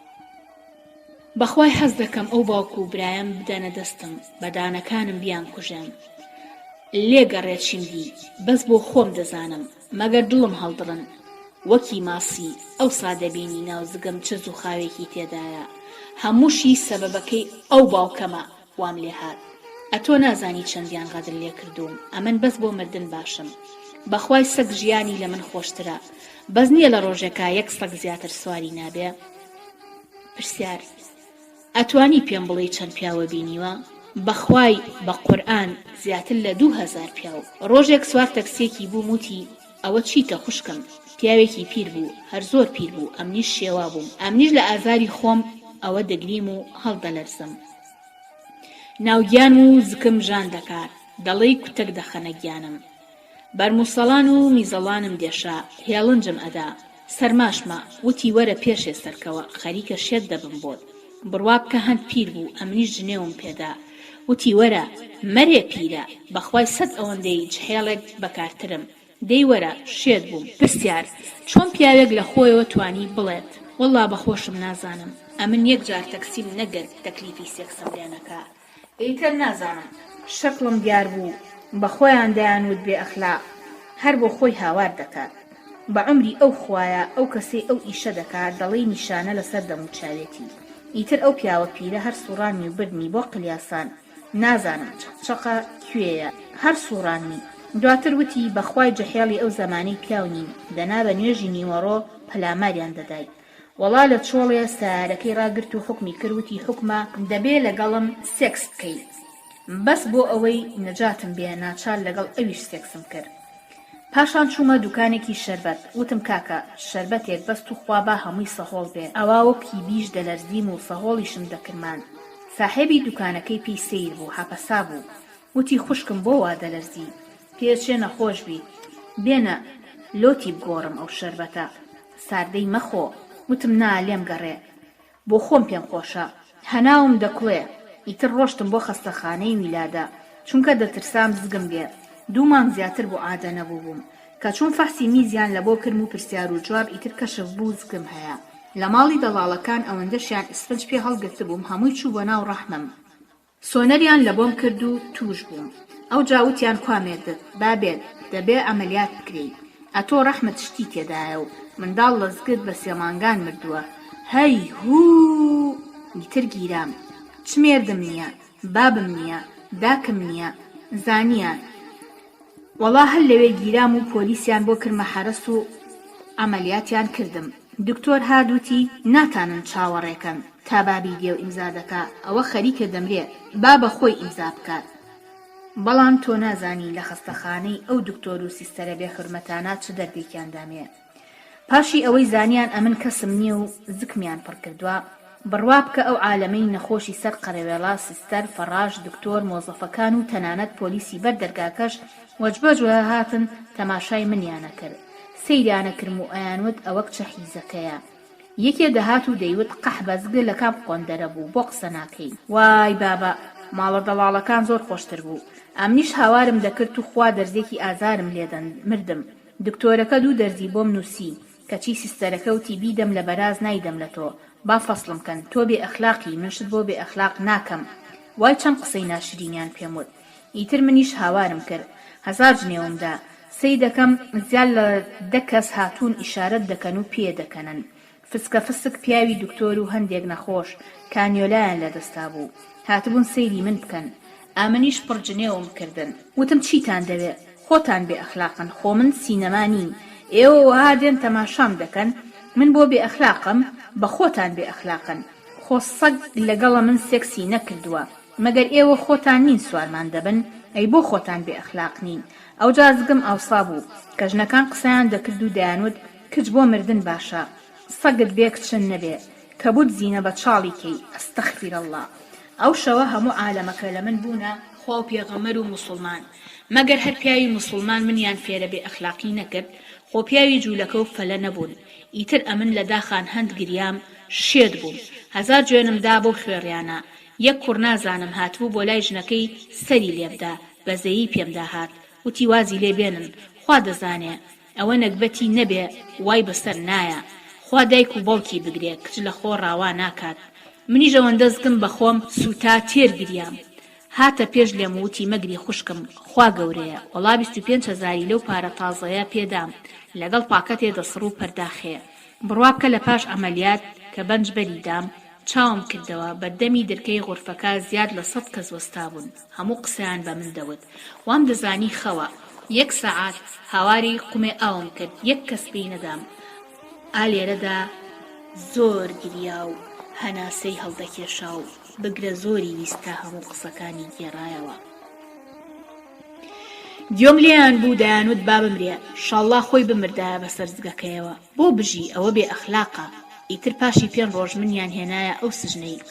S2: بەخوای حەز دەکەم ئەو باوکو و برایم بدەنە دەستم، بەدانەکانم بیان کوژێن. لێگەڕێت دی، بەس بۆ خۆم دەزانم، مەگەر دڵم هەڵدڕن. وەکی ماسی ئەو سادەبینی ناوزگەم چ زوخاوێکی تێدایە. هەمووشی سەبەبەکەی ئەو باوکەمە وام لێ هات. ئەتۆ نازانی چەندیان غەدر لێ کردوم، ئەمن بەس بۆ مردن باشم. بەخوای سەگ ژیانی لە من خۆشترە، بەس نییە لە ڕۆژێکا 1 سەگ زیاتر سواری نابێ. پرسیار: ئەتوانی پێم بڵێ چەند پیاوە بینیوە؟ بەخوای بە قورئان زیاتر لە 2000 پیاو. ڕۆژێک سوار تەکسیەکی بوو، موتی ئەوە چیتە خوشکم؟ پیاوێکی پیر بوو، هەر زۆر پیر بوو، ئەمنیش شێوا بووم، ئەمنیش لە ئازاری خۆم ئەوە دەگریم و هەڵدەلەرزم. ناوگیان و زکم ژان دەکات، دەڵێی کوتەک دەخەنە گیانم. بەرموسەڵان و میزەڵانم دێشا، هێڵنجم ئەدا، سەرماشمە وتی وەرە پێشێ سەرکەوە خەریکە شێت دەبم بۆت بڕواب کە هەند پیر بوو ئەمنیش جنێوم پێدا وتی وەرە مەرێ پیرە بەخوای سەد ئەوەندەی جهێڵێک بەکارترم دەی وەرە شێت بووم پرسیار چۆن پیاوێک لە خۆیەوە توانی بڵێت وەڵڵا بەخۆشم نازانم ئەمن یەک جار تەکسیم نەگرت تەکلیفی سێکسم لێ نەکا ئیتر نازانم شەکڵم دیار بوو بە خۆیان دەیانوت بێ ئەخلاق هەر بۆ خۆی هاوار دەکات بە عمری ئەو خوایە ئەو کەسەی ئەو ئیشە دەکات دەڵێی نیشانە لەسەر دەموچاوێتی ئیتر ئەو پیاوە پیرە هەر سوڕانی و بردنی بۆ قلیاسان نازانم چەقچەقە کوێیە هەر سوڕانی دواتر وتی بەخوای جەحێڵی ئەو زەمانەی پیاونین دەنا بە نوێژی نیوەڕۆ پەلاماریان دەدای وەڵا لە چۆڵێ سارەکەی ڕاگرت و حکمی کردوتی حکمە دەبێ لەگەڵم سێکس بکەی بەس بۆ ئەوەی نەجاتم بێ ناچار لەگەڵ ئەویش سێکسم کرد پاشان چوومە دوکانێکی شەربەت وتم کاکە شەربەتێک بەست و خوا با هەمووی سەهۆڵ بێ ئەوا وەکی بیش دەلەرزیم و سەهۆڵیشم دەکرمان ساحێبی دوکانەکەی پێی سیر بوو حەپەسا بوو وتی خوشکم بۆ وا دەلەرزی پێچێ نەخۆش بی بێنە لۆتی بگۆڕم ئەو شەربەتە ساردەی مەخۆ وتم نا لێم گەڕێ بۆ خۆم پێم خۆشە هەناوم دەکوڵێ ئیتر ڕۆشتم بۆ خەستەخانەی میلادە چونکە دەترسام زگم بێ 2 مانگ زیاتر بۆ عادە نەبوو بووم کە چون فەحسی میزیان لە بۆ کرم و پرسیار و جواب ئیتر کەشف بوو زگم هەیە لە ماڵی دەڵاڵەکان ئەوەندەشیان ئسفنج پێ هەڵگرت بووم هەمووی چوو بۆ ناو ڕەحمم سۆنەریان لە بۆم کرد و توش بووم ئەو جاوتیان کوامێردت بابێت دەبێ ئەمەلیات بکرێی ئەتۆ ڕەحمت شتی تێدایە و منداڵ لەزگت بە 3 مانگان مردووە هەی هوو ئیتر گیرام چمێردم نییە بابم نییە داکم نییە زانیان وەڵا هەر لەوێ گیرام و پۆلیسیان بۆ کرمە حەرس و ئەمەلیاتیان کردم دکتۆر هادوتی ناتانن چاوەڕێکەن تا بابی دێو ئیمزا دەکا ئەوە خەریکە دەمرێ با بە خۆی ئیمزا بکات بەڵام تۆ نازانی لە خەستەخانەی ئەو دکتۆر و سیستەرە بێ حورمەتانە چ دەردێکیان دامێ پاشی ئەوەی زانیان ئەمن کەسم نییە و زکمیان پڕ کردووە بڕواب کە ئەو عالەمەی نەخۆشی سەر قەرەوێڵا سیستەر فەڕاش دکتۆر مۆزەفەکان و تەنانەت پۆلیسی بەر دەرگاکەش وەجبەجوە هاتن تەماشای منیانە کرد سەیرانە کرم و ئەیانوت ئەوە کچە حیزەکەیە یەکێ دەهات و دەیوت قەح بەزگە لە کام قۆندەرە بوو بۆ قسە ناکەی وای بابە ماڵە دەڵاڵەکان زۆر خۆشتر بوو ئەمنیش هاوارم دەکرد و خوا دەرزێکی ئازارم لێدەن مردم دکتۆرەکە 2 دەرزی بۆم نووسی کەچی سیستەرەکە وتی بیدەم لە بەراز نایدەم لە تۆ با فەسڵم کەن تۆ بێ ئەخلاقی منشت بۆ بێ ئەخلاق ناکەم وای چەند قسەی ناشرینیان پێم وت ئیتر منیش هاوارم کرد 1000 جنێومدا سەی دەکەم زیاد لە 10 کەس هاتوون ئیشارەت دەکەن و پێ دەکەنن فسکە فسک پیاوی دکتۆر و هەندێک نەخۆش کانیۆلایان لەدەستا بوو هاتبوون سەیری من بکەن ئامنیش پڕ جنێوم کردن وتم چیتان دەوێ خۆتان بێ ئەخلاقن خۆ من سینەما نیم ئێوە وەها دێن تەماشام دەکەن من بۆ بێ ئەخلاقم بە خۆتان بێ ئەخلاقن خۆ سەگ لەگەڵە من سێکسی نەکردووە مەگەر ئێوە خۆتان نین سوارمان دەبن ئەی بۆ خۆتان بێ ئەخلاق نین ئەو جازگم ئەوسا بوو کە ژنەکان قسەیان دەکرد و دەیانوت کچ بۆ مردن باشە سەگت بێ کچن نەبێ کە بوت زینە بە چاڵی کەی ئەستەغفیر الله ئەو شەوە هەموو عالەمەکە لە من بوونە خوا و پێغەمبەر و موسڵمان مەگەر هەر پیاوی موسڵمان منیان فێرە بێ ئەخلاقی نەکرد خۆ پیاوی جوولەکە و فەلە نەبوون ئیتر ئەمن لە داخان هەند گریام شێت بووم 1000 جوێنمدا بۆ خوێڕیانە یەک کوڕ نازانم هاتبوو بۆ لای ژنەکەی سەری لێبدا بەزەیی پێمدا هات وتی وازی لێ بێنن خوا دەزانێ ئەوە نەکبەتی نەبێ وای بەسەر نایە خوا دایک و باوکی بگرێ کچ لە خۆ ڕاوا ناکات منیش ئەوەندەزگم بە خۆم سوتا تێر گریام هاتە پێش لێم وتی مەگری خوشکم خوا گەورەیە وەڵا 25,000 لەو پارە تازەیە پێدام لەگەڵ پاکەتێ دەسڕ و پەرداخێ بڕواب کە لە پاش ئەمەلیات کە بەنج بەریدام چاوم کردەوە بەردەمی دەرکەی غورفەکە زیاد لە 100 کەس وەستا بوون هەموو قسەیان بە من دەوت وام دەزانی خەوە 1 سەعات هاواری قومێ ئاوم کرد 1 کەس پێی نەدام ئالێرەدا زۆر گریا و هەناسەی هەڵدەکێشا و بگرە زۆری ویستا هەموو قسەکانی گێڕایەوە دیۆم لێیان بوو دەیانوت با بمرێ شەڵڵا خۆی بمردایە بەسەر زگەکەیەوە بۆ بژی ئەوە بێ ئەخلاقە ئیتر پاشی 5 ڕۆژ منیان هێنایە ئەو سژنەی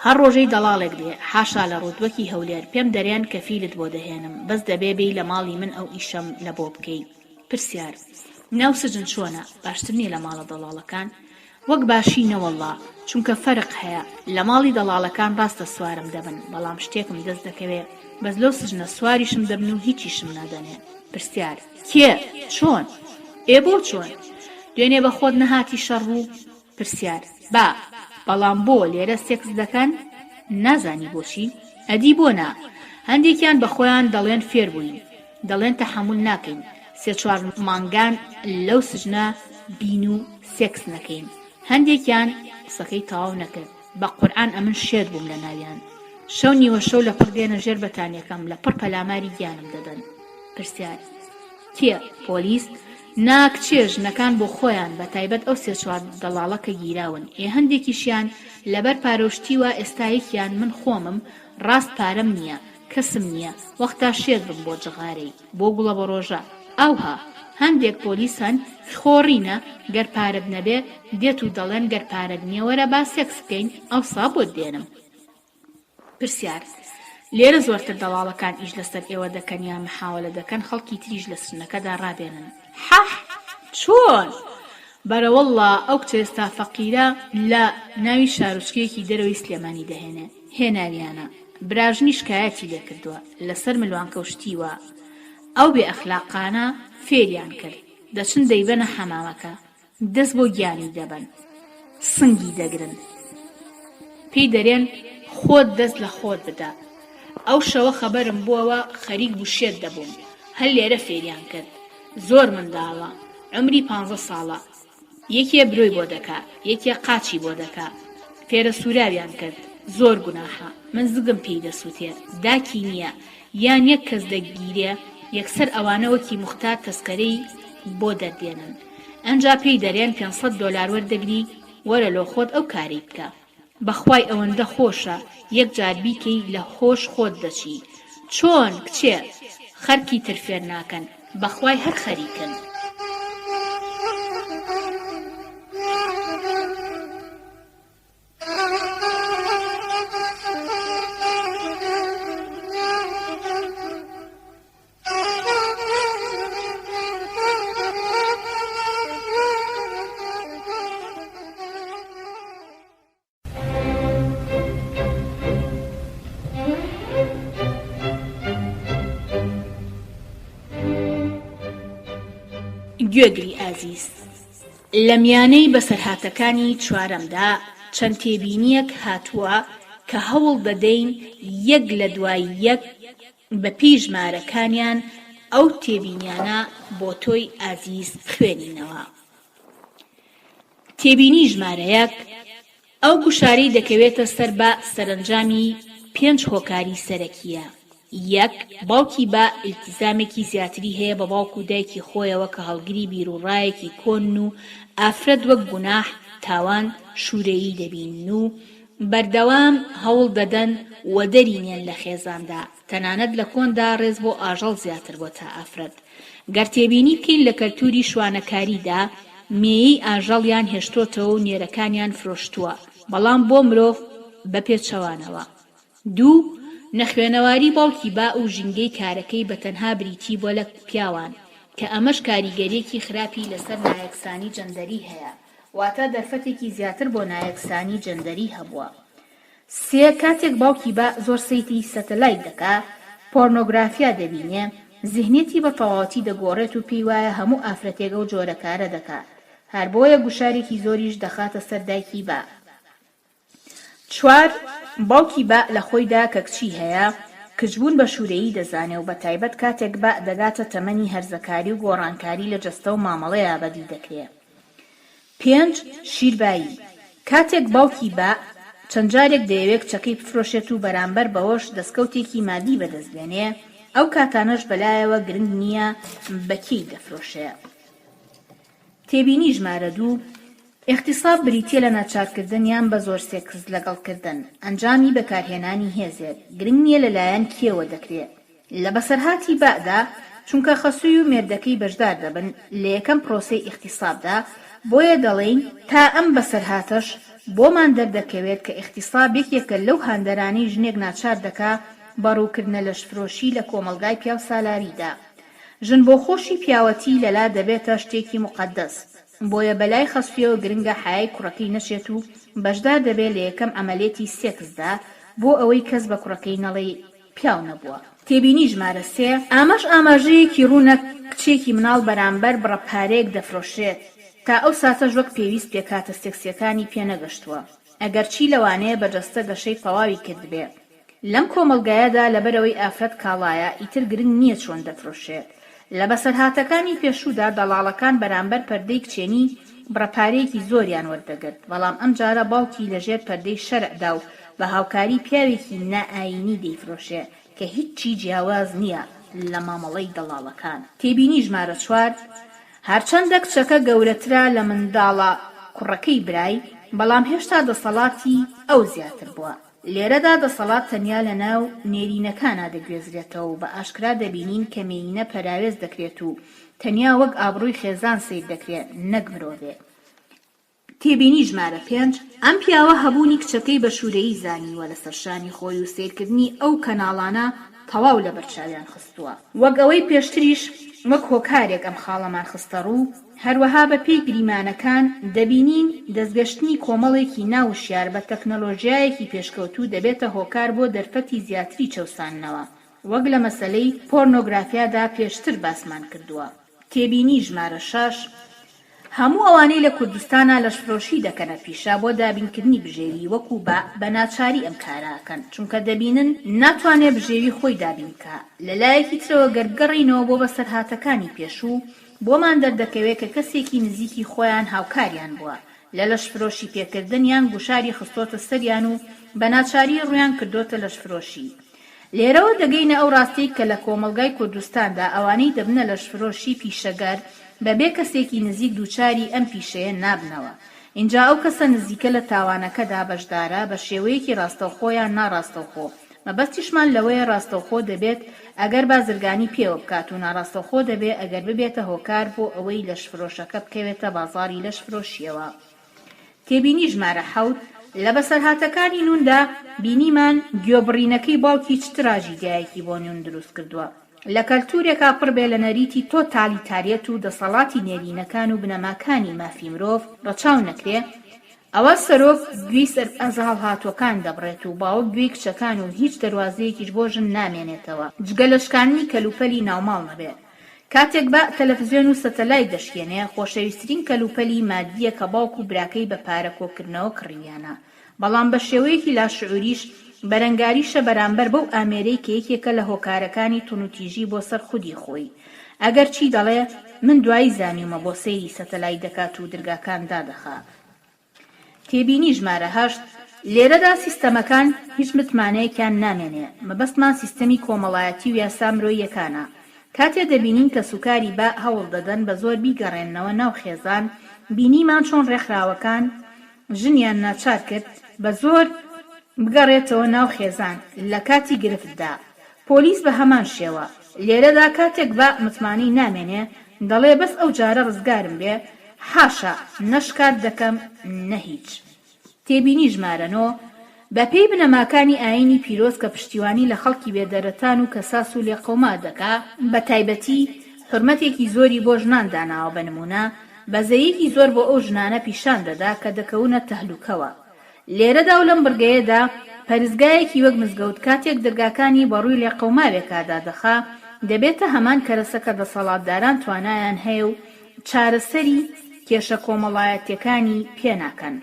S2: هەر ڕۆژەی دەڵاڵێک دێ حاشا لە ڕوودوەکی هەولێر پێم دەریان کەفیلت بۆ دەهێنم بەس دەبێ بێی لە ماڵی من ئەو ئیشەم لە بۆ بکەی پرسیار ناو سجن چۆنە باشتر نییە لە ماڵە دەڵاڵەکان؟ وەک باشی نەوەڵڵا چونکە فەرق هەیە لە ماڵی دەڵاڵەکان ڕاستە سوارم دەبن بەڵام شتێکم دەست دەکەوێت بەس لەو سجنە سواریشم دەبن و هیچیشم نادەنێ. پرسیار کێ چۆن بۆ چۆن دوێنێ بە خۆت نەهاتی شەڕ بوو؟ پرسیار با بەڵام بۆ لێرە سێکس دەکەن نازانی بۆچی؟ ئەدی بۆ نا هەندێکیان بە خۆیان دەڵێن فێر بووین دەڵێن تەحەموڵ ناکەین 3-4 مانگان لەو سجنە بین و سێکس نەکەین. هەندێکیان قسەکەی تەواو نەکرد بە قورئان ئەمن شێت بووم لە ناویان شەو نیوە شەو لە پڕ دێنە ژێر بەتانیەکەم لە پڕ پەلاماری گیانم دەدەن. پرسیار کێ؟ پۆلیس؟ ناکچێ ژنەکان بۆ خۆیان بە تایبەت ئەو 3-4 دەڵاڵەکە گیراون هەندێکیشیان لەبەر پارۆشتیوە ئێستایەکیان من خۆمم ڕاست پارەم نییە کەسم نییە وەختا شێت بم بۆ جغارەی بۆ گوڵە بە ڕۆژە. ئەوها هەندێک پۆلیسن خۆڕینە گەر پارەت نەبێ دێت و دەڵێن گەر پارەت نییە وەرە با سێکس بکەین ئەوسا بۆت دێنم. پرسیار لێرە زۆرتر دەڵاڵەکان ئیش لەسەر ئێوە دەکەن یان محاولە دەکەن خەڵکی تریش لە سنەکەدا ڕابێنن؟ حەح چۆن؟ بەرەوەڵڵا ئەو کچە ئێستا فەقیرە لە ناوی شارۆچکەیەکی دەرەوەی سلێمانی دەهێنێ هێناویانە براژنی شکایەتی لێ کردووە لەسەر ملوان کەوشتیوە ئەو بێ ئەخلاقانە فێریان کرد دەچن دەیبەنە حەمامەکە دەست بۆ گیانی دەبەن سنگی دەگرن پێی دەرێن خۆت دەست لە خۆت بدە. ئەو شەوە خەبەرم بووەوە خەریک بوشێت دەبووم هەر لێرە فێریان کرد زۆر منداڵە عمری 15 ساڵە یەکێ برۆی بۆ دەکا یەکێ قاچی بۆ دەکا فێرە سوراویان کرد زۆر گوناحە من زگم پێی دەسووتێ داکی نییە یان یەک کەس دەگیرێ یەکسەر ئەوانە وەکی موختار تەسکەرەی بۆ دەردێنن ئەنجا پێی دەرێن $500 وەردەگری وەرە لۆ خۆت ئەو کاری بکە بەخوای ئەوەندە خۆشە یەک جار بیکەی لە خۆش خۆت دەچی. چۆن کچێ خەرکی تر فێر ناکەن بەخوای هەر خەریکن. گوێگری ئازیز لە میانەی بەسەرهاتەکانی چوارەمدا چەند تێبینیەک هاتووە کە هەوڵ دەدەین یەک لە دوای یەک بە پێی ژمارەکانیان ئەو تێبینیانە بۆ تۆی ئازیز خوێنینەوە. تێبینی ژمارە 1 ئەو گوشارەی دەکەوێتە سەر بە سەرنجامی 5 هۆکاری سەرەکیە. 1 باوکی بە ئیلتیزامێکی زیاتری هەیە بە باوک و دایکی خۆیەوە کە هەڵگری بیرروڕایەکی کۆن و ئافرەت وەک گوناح تاوان شوورەیی دەبین و بەردەوام هەوڵ دەدەن و دەرینێن لە خێزاندا تەنانەت لە کۆندا ڕێز بۆ ئاژەڵ زیاتر بۆ تا ئافرەت. گەر تێبینی بکەین لە کەلتوری شوانەکاریدا مێیەی ئاژەڵیان هێشتۆتەوە و نێرەکانیان فرۆشتووە بەڵام بۆ مرۆڤ بە پێچەوانەوە. 2 نەخوێنەواری باوکی با و ژینگەی کارەکەی بە تەنها بریتی بۆ لە پیاوان کە ئەمەش کاریگەریەکی خراپی لەسەر نایەکسانی جەندەری هەیە واتە دەرفەتێکی زیاتر بۆ نایەکسانی جەندەری هەبووە. 3 کاتێک باوکی با زۆر سەیتی سەتەلایت دەکا پۆرنۆگرافیا دەبینێ زیهنێتی بە تەواوەتی دەگۆڕێت و پێی وایە هەموو ئافرەتێکە و جۆرەکارە دەکا هەر بۆیە گوشارێکی زۆریش دەخاتە سەر دایکی با. 4 باوکی با لە خۆیدا کە کچی هەیە کچبوون بە شوورەیی دەزانێ و بە تایبەت کاتێک با دەگاتە تەمەنی هەرزەکاری و گۆڕانکاری لە جەستە و مامەڵەیە بەدی دەکرێت. 5 شیربایی کاتێک باوکی با چەند جارێک دەیەوێت کچەکەی بفرۆشێت و بەرامبەر بەوەش دەستکەوتێکی مادی بەدەستبێنێ ئەو کاتانەش بەلایەوە گرنگ نییە بەکەی دەفرۆشێ. تێبینی ژمارە 2 اغتیساب بریتیە لە ناچارکردن یان بە زۆر سێکس لەگەڵکردن ئەنجامی بەکارهێنانی هێزێت گرنگ نییە لەلایەن کێوە دەکرێت. لە بەسەرهاتی بادا چونکە خەسووی و مێردەکەی بەشدار دەبن لە یەکەم پرۆسەی اغتیسابدا بۆیە دەڵێین تا ئەم بەسەرهاتەش بۆمان دەردەکەوێت کە اغتیساب یەکێکە لەو هاندەرانەی ژنێک ناچار دەکا بەڕووکردنە لەشفرۆشی لە کۆمەلگای پیاو سالاریدا ژن بۆ خۆشی پیاوەتی لەلا دەبێتە شتێکی مقەدەس، بۆیە بەلای خەسویەوە گرنگە حایای کوڕەکەی نەچێت و بەشدار دەبێت لە یەکەم ئەمەلێتی سێکسدا بۆ ئەوەی کەس بە کوڕەکەی نەڵێ پیاو نەبووە. تێبینی ژمارە 3 ئاماژ ئاماژەیەکی ڕوونە کچێکی مناڵ بەرامبەر بڕەپارەیەک دەفرۆشێت تا ئەو ساتەش وەک پێویست پێکاتە سێکسیەکانی پێنەگەشتووە، ئەگەرچی لەوانەیە بەجەستە گەشەی تەواوی کرد بێ. لەم کۆمەڵگایەدا لەبەرەوەی ئافرەت کاڵایە ئیتر گرنگ نییە چۆن دەفرۆشێت. لە بەسەرهاتەکانی پێشوودا دەڵاڵەکان بەرامبەر پەردەی کچێنی بڕەپارەیەکی زۆریان وەردەگرت، بەڵام ئەم جارە باوکی لەژێر پەردەی شەرعدا و بە هاوکاری پیاوێکی نائینی دەیفرۆشێ کە هیچی جیاواز نییە لە مامەڵەی دەڵاڵەکان. تێبینی ژمارە 4 هەرچەندە کچەکە گەورەترا لە منداڵە کوڕەکەی برای، بەڵام هێشتا دەسەڵاتی ئەو زیاتر بووە. لێرەدا دەسەڵات تەنیا لە ناو نێرینەکانە دەگوێزرێتەوە و بە ئاشکرا دەبینین کە مێینە پەراوێز دەکرێت و تەنیا وەک ئابڕووی خێزان سیر دەکرێت نەک مرۆڤێ. تێبینی ژمارە 5 ئەم پیاوە هەبوونی کچەکەی بە شوورەیی زانیوە لەسەر شانی خۆی و سیرکردنی ئەو کەناڵانە تەواو لە بەرچاویان خستووە. وەک ئەوەی پێشتریش وەک هۆکارێک ئەم خاڵەمان خستە ڕوو، هەروەها بە پێی گریمانەکان دەبینین دەستگەشتنی کۆمەڵێکی ناوشیار بە تەکنەلۆژیایەکی پێشکەوتوو دەبێتە هۆکار بۆ دەرفەتی زیاتری چەوساننەوە، وەک لە مەسەلەی پۆرنۆگرافیادا پێشتر باسمان کردووە. تێبینی ژمارە 6 هەموو ئەوانەی لە کوردستانە لەشفرۆشی دەکەنە پیشا بۆ دابینکردنی بژێوی وەکو بە ناچاری ئەم کاراکەن، چونکە دەبینن ناتوانێت بژێوی خۆی دابینکە. لەلایەکی ترەوە گەرگەڕینەوە بۆ بەسەرهاتەکانی پێشوو بۆمان دەردەکەوێت کە کەسێکی نزیکی خۆیان هاوکاریان بووە لە لەشفرۆشی پێکردن یان گوشاری خستۆتە سەریان و بە ناچاری ڕویان کردۆتە لەشفرۆشی. لێرەوە دەگەینە ئەو ڕاستی کە لە کۆمەلگای کوردستاندا ئەوانەی دەبنە لەشفرۆشی پیشەگەر بەبێ کەسێکی نزیک دووچاری ئەم پیشەیە نابنەوە. اینجا ئەو کەسە نزیکە لە تاوانەکەدا بەشدارە بە شێوەیەکی ڕاستەوخۆیان ناڕاستەوخۆ. مەبەستیشمان لەوەیە ڕاستەوخۆ دەبێت ئەگەر بازرگانی پێوە بکات و ناڕاستەوخۆ دەبێت ئەگەر ببێتە هۆکار بۆ ئەوەی لەشفرۆشەکە بکەوێتە بازاڕی لەشفرۆشیەوە. تێبینی ژمارە 7 لە بەسەرهاتەکانی نوندا بینیمان گوێبڕینەکەی باوکی چ تراژیدیایەکی بۆ نون دروست کردووە. لە کەلتورێکا پڕ بێ لە نەریتی تۆتالیتاریەت و دەسەڵاتی نێرینەکان و بنەماکانی مافی مرۆڤ ڕەچاو نەکرێ، ئەوە سەرۆک گوێی سەر ئەزاڵ هاتووەکان دەبڕێت و باوەک گوێی کچەکان و هیچ دەواازەیەکیش بۆ ژن نامێنێتەوە جگە لە شکاندنی کەلوپەلی ناوماڵ نەبێت. کاتێک بە تەلەڤیزیۆن و سەتەلایت دەشکێنێ، خۆشەویستترین کەلوپەلی مادیە کە باوک و براکەی بە پارە کۆکردنەوە کڕیانە، بەڵام بە شێوەیەکی لاشعوریش بەرەنگاریشە بەرامبەر بەو ئامێرەی کە یەکێکە لە هۆکارەکانی تونوتیژی بۆ سەر خودی خۆی. ئەگەر چی دەڵێ من دوایی زانیومە بۆ سەیری سەتەلای دەکات و دەرگاکان دادەخا. تێبینی ژمارە 8 لێرەدا سیستەمەکان هیچ متمانەیەکیان نامێنێ، مەبەستمان سیستەمی کۆمەڵایەتی و یاسا مرۆییەکانە. کاتێ دەبینین کە سوکاری با هەوڵ دەدەن بە زۆر بیگەڕێنەوە ناو خێزان، بینیمان چۆن ڕێکخراوەکان ژنیان ناچار کرد بە زۆر بگەڕێتەوە ناو خێزان لە کاتی گرفتدا. پۆلیس بە هەمان شێوە لێرەدا کاتێک بە متمانی نامێنێ دەڵێ بەس ئەو جارە ڕزگارم بێ، حاشا نەشکات دەکەم نە هیچ. تێبینی ژمارە 9 بە پێی بنەماکانی ئاینی پیرۆز کە پشتیوانی لە خەڵکی بێدەرەتان و کەساس و لێقەوما دەکا، بە تایبەتی حورمەتێکی زۆری بۆ ژنان داناوە. بە نمونە بەزەیەکی زۆر بۆ ئەو ژنانە پیشان دەدا کە دەکەونە تەهلوکەوە. لێرەدا و لەم بڕگەیەدا پەرزگایەکی وەک مزگەوت کاتێک دەرگاکانی بەڕووی لێقەوماوێکادا دەخا، دەبێتە هەمان کەرەسە کە دەسەڵاتداران توانایان هەیە و چارەسەری کێشە کۆمەڵایەتیەکانی پێناکەن.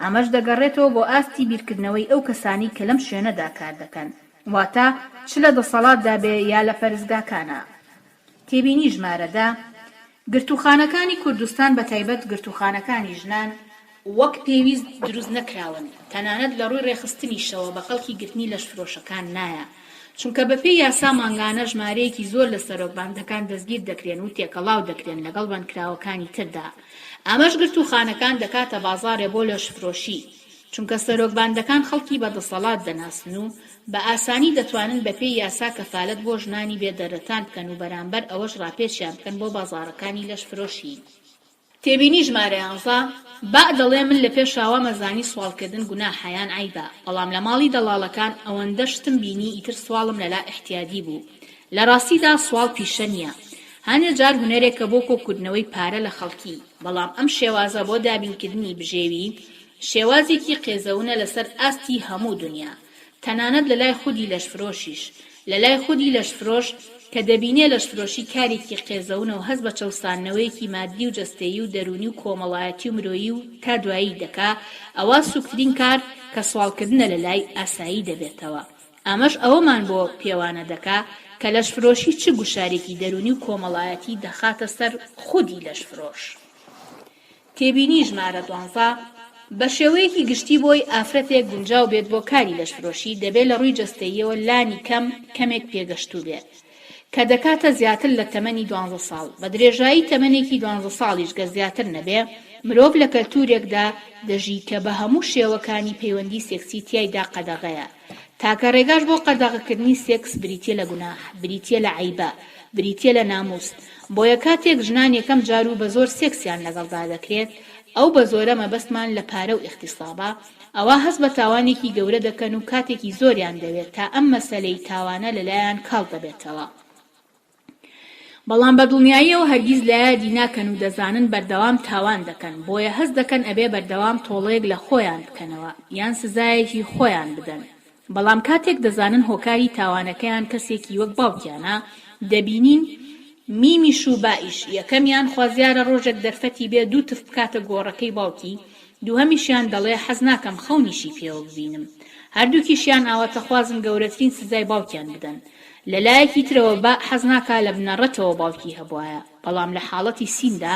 S2: ئەمەش دەگەڕێتەوە بۆ ئاستی بیرکردنەوەی ئەو کەسانی کە لەم شوێنەدا کار دەکەن، واتە چ لە دەسەڵاتدا بێ یا لە پەرزگاکانە. تێبینی ژمارە 10 گرتوخانەکانی کوردستان بە تایبەت گرتوخانەکانی ژنان وەک پێویست دروست نەکراون، تەنانەت لە ڕووی ڕێخستنیشەوە بە خەڵکی گرتنی لەشفرۆشەکان نایە، چونکە بە پێی یاسا مانگانە ژمارەیەکی زۆر لە سەرۆکباندەکان دەستگیر دەکرێن و تێکەڵاو دەکرێن لەگەڵ بانکراوەکانی تردا. ئەمەش گرتوخانەکان دەکاتە بازاڕێ بۆ لەشفرۆشی، چونکە سەرۆکباندەکان خەڵکی بەدەسەڵات دەناسن و بە ئاسانی دەتوانن بە پێی یاسا کەفالەت بۆ ژنانی بێدەرەتان بکەن و بەرامبەر ئەوەش ڕاپێچیان بکەن بۆ بازاڕەکانی لەشفرۆشی. تێبینی ژمارە 11 با دەڵێ من لە پێشاوە مەزانی سوالکردن گوناحەیان عیبە، بەڵام لە ماڵی دەڵاڵەکان ئەوەندە شتم بینی ئیتر سواڵم لەلا احتیادی بوو. لە ڕاستیدا سوال پیشە نییە. هەنێ جار هونەرێکە بۆ کۆکردنەوەی پارە لە خەڵکی، بەڵام ئەم شێوازە بۆ دابینکردنی بژێوی شێوازێکی قێزەونە لەسەر ئاستی هەموو دنیا، تەنانەت لە لای خودی لەشفرۆشیش. لە لای خودی لەشفرۆش کە دەبینێ لەشفرۆشی کارێکی قێزەونە و هەست بە چەوسانەوەیەکی مادی و جەستەیی و دەرونی و کۆمەڵایەتی و مرۆیی و تا دوایی دەکا، ئەوە سوکترین کار کە سوالکردنە لە لای ئاسایی دەبێتەوە. ئەمەش ئەوەمان بۆ پێوانە دەکا کە لەشفرۆشی چ گوشارێکی دەرونی و کۆمەڵایەتی دەخاتە سەر خودی لەشفرۆش. تێبینی ژمارە 12 بە شێوەیەکی گشتی بۆی ئافرەتێک گونجاو بێت بۆ کاری لەشفرۆشی دەبێت لە ڕووی جەستەییەوە لانی کەمێک پێگەشتوو بێت کە دەکاتە زیاتر لە تەمەنی 12 ساڵ. بە درێژایی تەمەنێکی 12 ساڵیش گە زیاتر نەبێ، مرۆڤ لە کەلتورێکدا دەژی کە بە هەموو شێوەکانی پەیوەندی سێکسی تیایدا قەدەغەیە. تاکە ڕێگاش بۆ قەدەغەکردنی سێکس بریتیە لە گوناح، بریتیە لە عیبە، بریتیە لە ناموس. بۆیە کاتێک ژنان یەکەم جار و بە زۆر سێکسیان لەگەڵدا دەکرێت، ئەو بە زۆرە مەبەستمان لە پارە و اختیسابە، ئەوە هەست بە تاوانێکی گەورە دەکەن و کاتێکی زۆریان دەوێت تا ئەم مەسەلەی تاوانە لەلایەن کاڵ دەبێتەوە. بەڵام بە دڵنیاییەوە هەرگیز لە یادی ناکەن و دەزانن بەردەوام تاوان دەکەن، بۆیە هەست دەکەن ئەبێ بەردەوام تۆڵەیەک لە خۆیان بکەنەوە یان سزایەکی خۆیان بدەن. بەڵام کاتێک دەزانن هۆکاری تاوانەکەیان کەسێکی وەک باوکیانە، دەبینین میمیش و بائیش یەکەمیان خوازیارە ڕۆژێک دەرفەتی بێ دوو تف بکاتە گۆڕەکەی باوکی، دووهەمیشیان دەڵێ حەز ناکەم خەونیشی پێوە ببینم. هەردووکیشیان ئاواتەخوازن گەورەترین سزای باوکیان بدەن. لەلایەکی ترەوە با حەز ناکا لە بنەڕەتەوە باوکی هەبوایە، بەڵام لە حاڵەتی سیندا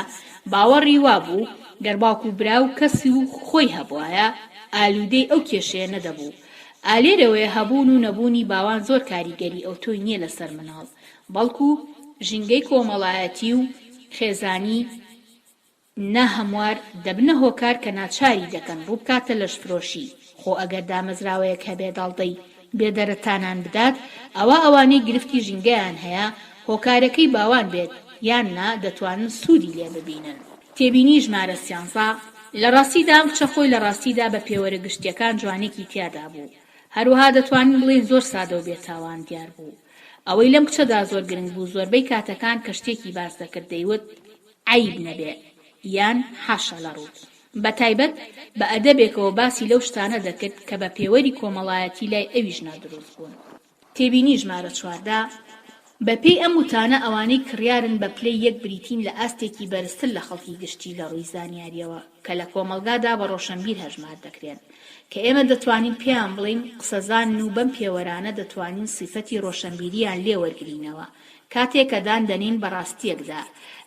S2: باوەڕی وابوو گەر باوک و برا و کەسی و خۆی هەبوایە ئالوودەی ئەو کێشەیە نەدەبوو. ئالێرەوەیە هەبوون و نەبوونی باوان زۆر کاریگەری ئەو تۆی نییە لەسەر مناڵ، بەڵکو ژینگەی کۆمەڵایەتی و خێزانی نەهەموار دەبنە هۆکار کە ناچاری دەکەن ڕوو بکاتە لەشفرۆشی. خۆ ئەگەر دامەزراوەیەک هەبێ دەڵدەی بێدەرەتانان بدات، ئەوە ئەوانەی گرفتی ژینگەیان هەیە هۆکارەکەی باوان بێت یان نا دەتوانن سوودی لێ ببینن. تێبینی ژمارە 13 لە ڕاستیدا ئەم کچە خۆی لە ڕاستیدا بە پێوەرە گشتیەکان جوانێکی تیادا بوو، هەروەها دەتوانین بڵێن زۆر سادە و بێتاوان دیار بوو. ئەوەی لەم کچەدا زۆر گرنگ بوو زۆربەی کاتەکان کە شتێکی باس دەکرد دەیوت عیب نەبێ یان حاشا لە ڕوو. بە تایبەت بە ئەدەبێکەوە باسی لەو شتانە دەکرد کە بە پێوەری کۆمەڵایەتی لای ئەویش نادروست بوون. تێبینی ژمارە 14 بەپێی ئەم وتانە ئەوانەی کڕیارن بە پلەی یەک بریتین لە ئاستێکی بەرزتر لە خەڵکی گشتی لە ڕووی زانیاریەوە کە لە کۆمەلگادا بە ڕۆشنبیر هەژمار دەکرێن، کە ئێمە دەتوانین پێیان بڵین قسەزان و بەم پێوەرانە دەتوانین سیفەتی ڕۆشنبیریان لێ وەرگرینەوە کاتێک کە دان دەنین بەڕاستیەکدا.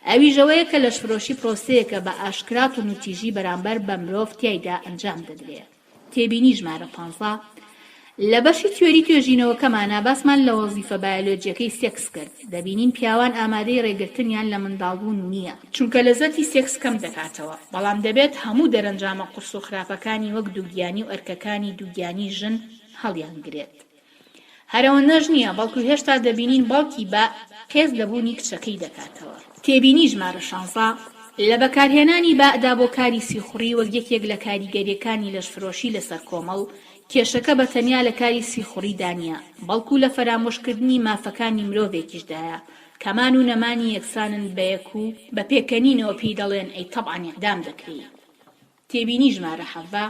S2: ئەویژەوەیە کە لەشفرۆشی پرۆسەیەکە بە ئاشکرات و نوتیژی بەرامبەر بە مرۆڤ تیایدا ئەنجام دەدرێت. تێبینی ژمارە 15 لە بەشی توێری توێژینەوەکەمانە باسمان لە وەزیفە بایۆلۆجیەکەی سێکس کرد. دەبینین پیاوان ئامادەی ڕێگرتنیان لە منداڵبوون نییە، چونکە لەزەتی سێکس کەم دەکاتەوە، بەڵام دەبێت هەموو دەرەنجامە قورس و خراپەکانی وەک دووگیانی و ئەرکەکانی دووگیانی ژن هەڵیان گرێت. هەرەوەندەش نییە، بەڵکو هێشتا دەبینین باوکی بە قێز لەبوونی کچەکەی دەکاتەوە. تێبینی ژمارە 16 لە بەکارهێنانی بادا بۆ کاری سیخوڕی وەک یەکێک لە کاریگەریەکانی لەشفرۆشی لەسەر کۆمەڵ، کێشەکە بە تەنیا لە کاری سیخوڕیدا نییە، بەڵکو لە فەرامۆشکردنی مافەکانی مرۆڤێکیشدایە. کەمان و نەمانی یەکسانن بە یەک و بە پێکەنینەوە پێی دەڵێن ئەی تەبعان ئیعدام دەکرێت. تێبینی ژمارە 17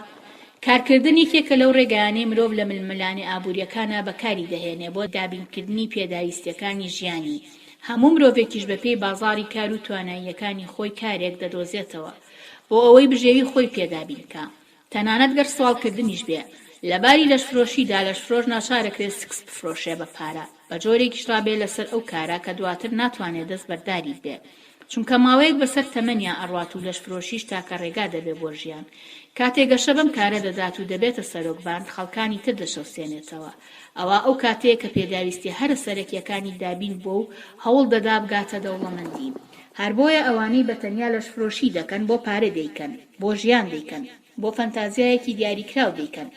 S2: کارکردنێکێکە لەو ڕێگایانەی مرۆڤ لە ململانی ئابوووریەکانە بەکاری دەهێنێ بۆ دابینکردنی پێداویستیەکانی ژیانی. هەموو مرۆڤێکیش بەپێی بازاڕی کار و تواناییەکانی خۆی کارێک دەدۆزێتەوە بۆ ئەوەی بژێوی خۆی پێدابین بکە، تەنانەت گەر سوالکردنیش بێ. لەباری لەشفرۆشیدا لەشفرۆش ناچارەکرێت سکس بفرۆشێ بە پارە، بە جۆرێکیش ڕابێ لەسەر ئەو کارە کە دواتر ناتوانێت دەست بەرداری بێ، چونکە ماوەیەک بەسەر تەمەنیان ئەڕوات و لەشفرۆشیش تاکە ڕێگا دەبێ بۆ ژیان. کاتێگەشە بەم کارە دەدات و دەبێتە سەرۆکباند، خەڵکانی تر دەشەوسێنێتەوە. ئەوە ئەو کاتەیە کە پێداویستی هەرە سەرەکیەکانی دابین بۆ و هەوڵ دەدا بگاتە دەوڵەمەندی. هەر بۆیە ئەوانەی بەتەنیا لەشفرۆشی دەکەن بۆ پارە دەیکەن، بۆ ژیان دەیکەن، بۆ فەنتازیایەکی دیاریکراو دەیکەن،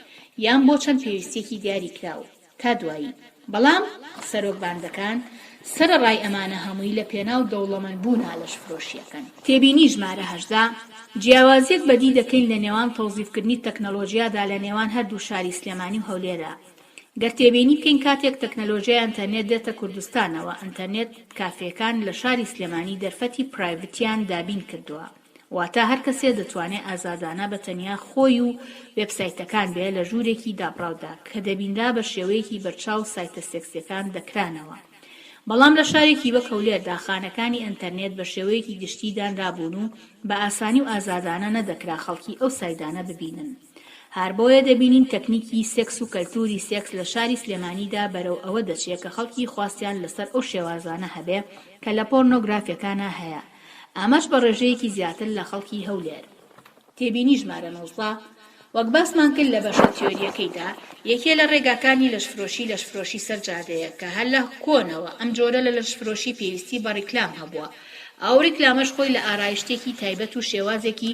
S2: یان بۆ چەند پێویستێکی دیاریکراو تا دوایی. بەڵام سەرۆکباندەکان سەرڕای ئەمانە هەمووی لە پێناو دەوڵەمەندبوونا لەشفرۆشیەکەن. تێبینی ژمارە 18 جیاوازیەک بەدی دەکەین لە نێوان تەوزیفکردنی تەکنەلۆژیادا لە نێوان هەردوو شاری سلێمانی و هەولێردا. گەر تێبینی بکەین کاتێک تەکنەلۆژیای ئینتەرنێت دێتە کوردستانەوە، ئینتەرنێت کافێکان لە شاری سلێمانی دەرفەتی پرایڤەتیان دابین کردووە، واتە هەر کەسێ دەتوانێت ئازادانە بە تەنیا خۆی و وێبسایتەکان بێ لە ژوورێکی دابڕاودا کە دەبینرا بە شێوەیەکی بەرچاو سایتە سێکسیەکان دەکرانەوە. بەڵام لە شارێکی وەک هەولێر داخانەکانی ئینتەرنێت بە شێوەیەکی گشتی دانرابوون و بە ئاسانی و ئازادانە نەدەکرا خەڵکی ئەو سایدانە ببینن. هەر بۆیە دەبینین تەکنیکی سێکس و کەلتوری سێکس لە شاری سلێمانیدا بەرەو ئەوە دەچێت کە خەڵکی خواستیان لەسەر ئەو شێوازانە هەبێ کە لە پۆرنۆگرافیەکانە هەیە. ئەمەش بە ڕێژەیەکی زیاتر لە خەڵکی هەولێر. تێبینی ژمارە 19 وەک باسمان کرد لە بەشە تیۆریەکەیدا، یەکێ لە ڕێگاکانی لەشفرۆشی سەرجادەیە کە هەر لە کۆنەوە ئەم جۆرە لە لەشفرۆشی پێویستی بە ڕیکلام هەبووە. ئەو ڕیکلامەش خۆی لە ئارایشتێکی تایبەت و شێوازێکی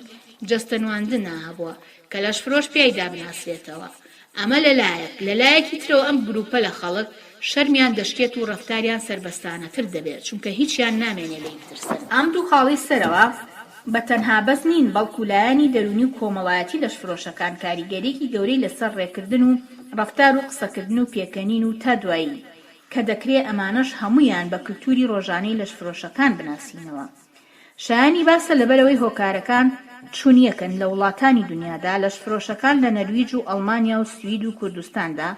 S2: جەستەنواندنە هەبووە کە لەشفرۆش پێی دابناسرێتەوە. ئەمە لەلایەکی ترەوە ئەم گروپە لە خەڵک شەرمیان دەشکێت و ڕەفتاریان سەربەستانەتر دەبێت چونکە هیچیان نامێنێ لێ بترسن. ئەم دوو خاڵی سەرەوە بە تەنها بەس نین، بەڵکو لایەنی دەرونی و کۆمەڵایەتی لەشفرۆشەکان کاریگەریەکی گەورەی لەسەر ڕێکردن و ڕەفتار و قسەکردن و پێکەنین و تا دوایی کە دەکرێت ئەمانەش هەمویان بە کلتوری ڕۆژانەی لەشفرۆشەکان بناسینەوە. شایانی باسە لەبەرەوەی هۆکارەکان چوونیەکەن لە وڵاتانی دنیادا لەشفرۆشەکان لە نەرویج و ئەڵمانیا و سوید و کوردستاندا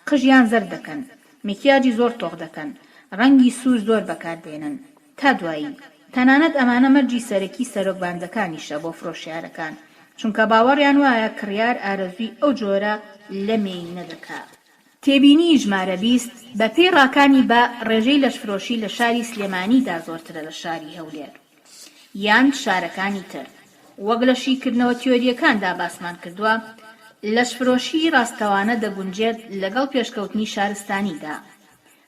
S2: قژیان زەرد دەکەن، مکیاجی زۆر تۆق دەکەن، ڕەنگی سوور زۆر بەکاردێنن. تا دوایی تەنانەت ئەمانە مەرجی سەرەکی سەرۆکباندەکانیشە بۆ فرۆشیارەکان چونکە باوەڕیان وایە کڕیار ئارەزوی ئەو جۆرە لەمێی نەدەکات. تێبینی ژمارە 20 بە پێی ڕاکانی بە ڕێژەی لەشفرۆشی لە شاری سلێمانیدا زۆرترە لە شاری هەولێر یان شارەکانی تر. وەک لە شیکردنەوە تیۆریەکاندا باسمان کردووە، لەشفرۆشی ڕاستەوانە دەگونجێت لەگەڵ پێشکەوتنی شارستانیدا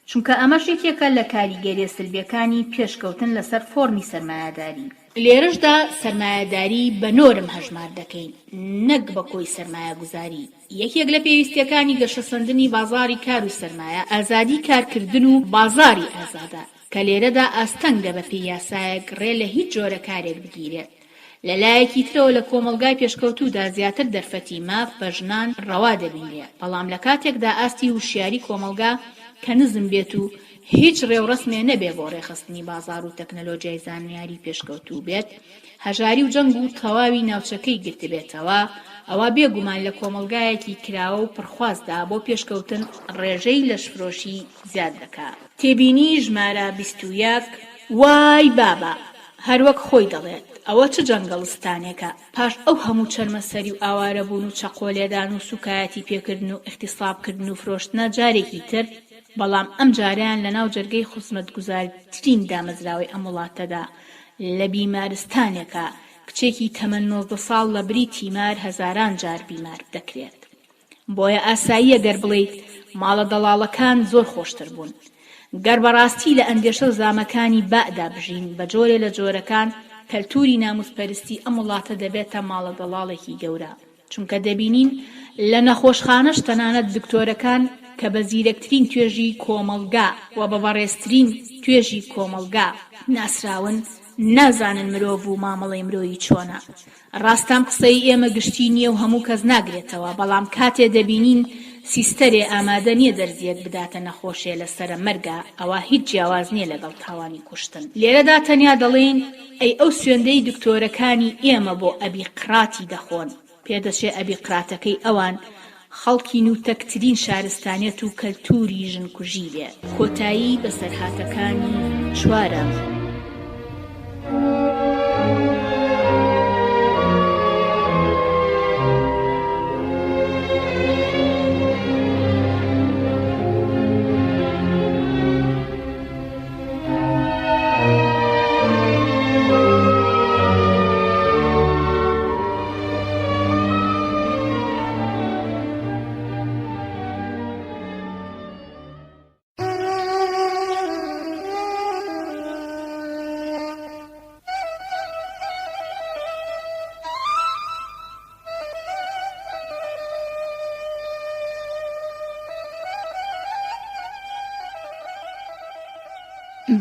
S2: چونکە ئەمەش یەکێکە لە کاریگەریە سلبیەکانی پێشکەوتن لەسەر فۆرمی سەرمایەداری. لێرەشدا سەرمایەداری بە نۆرم هەژمار دەکەین، نەک بە کۆی سەرمایە گوزاری. یەکێک لە پێویستیەکانی گەشەسەندنی بازاری کار و سەرمایە ئازادی کارکردن و بازاری ئازادە کە لێرەدا ئاستەنگ دەبە پێی یاسایەک ڕێ لە هیچ جۆرە کارێک بگیرێت. لەلایەکی ترەوە لە کۆمەلگای پێشکەوتوودا زیاتر دەرفەتی ماف بە ژنان ڕەوا دەبینێت، بەڵام لە کاتێکدا ئاستی وشیاری کۆمەلگا کە نزم بێت و هیچ ڕێوڕسمێ نەبێ بۆ ڕێخستنی بازار و تەکنەلۆژیای زانیاری پێشکەوتوو بێت، هەژاری و جەنگ و تەواوی ناوچەکەی گرت بێتەوە، ئەوە بێگومان لە کۆمەلگایەکی کراوە و پڕخوازدا بۆ پێشکەوتن ڕێژەی لەشفرۆشی زیاد دەکات. تێبینی ژمارە 21 وای بابا هەروەک خۆی دەڵێت ئەوە چ جەنگەڵستانێکە. پاش ئەو هەموو چەرمەسەری و ئاوارە بوون و چەقۆلێدان و سوکایەتی پێکردن و احتیسابکردن و فرۆشتنە جارێکی تر، بەڵام ئەم جاریان لە ناو جەرگەی خوزمەتگوزارترین دامەزراوەی ئەم وڵاتەدا لە بیمارستانێکە کچێکی تەمەن 19 ساڵ لە بری تیمار هەزاران جار بیمار دەکرێت. بۆیە ئاساییە گەر بڵێیت ماڵە دەڵاڵەکان زۆر خۆشتر بوون. گەر بەڕاستی لە ئەندێشە و زامەکانی بادا بژین بە جۆرێ لە جۆرەکان، کەلتوری ناموسپەرستی ئەم وڵاتە دەبێتە ماڵە دەڵاڵێکی گەورە چونکە دەبینین لە نەخۆشخانەش تەنانەت دکتۆرەکان کە بە زیرەکترین توێژی کۆمەلگا و بە بەڕێزترین توێژی کۆمەلگا ناسراون نازانن مرۆڤ و مامەڵەی مرۆیی چۆنە. ڕاستام قسەی ئێمە گشتی نییە و هەموو کەس ناگرێتەوە، بەڵام کاتێ دەبینین سیستەرێ ئامادە نییە دەرزیەک بداتە نەخۆشیە لەسرە مەرگە، ئەوە هیچ جیاواز نییە لەگەڵ تاوانی کوشتن. لێرەدا تەنیا دەڵێن ئەی ئەو سوێندەی دکتۆرەکانی ئێمە بۆ ئەبی قراتی دەخۆن، پێدەچێ ئەبی قراتەکەی ئەوان خەڵکی نوتەکترین شارستانێت و کەلتوری ژنکوژی بێت. کۆتایی بەسەرهاتەکانی 4.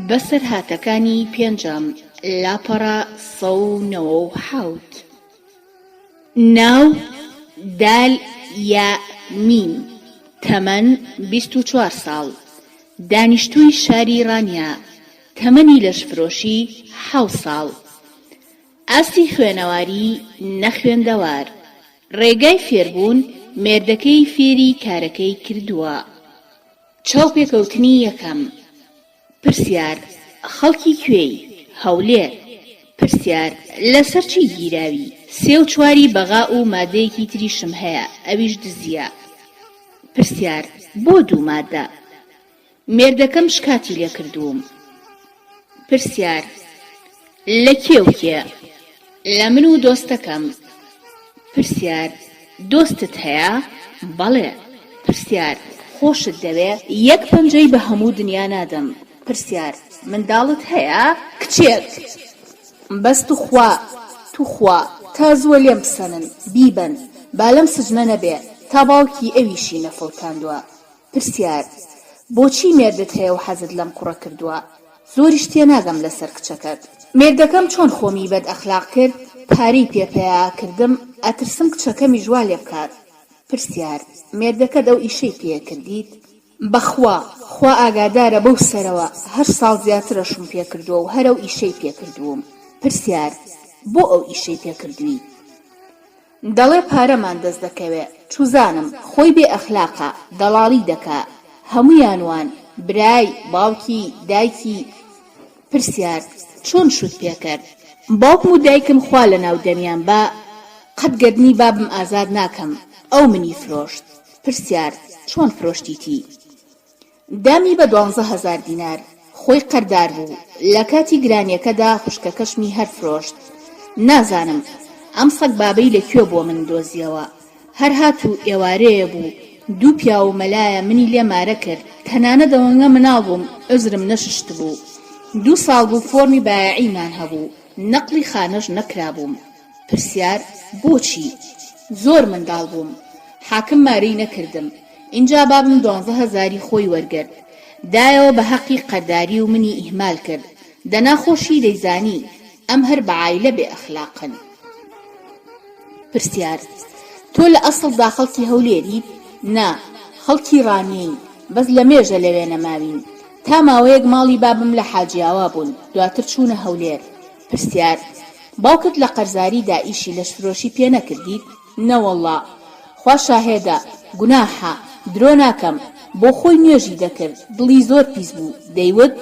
S2: بەسەرهاتەکانی 5 لاپەڕە 197 ناو دال یا میم تەمەن 24 ساڵ، دانیشتووی شاری ڕانیا، تەمەنی لەشفرۆشی 7 ساڵ، ئاستی خوێنەواری نەخوێندەوار، ڕێگای فێربوون مێردەکەی فێری کارەکەی کردووە. چاوپێکەوتنی یەکەم. پرسیار: خەڵکی کوێی؟ هەولێر. پرسیار: لەسەر چی گیراوی؟ 3 و 4 بەغا و مادەیەکی تریشم هەیە، ئەویش دزیە. پرسیار: بۆ 2 مادە؟ مێردەکەم شکاتی لێ کردووم. پرسیار: لە کێ و کێ؟ لە من و دۆستەکەم. پرسیار: دۆستت هەیە؟ بەڵێ. پرسیار: خۆشت دەوێ؟ 1 پەنجەی بە هەموو دنیا نادەم. پرسیار: منداڵت هەیە؟ کچێک. بەس توخوا تا زووە لێم بسەنن بیبەن با لەم سجنە نەبێ تا باوکی ئەویشی نەفڵکاندووە. پرسیار: بۆچی مێردت هەیە و حەزت لەم کوڕە کردووە؟ زۆریش تێناگەم لەسەر کچەکەت. مێردەکەم چۆن خۆمی بەد ئەخلاق کرد، پارەی پێپەیا کردم، ئەترسم کچەکەمی ژوا لێ بکات. پرسیار: مێردەکەت ئەو ئیشەی پێ کردیت؟ بەخوا خوا ئاگادارە بەو سەرەوە هەر ساڵ زیاترەشم پێ کردووە و هەر ئەو ئیشەی پێ کردووم. پرسیار: بۆ ئەو ئیشەی پێ کردووی؟ دەڵێ پارەمان دەست دەکەوێ، چوزانم خۆی بێ ئەخلاقە، دەڵاڵی دەکا، هەموویانوان برای باوکی دایکی. پرسیار: چۆن شوت پێ کرد؟ باوکم و دایکم خوا لە ناو دەمیان با قەت گەردنی بابم ئازاد ناکەم، ئەو منی فرۆشت. پرسیار: چۆن فرۆشتیتی؟ دامی بە 12,000 دینار، خۆی قەردار بوو، لە کاتی گرانیەکەدا خوشکەکەشمی هەر فرۆشت. نازانم ئەم سەگ بابەی لەکوێ بۆ من دۆزیەوە، هەر هاتوو ئێوارەیە بوو، 2 پیا و مەلایە منی لێ مارە کرد، تەنانە دەوەنگە مناڵ بووم، ئەزرم نەششت بوو، 2 ساڵ بوو فۆرمی بایعیمان هەبوو، نەقلی خانەش نەکرابووم. پرسیار: بۆچی؟ زۆر منداڵ بووم، حاکم مارەی نەکردم، اینجا بابم 12,000 خۆی وەرگرت، دایەوە بە حەقی قەرداری و منی ئیهمال کرد، دەناخۆشی دەیزانی ئەم هەر بە عایلە بێ ئەخلاقن. پرسیار: تۆ لە ئەسڵدا خەڵکی هەولێریت؟ نا، خەڵکی ڕانیەین، بەس لە مێژە لەوێ نەماوین، تا ماوەیەک ماڵی بابم لە حاجیاوا بوون، دواتر چوونە هەولێر. پرسیار: باوکت لە قەرزاریدا ئیشی لەشفرۆشی پێ نەکردیت؟ نەوەڵڵا، خوا شاهێدە، گوناحە، درۆ ناکەم، بۆ خۆی نوێژی دەکرد، دڵی زۆر پیس بوو، دەیوت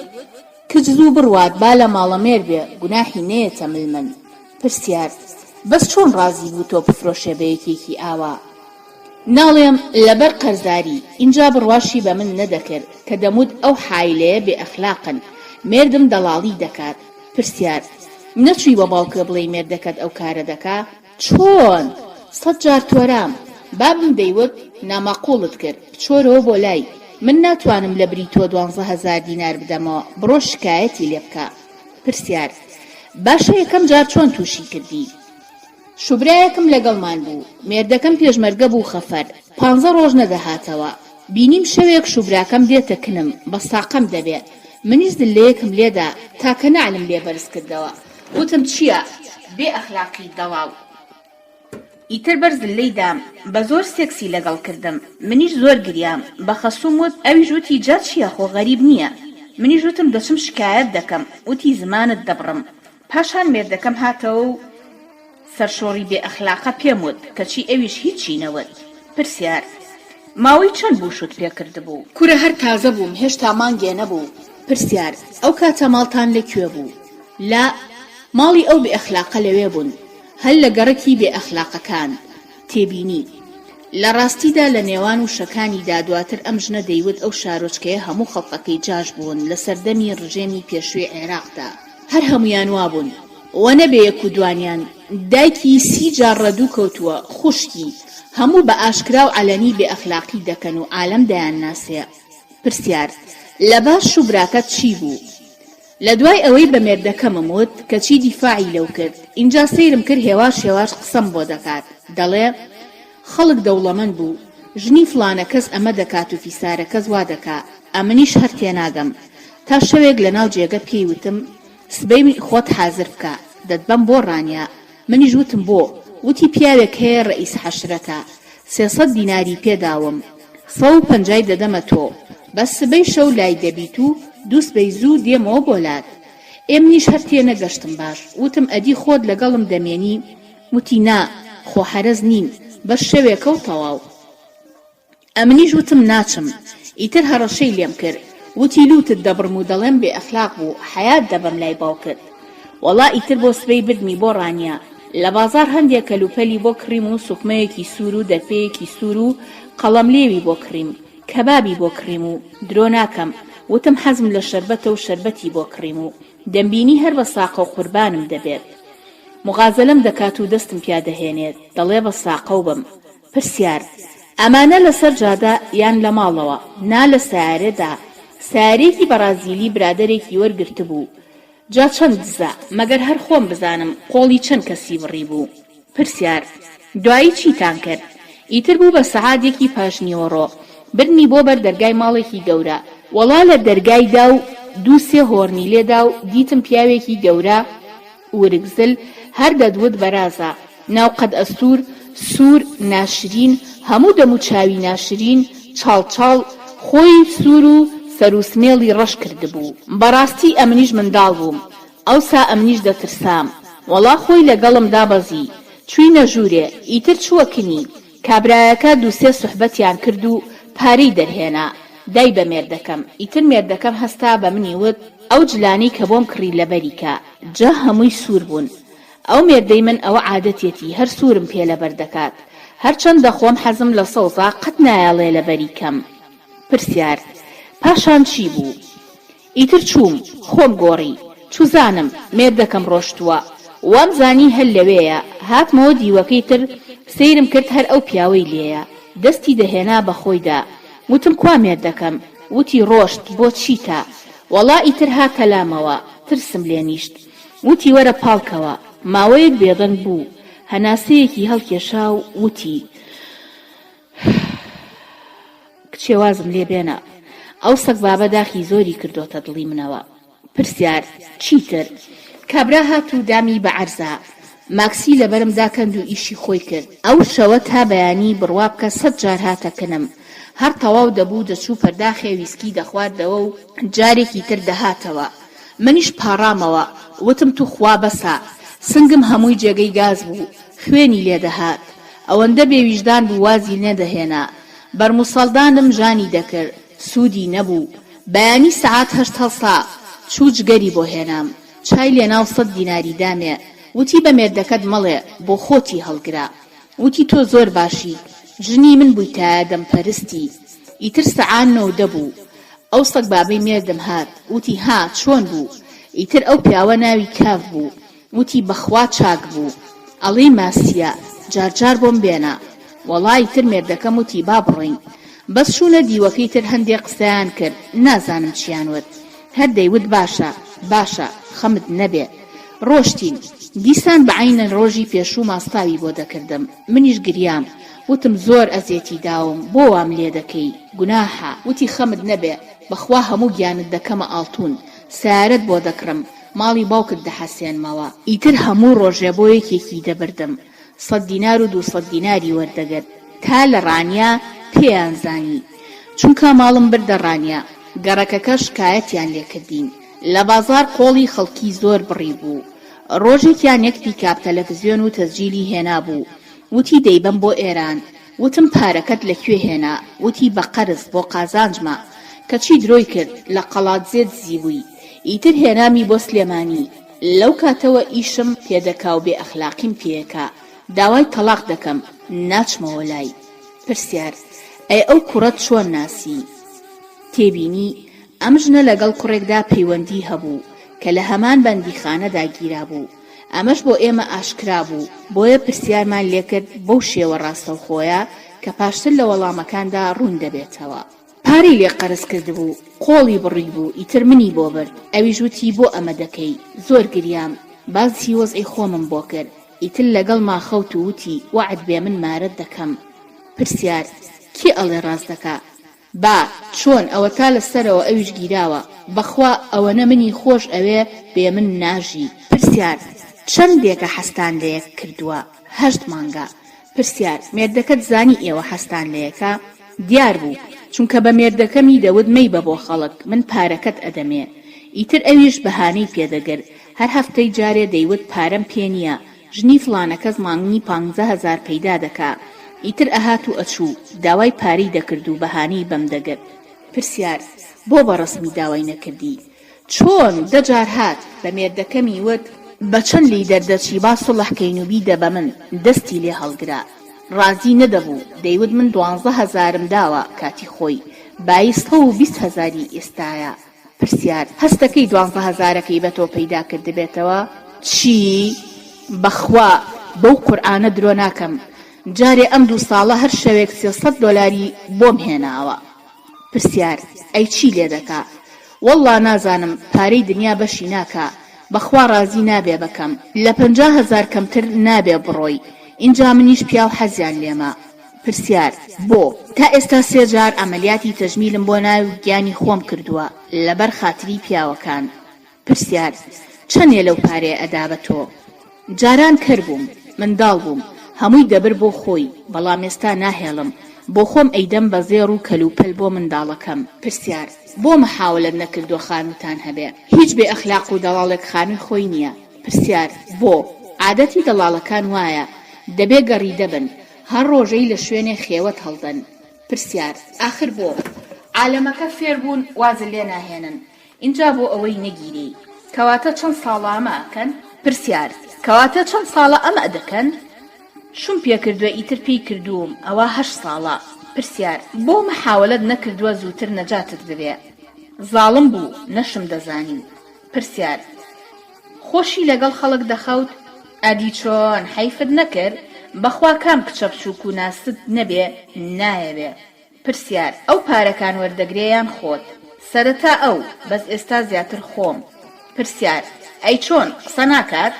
S2: کچ زوو بڕوات با لە ماڵە مێر بێ، گوناحی نەیەتە من. پرسیار: بەس چۆن ڕازی بوو تۆ بفرۆشێ بە یەکێکی ئاوا؟ ناڵێم لەبەر قەرزاری، اینجا بڕواشی بە من نەدەکرد کە دەموت ئەو حایلەیە بێ ئەخلاقن، مێردم دەڵاڵی دەکات. پرسیار: نەچووی بە باوکە بڵێی مێردەکەت ئەو کارە دەکا؟ چۆن؟ 100 جار تۆرام، بابم دەیوت نامەقوڵت کرد، بچۆرەوە بۆ لای من، ناتوانم لە بری تۆ 12,000 دینار بدەمەوە، بڕۆ شکایەتی لێ بکە. پرسیار: باشە یەکەم جار چۆن تووشی کردی؟ شوبرایەکم لەگەڵمان بوو، مێردەکەم پێشمەرگە بوو خەفەر، 15 ڕۆژ نەدەهاتەوە، بینیم شەوێک شوبراکەم دێتە کنم، بە ساقەم دەبێت، منیش دل لە یەکم لێدا تاکە نعلم لێ بەرز کردەوە، وتم چییە؟ بێ ئەخلاقی دەڵاو. ئیتر بەرز لەی دام، بە زۆر سێکسی لەگەڵ کردم، منیش زۆر گریام، بە خەسوم وت ئەویش وتی جا چییە خۆ غەریب نییە؟ منیش وتم دەچم شکایەت دەکەم، وتی زمانت دەبڕم. پاشان مێردەکەم هاتەوە و سەرشۆڕی بێ ئەخلاقە پێم وت، کەچی ئەویش هیچی نەوت. پرسیار: ماوەی چەند بوو شوت پێ کردبوو؟ کوورە هەر تازە بووم، هێشتا مانگێ نەبوو. پرسیار: ئەو کاتە ماڵتان لەکوێ بوو؟ لا، ماڵی ئەو بێ ئەخلاقە لەوێ بوون، هەل لە گەڕەکی بێ ئەخلاقەکان تێبینی. لە ڕاستیدا لە نێوان وشەکانیدا دواتر ئەم ژنە دەیوت ئەو شارۆچکەیە هەموو خەڵقەکەی جاش بوون لە سەردەمی ڕژێمی پێشوێ عێراقدا، هەر هەمویان وا بوون، وە نەبێ یەک و دوانیان، دایکی 30 جار ڕەدوو کەوتووە، خوشکی، هەموو بە ئاشکرا و عەلەنی بێ ئەخلاقی دەکەن و عالەم دەیان ناسێ. پرسیار: لە باش شوبراکەت چی بوو؟ لە دوای ئەوەی بە مێردەکەمم وت کەچی دیفاعی لەو کرد، اینجا سەیرم کرد هێواش هێواش قسەم بۆ دەکات، دەڵێ خەڵک دەوڵەمەند بوو، ژنی فلانە کەس ئەمە دەکات و فیسارە کەس وا دەکا، ئەمنیش هەر تێناگەم. تا شەوێک لە ناو جێگە پێی وتم سبەی خۆت حازر بکە، دەتبەم بۆ ڕانیا. منیش وتم بۆ؟ وتی پیاوێک هەیە ڕئیس حەشرەتە، 300 دیناری پێداوم، 150 دەدەمە تۆ بەس سبەی شەو لای دەبیت و دووسبەی زوو دێمەوە بۆلات. ئێمنیش هەر تێنەگەشتم باش وتم ئەدی خۆت لەگەڵم دەمێنی؟ وتی نا خۆ حەرەز نیم بەس شەوێکە و تەواو. ئەمنیش وتم ناچم. ئیتر هەڕەشەی لێم کرد وتی لوتت دەبڕم و دەڵێم بێ ئەخلاق بوو حەیات دەبم لای باوکت. وەڵا ئیتر بۆ سبەی بردمی بۆ ڕانیا. لە بازار هەندێک کەلوپەلی بۆ کڕیم و سوکمەیەکی سوور و دەرپەیەکی سوور و قەڵەملێوی بۆ کڕیم، کەبابی بۆ کڕیم و درۆ ناکەم. وتم حەزم لە شەربەتە و شەربەتی بۆ کڕیم و دەمبینی هەر بە ساقە و قوربانم دەبێت. مغازەلەم دەکات و دەستم پیادەهێنێت دەڵێ بە ساقە و بم. پرسیار ئەمانە لەسەر جادە یان لە ماڵەوە؟ نا لە سیارەدا. سیارێکی بەرازیلی برادەرێکی وەرگرت بوو. جا چەند دزە مەگەر هەر خۆم بزانم قۆڵی چەند کەسی بڕی بوو. پرسیار دوایی چیتان کرد؟ ئیتر بوو بە سەعادێکی پاشنیوەڕۆ برنی بۆ بەر دەرگای ماڵێکی گەورە. وەڵا لە دەرگایدا و دوو سێ هۆرنی لێدا و دیتم پیاوێکی گەورە ورگزل هەر دەدوت بەرازە ناوقەد ئەستور سوور ناشرین هەموو دەم و چاوی ناشرین چاڵچاڵ خۆی سوور و سەروسمێڵی ڕەش کردبوو. بەڕاستی ئەمنیش منداڵ بووم ئەوسا ئەمنیش دەترسام. وەڵا خۆی لەگەڵم دابەزی چووینە ژوورێ. ئیتر چووە کنی کابرایەکە دووسێ سوحبەتیان کرد و پارەی دەرهێنا دای بە مێردەکەم. ئیتر مێردەکەم هەستا بە منی وت ئەو جلانی کە بۆم کڕی لەبەریکە. جا هەمووی سوور بوون. ئەو مێردەی من ئەوە عادەتێتی هەر سوورم پێ لەبەر دەکات. هەرچەند دەخۆم حەزم لە سەوزا قەت نایەڵێ لەبەریکەم. پرسیار پاشان چی بوو؟ ئیتر چووم خۆم گۆڕی چوزانم مێردەکەم ڕۆشتووە وام زانی هەل لەوەیە. هاتمەوە دیوەکەی تر سەیرم کرد هەر ئەو پیاوەی لێیە. دەستی دەهێنا بە خۆیدا. وتم کوا مێردەکەم؟ وتی ڕۆشت بۆ چیتە؟ وەڵا ئیتر ها کەلامەوە ترسم لێ نیشت. وتی وەرە پاڵکەوە. ماوەیەک بێدەنگ بوو هەناسەیەکی هەڵکێشا و وتی کچێوازم لێ بێنە ئەو سەگ بابە داخی زۆری کردۆتە دڵی منەوە. پرسیار چیتر؟ کابرا هات و دامی بە عەرزە ماکسی لەبەرم داکەند و ئیشی خۆی کرد. ئەو شەوە تا بەیانی بڕوا بکە 100 جار هاتەکەنم. هەر تەواو دەبوو دەچوو پەرداخێ ویسکی دەخواردەوە و جارێکی تر دەهاتەوە. منیش پاڕامەوە وتم تو خوا بەسە. سنگم هەمووی جێگەی گاز بوو خوێنی لێدەهات. ئەوەندە بێویژدان بوو وازی نەدەهێنا. بەرموسەڵدانم ژانی دەکرد سوودی نەبوو. بەیانی سەعات 8 هەڵسا چوو جگەری بۆ هێنام. چای لێناو 100 دیناری دامێ. وتی بە مێردەکەت مەڵێ بۆ خۆتی هەڵگرا. وتی تۆ زۆر باشی ژنی من بوویتە دەمپەرستی. ئیتر سەعات 9 دەبوو. ئەو سەگ بابەی مێردم هات. وتی ها چۆن بوو؟ ئیتر ئەو پیاوە ناوی کاف بوو. وتی بەخوا چاک بوو. ئەڵێ ماسیە جارجار بۆم بێنە. وەڵای تر مێردەکەم وتی با بڕین. بەس شوونە دیوەکەی تر هەندێک قسەیان کرد نازانم چیان وت. هەر دەیوت باشە باشە خەمت نەبێ. ڕۆشتین. دیسان بەعینە ڕۆژی پێشوو ماستاوی بۆ دەکردم. منیش گریام. وتم زۆر ئەزیەتی داوم بۆ وام لێ دەکەی گوناحە. وتی خەمت نەبێ بەخوا هەموو گیانت دەکەمە ئاڵتون سیارەت بۆ دەکڕم ماڵی باوکت دەحەسێنمەوە. ئیتر هەموو ڕۆژێ بۆ یەکێکی دەبردم. 100 دینار و 200 دیناری وەردەگرت تا لە ڕانیا پێیان زانی. چونکە ماڵم بردە ڕانیا گەڕەکەکە شکایەتیان لێکردین. لە بازار قۆڵی خەڵکی زۆر بڕی بوو. ڕۆژێکیان یەک پیکاپ تەلەڤیزیۆن و تەسجیلی هێنا بوو. وتی دەیبم بۆ ئێران. وتم پارەکەت لەکوێ هێنا؟ وتی بە قەرز بۆ قازانجمە. کەچی درۆی کرد لە قەڵات زێت زیبووی. ئیتر هێنامی بۆ سلێمانی. لەو کاتەوە ئیشم پێدەکا و بێ ئەخلاقیم پێیەکا. داوای تەلاق دەکەم ناچمەوە لای. پرسیار ئەی ئەو کوڕەت چۆن ناسی؟ تێبینی ئەم ژنە لەگەڵ کوڕێکدا پەیوەندی هەبوو کە لە هەمان بەندیخانەدا گیرا بوو. ئەمەش بۆ ئێمە ئاشکرا بوو. بۆیە پرسیارمان لێکرد بەو شێوە ڕاستەوخۆیە کە پاشتر لە وەڵامەکاندا ڕوون دەبێتەوە. پارەی لێ قەرز کردبوو قۆڵی بڕی بوو. ئیتر منی بۆ برد. ئەویش وتی بۆ ئەمە دەکەی. زۆر گریام باسی وەزعی خۆمم بۆ کرد. ئیتر لەگەڵ ماخەوت و وتی وعد بێ من مارەت دەکەم. پرسیار کێ ئەڵێ ڕاست دەکا؟ با چۆن ئەوە تا لەسەرەوە ئەویش گیراوە. بەخوا ئەوەنە منی خۆش ئەوێ بێ من ناژی. پرسیار چەندێکە حەستان لە یەک کردووە؟ 8 مانگە. پرسیار مێردەکەت زانی ئێوە حەستان لە یەکە؟ دیار بوو چونکە بە مێردەکەمی دەوت مەی بە بۆ خەڵک من پارەکەت ئەدەمێ. ئیتر ئەویش بەهانەی پێدەگرت هەر هەفتەی جارێ دەیوت پارەم پێ نییە، ژنی فڵانە کەس مانگنی 15,000 پەیدا دەکا. ئیتر ئەهات و ئەچوو داوای پارەی دەکرد و بەهانەی بەم دەگرت. پرسیار بۆ بەڕەسمی داوای نەکردی؟ چۆن دەجار هات بە مێردەکەمی وت بە چەند لی دەردەچی با سڵحکەین و بیدە بە من، دەستی لێ هەڵگرا. ڕازی نەدەبوو، دەیوت من 12,000م داوە کاتی خۆی، بای 120,000 ئێستایە. پرسیار هەستەکەی 12,000ەکەی بە تۆ پەیدا کردبێتەوە؟ چی؟ بەخوا بەو قورئانە درۆ ناکەم، جارێ ئەم 2 ساڵە هەر شەوێک 300 دۆلاری بۆم هێناوە. پرسیار ئەی چی لێ دەکا؟ وەڵڵا نازانم، پارەی دنیا بەشی ناکا، بەخوا ڕازی نابێ بەکەم، لە 50,000 کەمتر نابێ بڕۆی، اینجا منیش پیا و حەزیان لێمە. پرسیار بۆ؟ تا ئێستا 3 جار ئەمەلیاتی تەژمیلم بۆ ناوی و گیانی خۆم کردووە لەبەر خاتری پیاوەکان. پرسیار چەندێ لەو پارەیە ئەدا بە تۆ؟ جاران کەر بووم، منداڵ بووم، هەمووی دەبر بۆ خۆی، بەڵام ئێستا ناهێڵم، بۆ خۆم ئەیدەم بە زێڕ و کەلوپەل بۆ منداڵەکەم. پرسیار بۆ مەحاولەت نەکردو خانوتان هەبێ؟ هیچ بێ ئەخلاق و دەڵاڵێک خانووی خۆی نییە. پرسیار بۆ؟ عادەتی دەڵاڵەکان وایە دەبێ گەڕی دەبن، هەر ڕۆژەی لە شوێنێ خێوەت هەڵدەن. پرسیار ئاخر بۆ؟ عالەمەکە فێر بوون وازە لێ ناهێنن، اینجا بۆ ئەوەی نەگیری. کەواتە چەند ساڵە ئەمە ئەکەن؟ پرسیار کەواتە چەند ساڵە ئەمە دەکەن؟ شوم پێکردووە ئیتر پێی کردووم ئەوە 8 ساڵە. پرسیار بۆ مەحاولەت نەکردووە زووتر نەجاتت ببێ؟ زاڵم بوو نەشم دەزانی. پرسیار خۆشی لەگەڵ خەڵک دەخەوت؟ ئەدی چۆن حەیفت نەکرد؟ بەخوا کام کچە بچووک و ناست نەبێ نایەوێ. پرسیار ئەو پارەکان وەردەگرێیان خۆت؟ سەرەتا ئەو، بەس ئێستا زیاتر خۆم. پرسیار ئەی چۆن قسە ناکات؟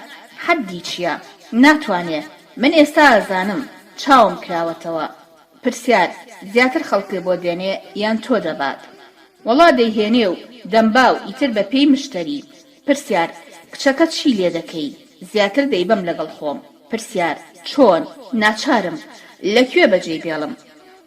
S2: حەدی چییە؟ ناتوانێ، من ئێستا ئەزانم چاوم کراوەتەوە. پرسیار زیاتر خەڵکی بۆ دێنێ یان تۆ دەبات؟ وەڵا دەیهێنێ و دەمبا و ئیتر بە پێی مشتری. پرسیار کچەکە چی لێ دەکەی؟ زیاتر دەیبەم لەگەڵ خۆم. پرسیار چۆن؟ ناچارم، لەکوێ بەجێ بێڵم؟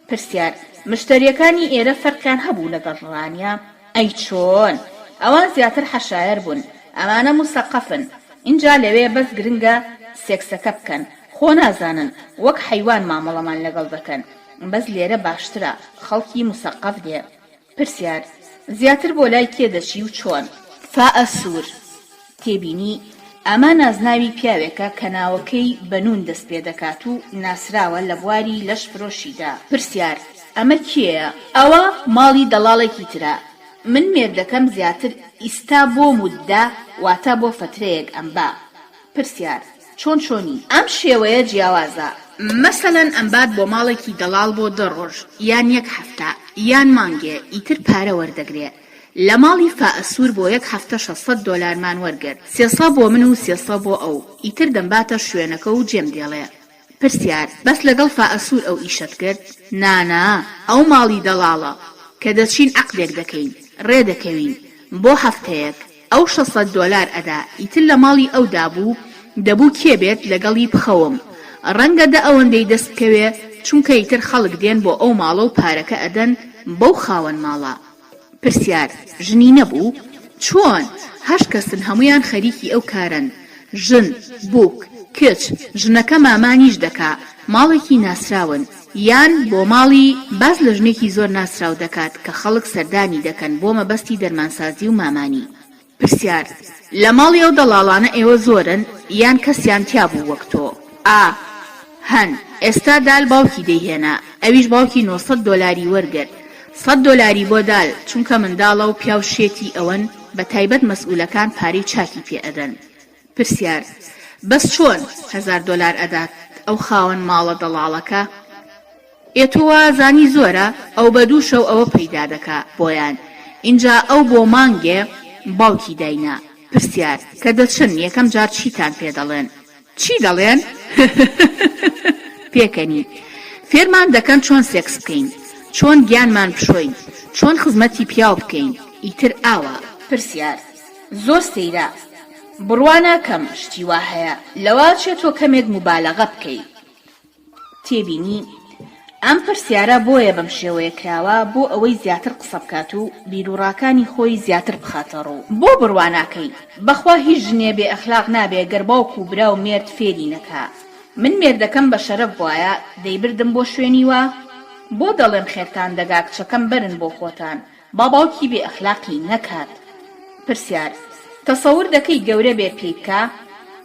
S2: پرسیار مشتریەکانی ئێرە فەرقیان هەبوو لەگەڵ ڕانیا؟ ئەی چۆن؟ ئەوان زیاتر حەشایر بوون، ئەمانە موسەقەفن، اینجا لەوێ بەس گرنگە سێکسەکە بکەن، خۆ نازانن، وەک حەیوان مامەڵەمان لەگەڵ دەکەن، بەس لێرە باشترە خەڵکی موسەقەف دێ. پرسیار زیاتر بۆ لای کێ دەچی و چۆن؟ فائەسوور تێبینی ئەمە نازناوی پیاوێکە کە ناوەکەی بەنون دەست پێ دەکات و ناسراوە لە بواری لەش فرۆشیدا. پرسیار ئەمە کێیە؟ ئەوە ماڵی دەڵاڵێکی ترە، من مێردەکەم زیاتر ئیستا بۆ موددا واتە بۆ فترەیەک ئەمبا. پرسیار چۆن چۆنی؟ ئەم شێوەیە جیاوازە، مەسەلەن ئەمبات بۆ ماڵێکی دەڵاڵ بۆ 2 ڕۆژ یان 1 هەفتە یان مانگێ، ئیتر پارە وەردەگرێ. لە ماڵی فائەسوور بۆ 1 هەفتە 600 دۆلارمان وەرگرت، 300 بۆ من و 300 بۆ ئەو، ئیتر دەمباتە شوێنەکە و جێم دێڵێ. پرسیار بەس لەگەڵ فائەسوور ئەو ئیشت کرد؟ نانا، ئەو ماڵی دەڵاڵە کە دەچین عەقدێک دەکەین، ڕێ دەکەوین بۆ هەفتەیەک، ئەو 600 دۆلار ئەدا، ئیتر لە ماڵی ئەو دابوو دەبوو کێ بێت لەگەڵی بخەوم، ڕەنگە دە ئەوەندەی دەست بکەوێ چونکە ئیتر خەڵک دێن بۆ ئەو ماڵە و پارەکە ئەدەن بەو خاوەن ماڵە. پرسیار ژنی نەبوو؟ چۆن؟ 8 کەسن، هەمویان خەریکی ئەو کارن، ژن، بووک، کچ، ژنەکە مامانیش دەکا، ماڵێکی ناسراون، یان بۆ ماڵی باز لە ژنێکی زۆر ناسراو دەکات کە خەڵک سەردانی دەکەن بۆ مەبەستی دەرمانسازی و مامانی. پرسیار لە ماڵی ئەو دەڵاڵانە ئێوە زۆرن یان کەسیان تیا بوو وەک تۆ؟ هەن، ئێستا دال باوکی دەیهێنا، ئەویش باوکی 900 دۆلاری وەرگرت، 100 دۆلاری بۆ دال چونکە منداڵە و پیا و شێتی ئەوەن، بە تایبەت مەسئولەکان پارەی چاکی پێ ئەدەن. پرسیار بەس چۆن 1000 دۆلار ئەدات ئەو خاوەن ماڵە دەڵاڵەکە؟ ئێتۆوە زانی زۆرە، ئەو بە 2 شەو ئەوە پەیدا دەکا بۆیان، اینجا ئەو بۆ مانگێ باوکی داینا. پرسیار کە دەچن یەکەم جار چیتان پێ دەڵێن؟ چی دەڵێن؟ پێکەنی فێرمان دەکەن چۆن سێکس بکەین، چۆن گیانمان بشۆین، چۆن خزمەتی پیاو بکەین، ئیتر ئاوە. پرسیار زۆر سەیرە، بڕوانە کەم شتی وا هەیە، لەوا چێتۆ کەمێک مبالەغە بکەی. تێبینی
S1: ئەم پرسیارە بۆیە بەم شێوەیە کراوە بۆ ئەوەی زیاتر قسە بکات و بیرروڕاکانی خۆی زیاتر بخاتە ڕوو. بۆ بڕواناکەی بەخوا هیچ ژنێ بێ ئەخلاق نابێ گەر باوکو و برا و مێرد فێری نەکا. من مێردەکەم بە شەرەف وایە دەیبردم بۆ شوێنی وە بۆ دەڵێم خێرتان دەگا کچەکەم برن بۆ خۆتان با باوکی بێ ئەخلاقی نەکات. پرسیار تەسەور دەکەی گەورە بێ پێی بکە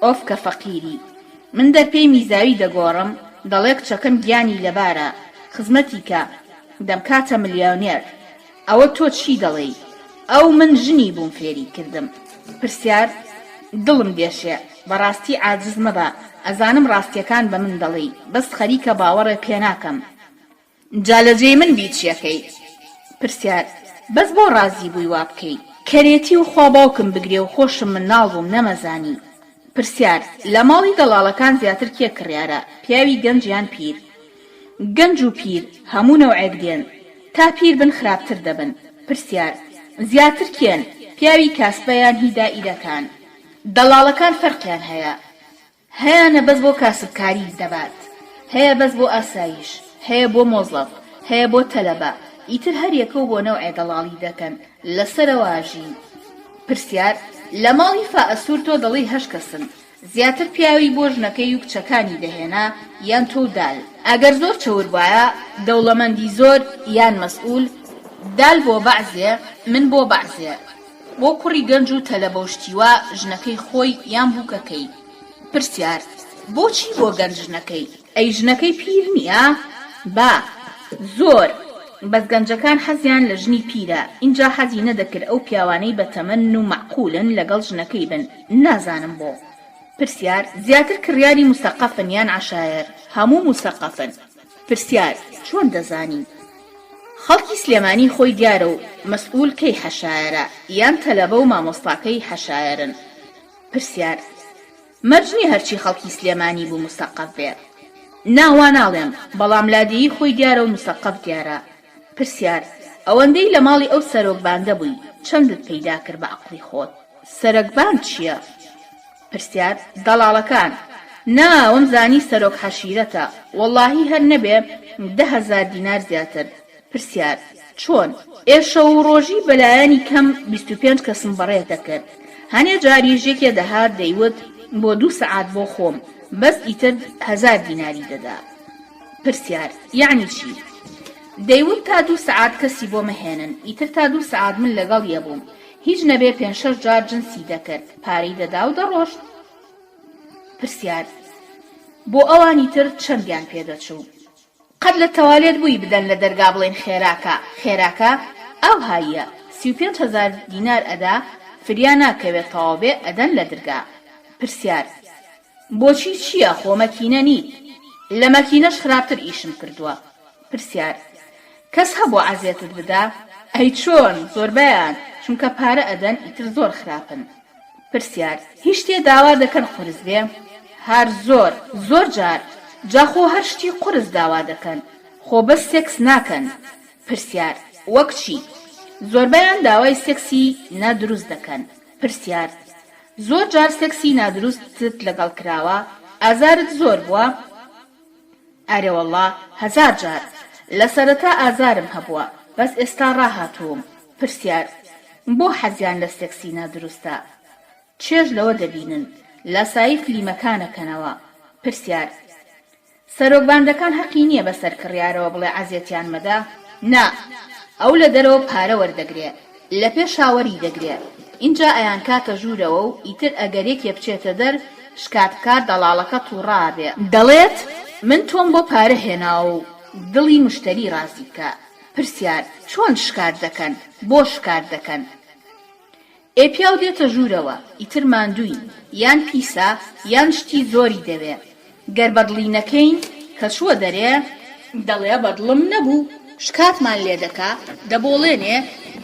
S1: ئۆف کە فەقیری. من دەرپێی میزاوی دەگۆڕم دەڵێ کچەکەم گیانی لەبارە خزمەتی کە دەمکاتە ملیۆنێر. ئەوە تۆ چی دەڵێی؟ ئەو من ژنی بووم فێری کردم. پرسیار دڵم دێشێ بەڕاستی عاجز مەبە ئەزانم ڕاستیەکان بە من دەڵێی بەس خەریکە باوەڕێ پێ ناکەم. جا لەجێی من بیچیەکەی؟ پرسیار بەس بۆ ڕازی بووی وا بکەی کەرێتی و خوا باوکم بگرێ و خۆشم من ناڵبووم نەمەزانی. پرسیار لە ماڵی دەڵاڵەکان زیاتر کێ کڕیارە پیاوی گەنج یان پیر؟ گەنج و پیر هەموو نەوعێک دێن تا پیر بن خراپتر دەبن. پرسیار زیاتر کێن پیاوی کاسبە یان هیدائیرەکان؟ دەڵاڵەکان فەرقیان هەیە هەیەنە بەس بۆ کاسبکاری دەبات هەیە بەس بۆ ئاسایش هەیە بۆ مۆزڵەف هەیە بۆ تەلەبە ئیتر هەر یەکە و بۆ نەوعێ دەڵاڵی دەکەن لەسەرەواژین. پرسیار لە ماڵی فائەسوور تۆ دەڵی هەشت کەسن زیاتر پیاوی بۆ ژنەکەی و کچەکانی دەهێنا یان تۆ دال؟ ئەگەر زۆر چەور وایە دەوڵەمەندی زۆر یان مەسئول دال بۆ بەعزێ من بۆ بەعزێ بۆ کوڕی گەنج و تەلەبە و شتیوە ژنەکەی خۆی یان بووکەکەی. پرسیار بۆچی بۆ گەنج ژنەکەی؟ ئەی ژنەکەی پیر نییە؟ با زۆر بەس گەنجەکان حەزیان لە ژنی پیرە اینجا حەزی نەدەکرد ئەو پیاوانەی بە تەمەن و مەعقولن لەگەڵ ژنەکەی بن نازانم بۆ. پرسیار زیاتر کڕیاری مستەقەفن یان عەشایر؟ هەموو مستەقەفن. پرسیار چۆن دەزانی؟ خەڵکی سلێمانی خۆی دیارە و مەسئول کەی حەشایرە یان تەلەبە و مامۆستاکەی حەشایرن. پرسیار مەرجنی هەرچی خەڵکی سلێمانی بوو مستەقەف بێ. ناوا ناڵێم بەڵام لادێیی خۆی دیارە و مستەقەف دیارە. پرسیار ئەوەندەی لە ماڵی ئەو سەرۆکباندە بووی چەندت پەیدا کرد بە عەقڵی خۆت؟ سەرۆکباند چییە؟ پرسیار دەڵاڵەکان ناوەم زانی سەرۆک حەشیرەتە وەڵڵاهی هەر نەبێ 10,000 دینار زیاتر. پرسیار چۆن؟ ئێشە و ڕۆژی بەلایانی کەم 25 کەسم بەڕێ دەکرد هەنێ جاریژێکێ دەهات دەیوت بۆ 2 سەعات بۆ خۆم بەس ئیتر 1000 دیناری دەدا. پرسیار یعنی چی؟ دەیوت تا 2 سەعات کەسی بۆ مەهێنن ئیتر تا 2 سەعات من لەگەڵ یەبووم هیچ نەبێ 5-6 جار جنسی دەکرد پارەی دەدا و دەڕۆشت. پرسیار بۆ ئەوانی تر چەندیان پێدەچوو؟ قەت لە تەوالێت بووی بدەن لە دەرگا بڵێن خێراکە خێراکە ئەو هاییە 35,000 دینار ئەدا فریا ناکەوێت تەواو بێ ئەدەن لە دەرگا. پرسیار بۆچی چییە خۆ مەکینە نیت؟ لە مەکینەش خراپتر ئیشم کردووە. پرسیار کەس هەبوو عەزێتت بدا؟ ئەی چۆن زۆربەیان چونکە پارە ئەدەن ئیتر زۆر خراپن. پرسیار هیچ شتێ داوا دەکەن قورس بێ؟ هەر زۆر جار جاخۆ هەر شتی قورس داوا دەکەن خۆ بەس سێکس ناکەن. پرسیار وەک چی؟ زۆربەیان داوای سێکسی نادروست دەکەن. پرسیار زۆر جار سێکسی نادروستت لەگەڵ کراوە ئازارت زۆر بووە؟ ئەرێ وەڵڵا 1000 جار لە سەرەتا ئازارم هەبووە بەس ئێستا ڕاهاتووم. پرسیار بۆ حەزیان لە سێکسی نادروستە؟ چێژ لەوە دەبینن لاسایی فلیمەکانەکەنەوە. پرسیار سەرۆکباندەکان حەقی نییە بەسەر کڕیارەوە بڵێ عەزیەتیان مەدا؟ نا ئەو لە دەرەوە پارە وەردەگرێ لە پێش شاوەری دەگرێ اینجا ئەیان کاتە ژوورەوە و ئیتر ئەگەرێکێ بچێتە دەر شکاتکار دەڵاڵەکە تووڕا بێ دەڵێت من تۆم بۆ پارە هێناوە و دڵی مشتری ڕازی بکە. پرسیار چۆن شکار دەکەن؟ بۆ شکار دەکەن؟ ئێپیا و دێتە ژوورەوە ئیتر ماندووین یان پیسە یان شتی زۆری دەوێ گەر بەدڵی نەکەین کە چووە دەرێ دەڵێ بەدڵم نەبوو شکاتمان لێ دەکا دەبۆڵێنێ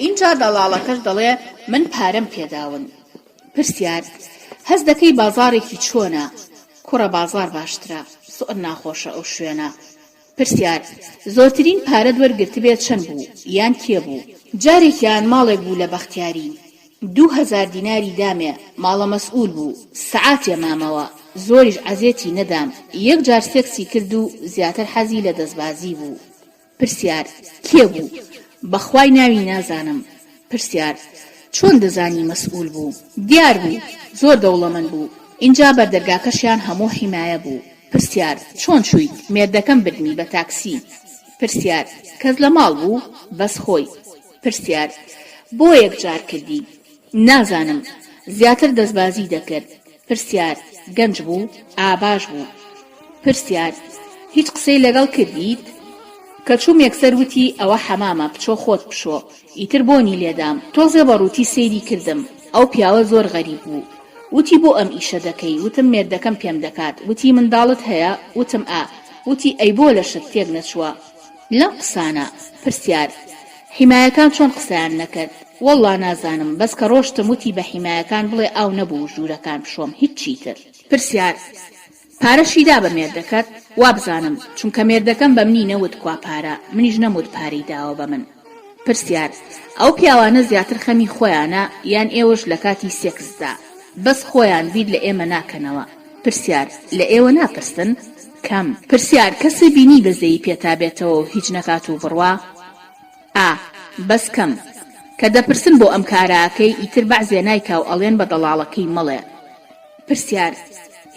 S1: اینجا دەڵاڵەکەش دەڵێ من پارەم پێداون. پرسیار هەز دەکەی بازارێکی چۆنە؟ کوڕە بازار باشترە زۆر ناخۆشە ئەو شوێنە. پرسیار زۆرترین پارەت وەرگرت بێت چەند بوو یان کێ بوو؟ جارێکیان ماڵێک بوو لە بەختیاری 2000 دیناری دامێ ماڵە مەسئول بوو سەعاتێ مامەوە
S2: زۆریش عەزێتی نەدام. یەک جار سێکسی کرد و زیاتر حەزی لە دەستبازی بوو. پرسیار کێ بوو؟ بەخوای ناوی نازانم. پرسیار چۆن دەزانی مەسئول بوو؟ دیار بوو زۆر دەوڵەمەند بوو. اینجا بەردەرگاکەشیان هەموو حیمایە بوو. پرسیار چۆن چوویت؟ مێردەکەم بردمی بە تاکسی. پرسیار کەس لە ماڵ بوو؟ بەس خۆی. پرسیار بۆ یەکجار کردی؟ نازانم زیاتر دەستبازی دەکرد. پرسیار گەنج بوو؟ ئاباش بوو. پرسیار هیچ قسەی لەگەڵ کردیت؟ کە چووم یەکسەر وتی ئەوە حەمامە بچۆ خۆت بشۆ. ئیتر بۆنی لێدام. تۆزێ بەڕووتی سەیری کردم. ئەو پیاوە زۆر غەریب بوو. وتی بۆ ئەم ئیشە دەکەی؟ وتم مێردەکەم پێم دەکات. وتی منداڵت هەیە؟ وتم ئا. وتی ئەی بۆ لە شت تێک نەچووە لەم قسانە؟ پرسیار حیمایەکان چۆن قسەیان نەکرد؟ وەڵڵا نازانم بەس کە ڕۆشتم وتی بە حیمایەکان بڵێ ئاو نەبوو ژوورەکان بشۆم هیچی تر. پرسیار پارەشی دا بە مێردەکەت؟ وا بزانم چونکە مێردەکەم بە منی نەوت کوا پارە منیش نەموت پارەی داوە بە من. پرسیار ئەو پیاوانە زیاتر خەمی خۆیانە یان ئێوەش لە کاتی سێکسدا بەس خۆیان بیر لە ئێمە ناکەنەوە؟ پرسیار لە ئێوە ناپرسن؟ کەم. پرسیار کەسی بینی بەزەیی پێتا بێتەوە و هیچ نەکات و بڕوا؟ ئا بەس کەم. کە دەپرسن بۆ ئەم کاراکەی ئیتر بەعزێ نایکا و ئەڵێن بە دەڵاڵەکەی مەڵێ. پرسیار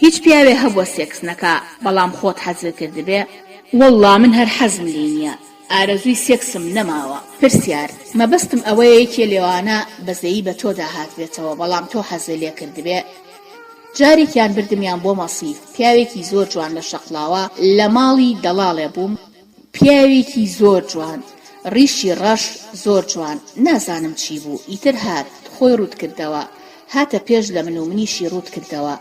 S2: هیچ پیاوێ هەبووە سێکس نەکا بەڵام خۆت حەزت کردبێ؟ وەڵڵا من هەر حەزم لێ نییە ئارەزووی سێکسم نەماوە. پرسیار مەبەستم ئەوەیە یەکێ لێوانە بەزەیی بە تۆ داهات بێتەوە بەڵام تۆ حەزت لێ کردبێ. جارێکیان بردمیان بۆ مەسیف. پیاوێکی زۆر جوان لە شەقڵاوە لە ماڵی دەڵاڵێ بووم. پیاوێکی زۆر جوان ڕیشی ڕەش زۆر جوان نازانم چی بوو. ئیتر هات خۆی ڕوود کردەوە. هاتە پێش لە من و منیشی ڕوود کردەوە.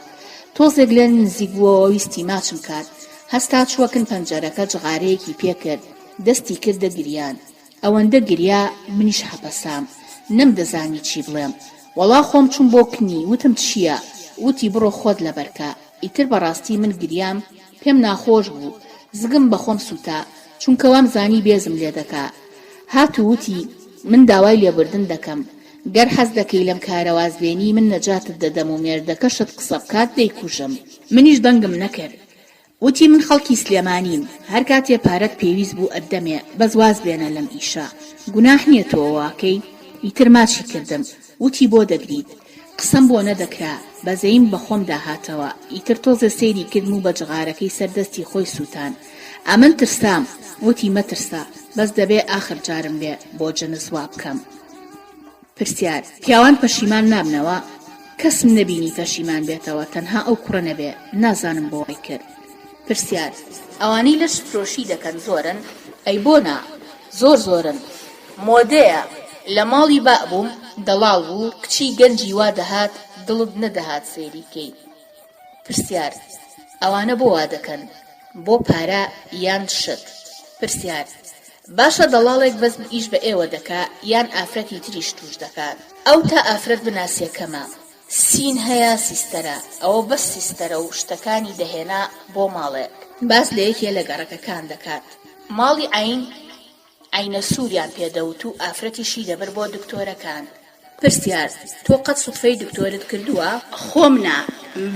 S2: تۆزێک لێن نزیک بووەوە ویستی ماچم کات. هەستا چوەکن پەنجەرەکە جغارەیەکی پێکرد. دەستی کردە گریان. ئەوەندە گریا منیش حەپەسام. نەمدەزانی چی بڵێم. وەڵا خۆم چوم بۆ کنی. وتم چییە؟ وتی بڕۆ خۆت لەبەرکە. ئیتر بەڕاستی من گریام پێم ناخۆش بوو. زگم بەخۆم سووتا چونکە وام زانی بێزم لێ دەکا. هات و وتی من داوای لێبوردن دەکەم. گەر حەز دەکەی لەم کارەوازبێنی من نەجاتت دەدەم و مێردەکەشت قسە بکات دەیکوژم. منیش دەنگم نەکرد. وتی من خەڵکی سلێمانیم هەر کاتێ پارەت پێویست بوو ئەدەمێ بەس واز بێنە لەم ئیشە. گوناح نییە تۆ واکەی؟ ئیتر ماچی کردم. وتی بۆ دەگریت؟ قسەم بۆ نەدەکرا بەزەیم بەخۆم داهاتەوە. ئیتر تۆزە سەیری کردم و بە جغارەکەی سەردەستی خۆی سووتان. ئەمن ترسام. وتی مەترسە بەس دەبێ ئاخر جارم بێ بۆ جنس وا بکەم. پرسیار پیاوان پەشیمان نابنەوە؟ کەسم نەبینی پەشیمان بێتەوە تەنها ئەو کوڕە نەبێ نازانم بۆ وای کرد. پرسیار ئەوانەی لەش فرۆشی دەکەن زۆرن؟ ئەی بۆنا زۆر زۆرن. مۆدەیە لە ماڵی با بووم دەڵاڵ بوو کچی گەنجی وا دەهات دڵت نەدەهات سێریکەی. پرسیار ئەوانە بۆ وا دەکەن؟ بۆ پارە یان شت؟ پرسیار باشە دەڵاڵێک بەزم ئیش بە ئێوە دەکا یان ئافرەتی تریش توش دەکات؟ ئەو تا ئافرەت بناسیەکەمە. سین هەیە سیستەرە ئەوە بەس سیستەرە و شتەکانی دەهێنا بۆ ماڵێک. باس لە یەکێ لە گەڕەکەکان دەکات. ماڵی عینە سووریان پێدەوت و ئافرەتیشی دەبر بۆ دکتۆرەکان. پرسیار تۆ قەت سوفەی دکتۆرت کردووە؟ خۆم نا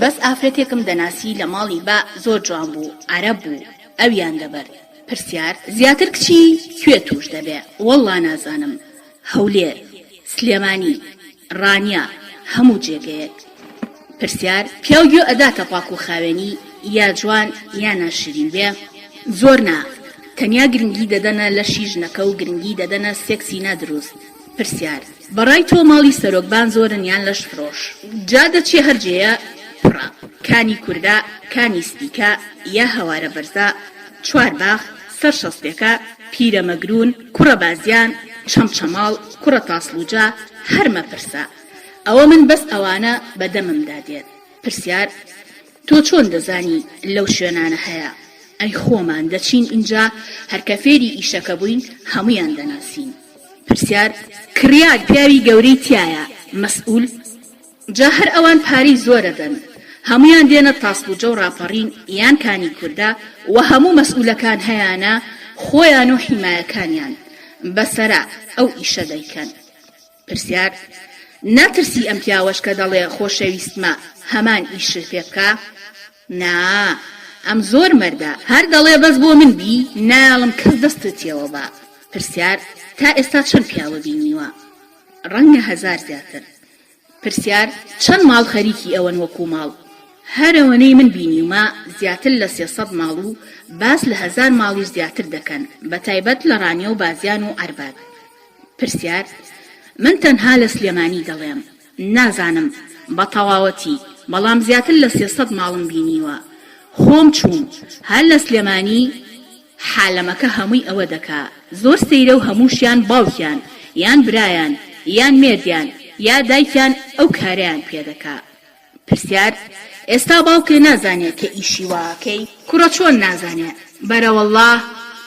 S2: بەس ئافرەتێکم دەناسی لە ماڵی با زۆر جوان بوو عەرەب بوو ئەویان دەبەر. پرسیار زیاتر کچی کوێ توش دەبێ؟ وەڵڵا نازانم. هەولێر سلێمانی ڕانیا هەموو جێگەیەک. پرسیار پیاو گوێ ئەداتە پاک و خاوێنی یا جوان یا ناشرین بێ؟ زۆر نا تەنیا گرنگی دەدەنە لە شیژنەکە و گرنگی دەدەنە سێکسی نادروست. پرسیار بەڕای تۆ ماڵی سەرۆکبان زۆرن یان لەش فرۆش؟ جا دەچێ هەرجێیە پڕە. کانی کووردا کانی سپیکە یا هەوارە بەرزە چوار باخ سەر شەستێکە پیرە مەگرون کوڕە بازیان چەمچەماڵ کوڕە تاسلوجا هەرمە پرسە. ئەوە من بەس ئەوانە بەدەممدا دێت. پرسیار تۆ چۆن دەزانی لەو شوێنانە هەیە؟ ئەی خۆمان دەچین ئینجا هەرکە فێری ئیشەکە بووین هەمویان دەناسین. پرسیار کڕیار پیاوی گەورەی تایە مەسئول؟ جا هەر ئەوان پارەی زۆرەدەن هەمویان دێنە تاسلوجە و ڕاپەڕین یان کانی کووردا و هەموو مەسئولەکان هەیانە خۆیان و حیمایەکانیان بەسەرا ئەو ئیشە دەیکەن. پرسیار ناترسی ئەم پیاوەش کە دەڵێ خۆشەویستمە هەمان ئیشت پێ بکە؟ نا ئەم زۆر مەردە هەر دەڵێ بەس بۆ من بی ناڵم کەس دەستتیەوە بە پرسیار تا ئێستا چەند پیاوە بینیوە ڕەنگە 1000 زیاتر پرسیار چەند ماڵ خەریکی ئەوەن وەکو ماڵ هەرەوەنەی من بینیومە زیاتر لە 300 ماڵ و باس لە 1000 ماڵیش زیاتر دەکەن بە تایبەت لە ڕانیە و بازیان و ئەرباب پرسیار من تەنها لە سلێمانی دەڵێم نازانم بە تەواوەتی بەڵام زیاتر لە 300 ماڵم بینیوە خۆم چووم هەر لە سلێمانی حالەمەکە هەمووی ئەوە دەکا زۆر سەیرە و هەمووشیان باوکیان یان برایان یان مێردیان یا دایکیان ئەو کارەیان پێدەکا پرسیار ئێستا باوکێ نازانێت کە ئیشی واکەی کوڕە چۆن نازانێت بەرەوەڵڵاه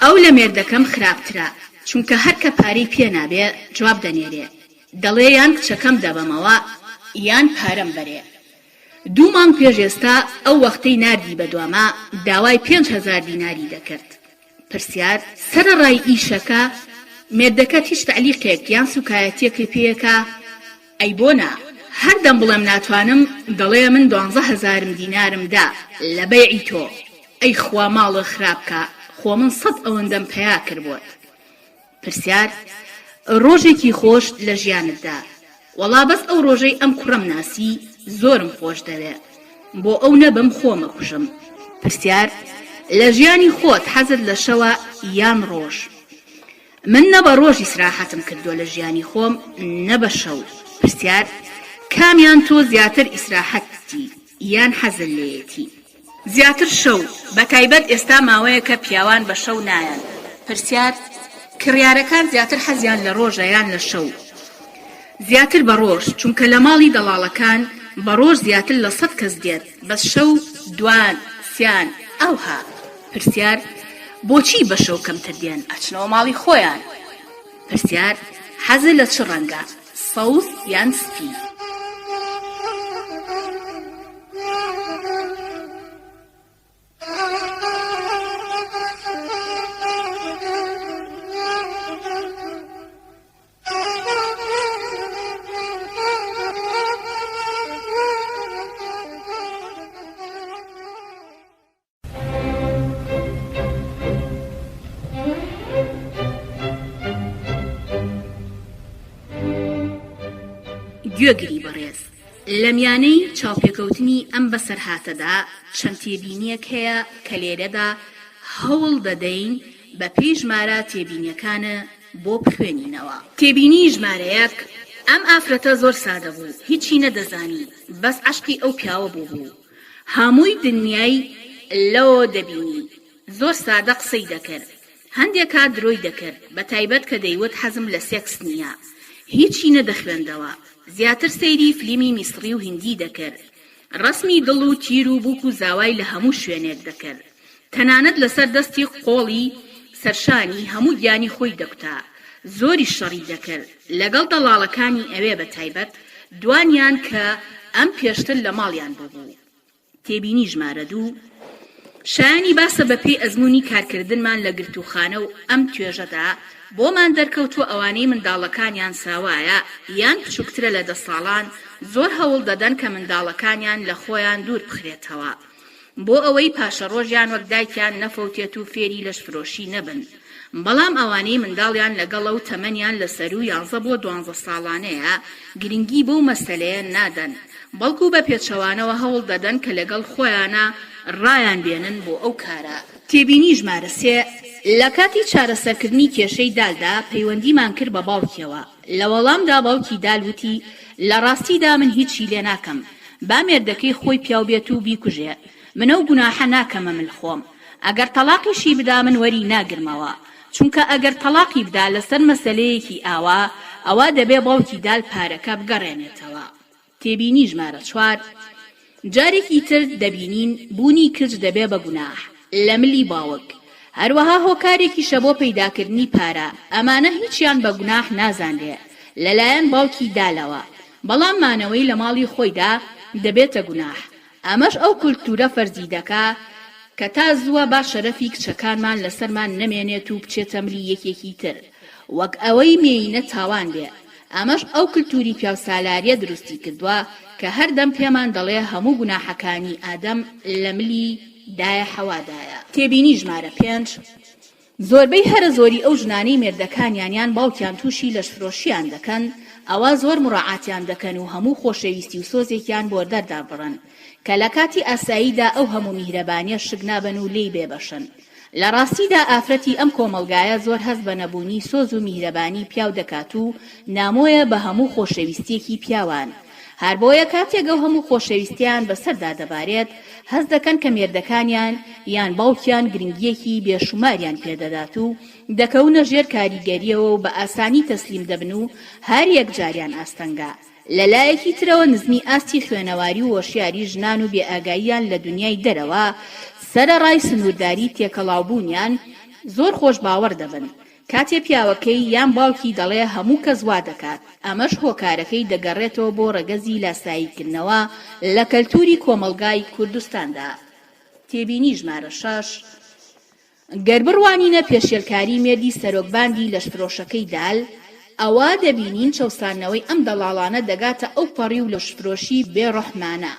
S2: ئەو لە مێردەکەم خراپترە چونکە هەر کە پارەی پێ نابێ جواب دەنێرێ دەڵێ یان کچەکەم دەبەمەوە یان پارەم بەرێ 2 مانگ پێش ئێستا ئەو وەختەی ناردی بەدوامە داوای 5000 دیناری دەکرد پرسیار سەرەڕای ئیشەکە مێردەکە هیچ تعلیقێک یان سوکایەتیەکی پێیەکە ئەی بۆنا هەردەم بڵێم ناتوانم دەڵێ من 12000 دینارم دا لە بەیعی تۆ ئەی خوا ماڵە خراپکە خۆ من 100 ئەوەندەم پەیا کردبووت پرسیار ڕۆژێکی خۆش لە ژیانتدا وەڵا بەس ئەو ڕۆژەی ئەم کوڕەم ناسی زۆرم خۆش دەوێت بۆ ئەو نەبم خۆمە کوژم پرسیار لە ژیانی خۆت حەزت لە شەوە یان ڕۆژ من نە بە ڕۆژی سراحەتم کردووە لە ژیانی خۆم نە بە شەو پرسیار کامیان تۆ زیاتر ئیسراحەتی یان حەزت لێیەتی زیاتر شەو بە تایبەت ئێستا ماوەیە کە پیاوان بە شەو نایەن پرسیار کڕیارەکان زیاتر حەزیان لە ڕۆژە یان لە شەو زیاتر بە ڕۆژ چونکە لە ماڵی دەڵاڵەکان بە ڕۆژ زیاتر لە 100 کەس دێت بەس شەو دوان سیان ئەوها پرسیار بۆچی بە شەو کەمتر دێن ئەچنەوە ماڵی خۆیان پرسیار حەزت لە چ ڕەنگە سەوز یان سپی گوێگری بەڕێز لە میانەی چاوپێکەوتنی ئەم بەسەرهاتەدا چەند تێبینیەک هەیە کە لێرەدا هەوڵ دەدەین بە پێی ژمارە تێبینیەکانە بۆ بخوێنینەوە تێبینی ژمارەیەک ئەم ئافرەتە زۆر سادە بوو هیچی نەدەزانی بەس عەشقی ئەو پیاوە بوو هەمووی دنیای لەوە دەبینی زۆر سادە قسەی دەکرد هەندێک کات درۆی دەکرد بە تایبەت کە دەیوت حەزم لە سێکس نییە هیچی نەدەخوێندەوە زیاتر سەیری فلیمی میسری و هیندی دەکرد ڕسمی دڵ و تیر و بووک و زاوای لە هەموو شوێنێک دەکرد تەنانەت لەسەر دەستی قۆڵی سەرشانی هەموو گیانی خۆی دەکوتا زۆری شەڕی دەکرد لەگەڵ دەڵاڵەکانی ئەوێ بە تایبەت دوانیان کە ئەم پێشتر لە ماڵیان بوو تێبینی ژمارە 2 شایانی باسە بە پێی ئەزموونی کارکردنمان لە گرتوخانە و ئەم توێژەدا بۆمان دەرکەوتووە ئەوانەی منداڵەکانیان ساوایە یان بچووکترە لە 10 ساڵان زۆر هەوڵ دەدەن کە منداڵەکانیان لە خۆیان دوور بخرێتەوە بۆ ئەوەی پاشە ڕۆژیان وەک دایکیان نەفەوتێت و فێری لەشفرۆشی نەبن بەڵام ئەوانەی منداڵیان لەگەڵە و تەمەنیان لەسەر و 11 بۆ 12 ساڵانەیە گرنگی بەو مەسەلەیە نادەن بەڵکو بە پێچەوانەوە هەوڵ دەدەن کە لەگەڵ خۆیانە ڕایان بێنن بۆ ئەو کارە تێبینی ژمارە 3 لە کاتی چارەسەرکردنی کێشەی دالدا پەیوەندیمان کرد بە باوکیەوە لە وەڵامدا باوکی دالوتی لە ڕاستیدا من هیچی لێ ناکەم با مێردەکەی خۆی پیاو بێت و بیکوژێ منە و گوناحە ناکەمە من خۆم ئەگەر تەلاقیشی بدا من وەری ناگرمەوە چونکە ئەگەر تەلاقی بدا لەسەر مەسەلەیەکی ئەوە دەبێ باوکی دال پارەکە بگەڕێنێتەوە تێبینی ژمارە 4 جارێکی تر دەبینین بوونی کرد دەبێ بە گوناح لە ملی باوک هەروەها هۆکارێکی شە بۆ پەیداکردنی پارە ئەمانە هیچیان بە گوناح نازانرێ لەلایەن باوکی دالەوە بەڵام مانەوەی لە ماڵی خۆیدا دەبێتە گوناح ئەمەش ئەو کولتورە فەرزی دەکا کە تا زووە با شەرەفی کچەکانمان لەسەرمان نەمێنێت و بچێتە ملی یەکێکی تر وەک ئەوەی مێینە تاوان بێ ئەمەش ئەو کللتوری پیاو سالاریە دروستی کردووە کە هەردەم پێمان دەڵێ هەموو گوناحەکانی ئادەم لە ملی دایە حەوادایە. تێبینی ژمارە 5 زۆربەی هەرە زۆری ئەو ژنانەی مێردەکانیان باوکیان تووشی لەشفرۆشیان دەکەن ئەوە زۆر مڕاعاتیان دەکەن و هەموو خۆشەویستی و سۆزێکیان بۆ دەردا بڕن کە لە کاتی ئاساییدا ئەو هەموو میهرەبانیە شک نابن و لێی بێبەشن. لە ڕاستیدا ئافرەتی ئەم کۆمەلگایە زۆر هەست بە نەبوونی سۆز و میهرەبانی پیاو دەکات و نامۆیە بە هەموو خۆشەویستیەکی پیاوان. هەر بۆیە کاتێک ئەو هەموو خۆشەویستیان بەسەردا دەبارێت هەست دەکەن کە مێردەکانیان یان باوکیان گرنگیەکی بێشوماریان پێدەدات و دەکەونە ژێر کاریگەریەوە و بە ئاسانی تەسلیم دەبن و هەر یەکجاریان ئاستەنگا. لەلایەکی ترەوە نزمی ئاستی خوێنەواری و وەشیاری ژنان و بێئاگاییان لە دنیای دەرەوە سەرەڕای سنوورداری تێکەڵاوبوونیان زۆر خۆش باوەڕ دەبن. کاتێ پیاوەکەی یان باوکی دەڵێ هەموو کەس وا دەکات ئەمەش هۆکارەکەی دەگەڕێتەوە بۆ ڕەگەزی لاساییکردنەوە لە کەلتوری کۆمەلگای کوردستاندا. تێبینی ژمارە 6 گەر بڕوانینە پێشێلکاری مێردی سەرۆکباندی لەشفرۆشەکەی دال ئەوە دەبینین چەوسانەوەی ئەم دەڵاڵانە دەگاتە ئەو پەڕی و لەشفرۆشی بێڕەحمانە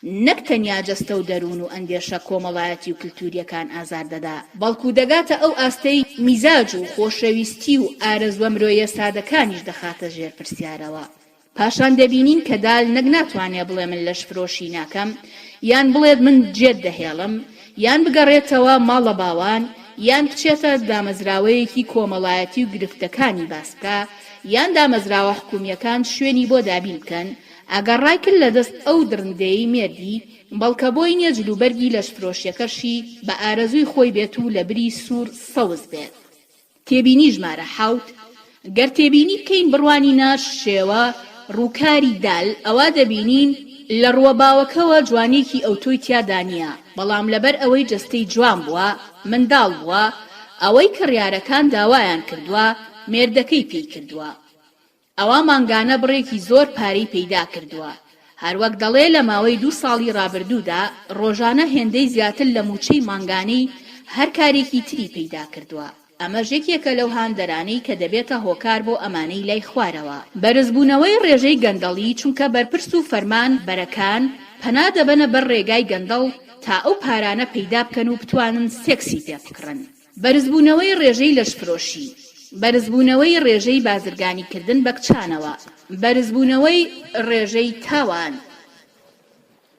S2: نەک تەنیا جەستە و دەروون و ئەندێشە کۆمەڵایەتی و کللتوریەکان ئازار دەدا بەڵکو دەگاتە ئەو ئاستەی میزاج و خۆشەویستی و ئارەزوە مرۆیە سادەکانیش دەخاتە ژێر پرسیارەوە. پاشان دەبینین کە دال نەک ناتوانێت بڵێ من لەشفرۆشی ناکەم یان بڵێت من جێت دەهێڵم یان بگەڕێتەوە ماڵە باوان یان بچێتە دامەزراوەیەکی کۆمەڵایەتی و گرفتەکانی باسکە یان دامەزراوە حکومیەکان شوێنی بۆ دابین بکەن ئەگەڕای کرد لە دەست ئەو درندەیەی مێردی بەڵکە بۆی نیە جلوبەرگی لەشفرۆشیەکەشی بە ئارەزووی خۆی بێت و لە بری سوور سەوز بێت. تێبینی ژمارە 7 گەر تێبینی بکەین بڕوانینە شێوە ڕووکاری دال ئەوە دەبینین لە ڕووەباوەکەوە جوانێکی ئەوتۆی تیادا نییە بەڵام لەبەر ئەوەی جەستەی جوان بووە منداڵ بووە ئەوەی کڕیارەکان داوایان کردووە مێردەکەی پێی کردووە. ئەوە مانگانە بڕێکی زۆر پارەی پەیدا کردووە. هەروەک دەڵێ لە ماوەی 2 ساڵی ڕابردوودا ڕۆژانە هێندەی زیاتر لە موچەی مانگانەی هەر کارێکی تری پەیدا کردووە. ئەمە یەکێکە لەو هاندەرانەی کە دەبێتە هۆکار بۆ ئەمانەی لای خوارەوە. بەرزبوونەوەی ڕێژەی گەندەڵی چونکە بەرپرس و فەرمان بەرەکان پەنا دەبەنە بەر ڕێگای گەندەڵ تا ئەو پارانە پەیدا بکەن و بتوانن سێکسی پێ بکڕن. بەرزبوونەوەی ڕێژەی لەشفرۆشی بەرزبوونەوەی ڕێژەی بازرگانیکردن بە کچانەوە بەرزبوونەوەی ڕێژەی تاوان.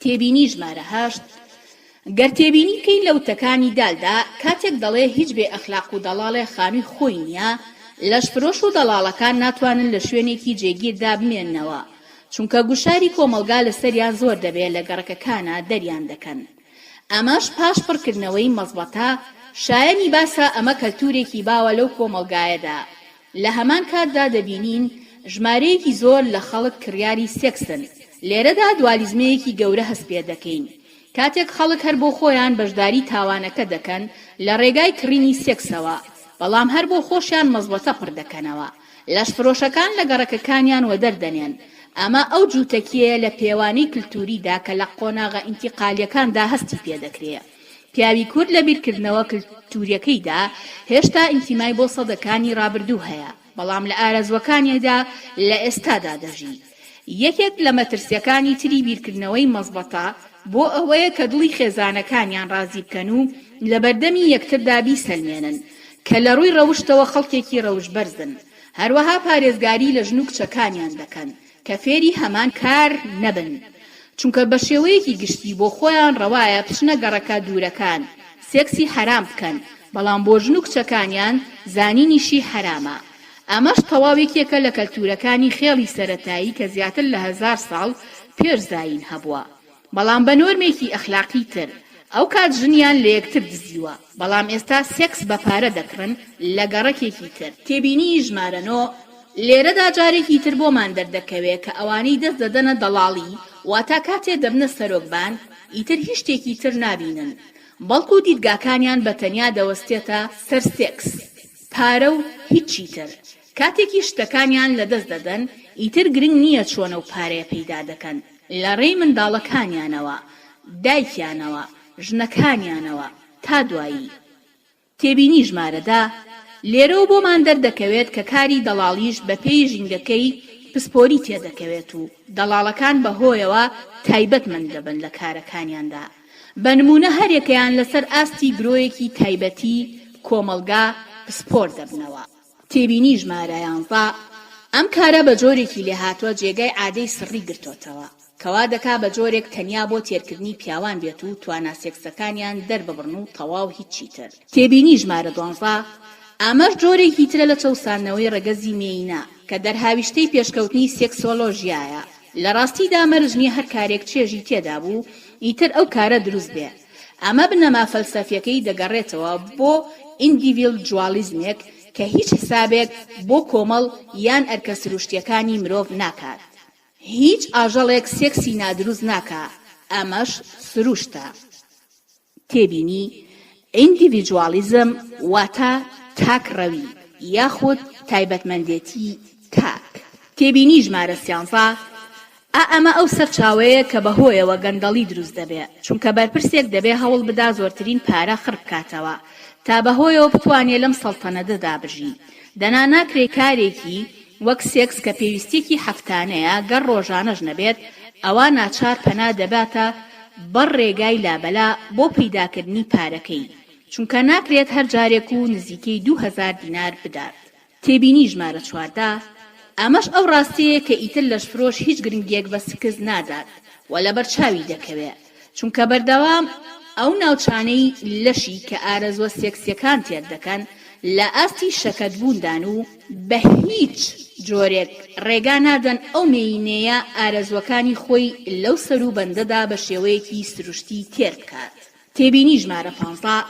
S2: تێبینی ژمارە 8 گەر تێبینی بکەین لە وتەکانی دالدا کاتێک دەڵێ هیچ بێ ئەخلاق و دەڵاڵێ خانووی خۆی نییە لەشفرۆش و دەڵاڵەکان ناتوانن لە شوێنێکی جێگیردا بمێننەوە چونکە گوشاری کۆمەلگا لەسەریان زۆر دەبێت لە گەڕەکەکانە دەریان دەکەن. ئەمەش پاش پڕکردنەوەی مەزبەتە شایەنی باسە ئەمە کەلتورێکی باوە لەو کۆمەلگایەدا. لە هەمان کاتدا دەبینین ژمارەیەکی زۆر لە خەڵک کڕیاری سێکسن. لێرەدا دوالیزمەیەکی گەورە هەست پێ دەکەین. کاتێک خەڵک هەر بۆ خۆیان بەشداری تاوانەکە دەکەن لە ڕێگای کڕینی سێکسەوە بەڵام هەر بۆ خۆشیان مەزبەتە پڕ دەکەنەوە لەشفرۆشەکان لە گەڕەکەکانیان وەدەردەنێن. ئەمە ئەو جووتەکیە لە پێوانەی کللتوریدا کە لە قۆناغە ئینتیقالیەکاندا هەستی پێ دەکرێت. پیاوی کورد لە بیرکردنەوە کللتوریەکەیدا هێشتا ئینتیمای بۆ سەدەکانی ڕابردوو هەیە بەڵام لە ئارەزوەکانیدا لە ئێستادا دەژی. یەکێک لە مەترسیەکانی تری بیرکردنەوەی مەزبەتە بۆ ئەوەیە کە دڵی خێزانەکانیان ڕازی بکەن و لە بەردەمی یەکتردا بیسەلمێنن کە لە ڕووی ڕەوشتەوە خەڵکێکی ڕەوشبەرزن. هەروەها پارێزگاری لە ژن و کچەکانیان دەکەن کە فێری هەمان کار نەبن چونکە بە شێوەیەکی گشتی بۆ خۆیان ڕەوایە بچنە گەڕەکە دوورەکان سێکسی حرام بکەن بەڵام بۆ ژن و کچەکانیان زانینیشی حرامە. ئەمەش تەواوێکێکە لە کەلتورەکانی خێڵی سەرەتایی کە زیاتر لە 1000 ساڵ پێش زاین هەبووە بەڵام بە نۆرمێکی ئەخلاقی تر. ئەو کات ژنیان لە یەکتر دزیوە بەڵام ئێستا سێکس بە پارە دەکڕن لە گەڕەکێکی تر. تێبینی ژمارە 9 لێرەدا جارێکی تر بۆمان دەردەکەوێت کە ئەوانەی دەست دەدەنە دەڵاڵی واتا کاتێ دەبنە سەرۆکبان ئیتر هیچ شتێکی تر نابینن بەڵکو دیدگاکانیان بەتەنیا دەوەستێتە سەر سێکس پارە و هیچی تر. کاتێکی شتەکانیان لەدەست دەدەن ئیتر گرنگ نییە چۆنە و پارەیە پەیدا دەکەن لە ڕێی منداڵەکانیانەوە دایکیانەوە ژنەکانیانەوە تا دوایی. تێبینی ژمارە 10 لێرە و بۆمان دەردەکەوێت کە کاری دەڵاڵیش بە پێی ژینگەکەی پسپۆری تێدەکەوێت و دەڵاڵەکان بەهۆیەوە تایبەتمەند دەبن لە کارەکانیاندا. بە نمونە هەرێکیان لەسەر ئاستی برۆیەکی تایبەتی کۆمەڵگا پسپۆر دەبنەوە. تێبینی ژمارە 11 ئەم کارە بە جۆرێکی لێهاتووە جێگای عادەی سڕی گرتوتەوە کەوا دەکا بە جۆرێک تەنیا بۆ تێرکردنی پیاوان بێت و توانە سێکسەکانیان دەرببڕن و تەواو هیچی تر. تێبینی ژمارە 12 ئامەش جۆرێکی ترە لە چەوسانەوەی ڕەگەزی مێینە کە دەرهاویشتەی پێشکەوتنی سێکسۆلۆژیایە. لە ڕاستیدا مەرجنی هەر کارێک چێژی تێدا بوو ئیتر ئەو کارە دروست بێ. ئەمە بنەما فەلسەفیەکەی دەگەڕێتەوە بۆ ئیندیڤیدوالیزمێک کە هیچ حسابێک بۆ کۆمەڵ یان ئەرکە سروشتیەکانی مرۆڤ ناکات. هیچ ئاژەڵێک سێکسی نادروست ناکا، ئەمەش سروشتە. تێبینی ئیندیڤیدوالیزم واتە تاکڕەوی یاخود تایبەتمەندێتی تاک. تێبینی ژمارە 13 ئەمە ئەو سەرچاوەیە کە بەهۆیەوە گەندەڵی دروست دەبێت چونکە بەرپرسێک دەبێ هەوڵ بدا زۆرترین پارە خڕ بکاتەوە تا بەهۆیەوە بتوانێت لەم سەڵتەنەتە بژی. دەنا ناکرێ کارێکی وەک سێکس کە پێویستێکی هەفتانەیە گەر ڕۆژانەش نەبێت ئەوە ناچار پەنا دەباتە بەڕ ڕێگای لابەلا بۆ پەیداکردنی پارەکەی چونکە ناکرێت هەر جارێک و نزیکەی 2000 دینار بدات. تێبینی ژمارە 14 ئەمەش ئەو ڕاستەیە کە ئیتر لەشفرۆش هیچ گرنگێک بە سکز نادات و لەبەر چاوی دەکەوێت چونکە بەردەوام ئەو ناوچانەی لەشی کە ئارەزوە سێکسیەکان تێک دەکەن لە ئاستی شەکەتبووندان و بە هیچ جۆرێک ڕێگا نادەن ئەو مێینەیە ئارەزوەکانی خۆی لەو سەر و بەندەدا بە شێوەیەکی سروشتی تێر بکات. تێبینی ژمارە 15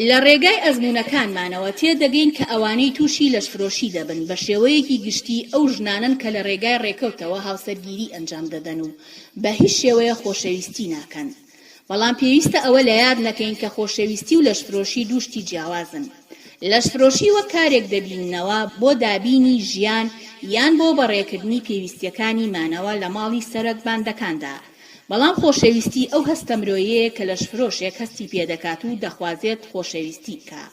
S2: لە ڕێگای ئەزموونەکانمانەوە تێدەگەین کە ئەوانەی تووشی لەشفرۆشی دەبن بە شێوەیەکی گشتی ئەو ژنانن کە لە ڕێگای ڕێکەوتەوە هاوسەرگیری ئەنجام دەدەن و بە هیچ شێوەیە خۆشەویستی ناکەن. بەڵام پێویستە ئەوە لە یاد نەکەین کە خۆشەویستی و لەشفرۆشی دووشتی جیاوازن. لەشفرۆشی وەک کارێک دەبیننەوە بۆ دابینی ژیان یان بۆ بەڕێکردنی پێویستیەکانی مانەوە لە ماڵی سەرەک باندەکاندا. بەڵام خۆشەویستی ئەو هەستە مرۆیەیە کە لەشفرۆشێک هەستی پێدەکات و دەخوازێت خۆشەویستی بکە.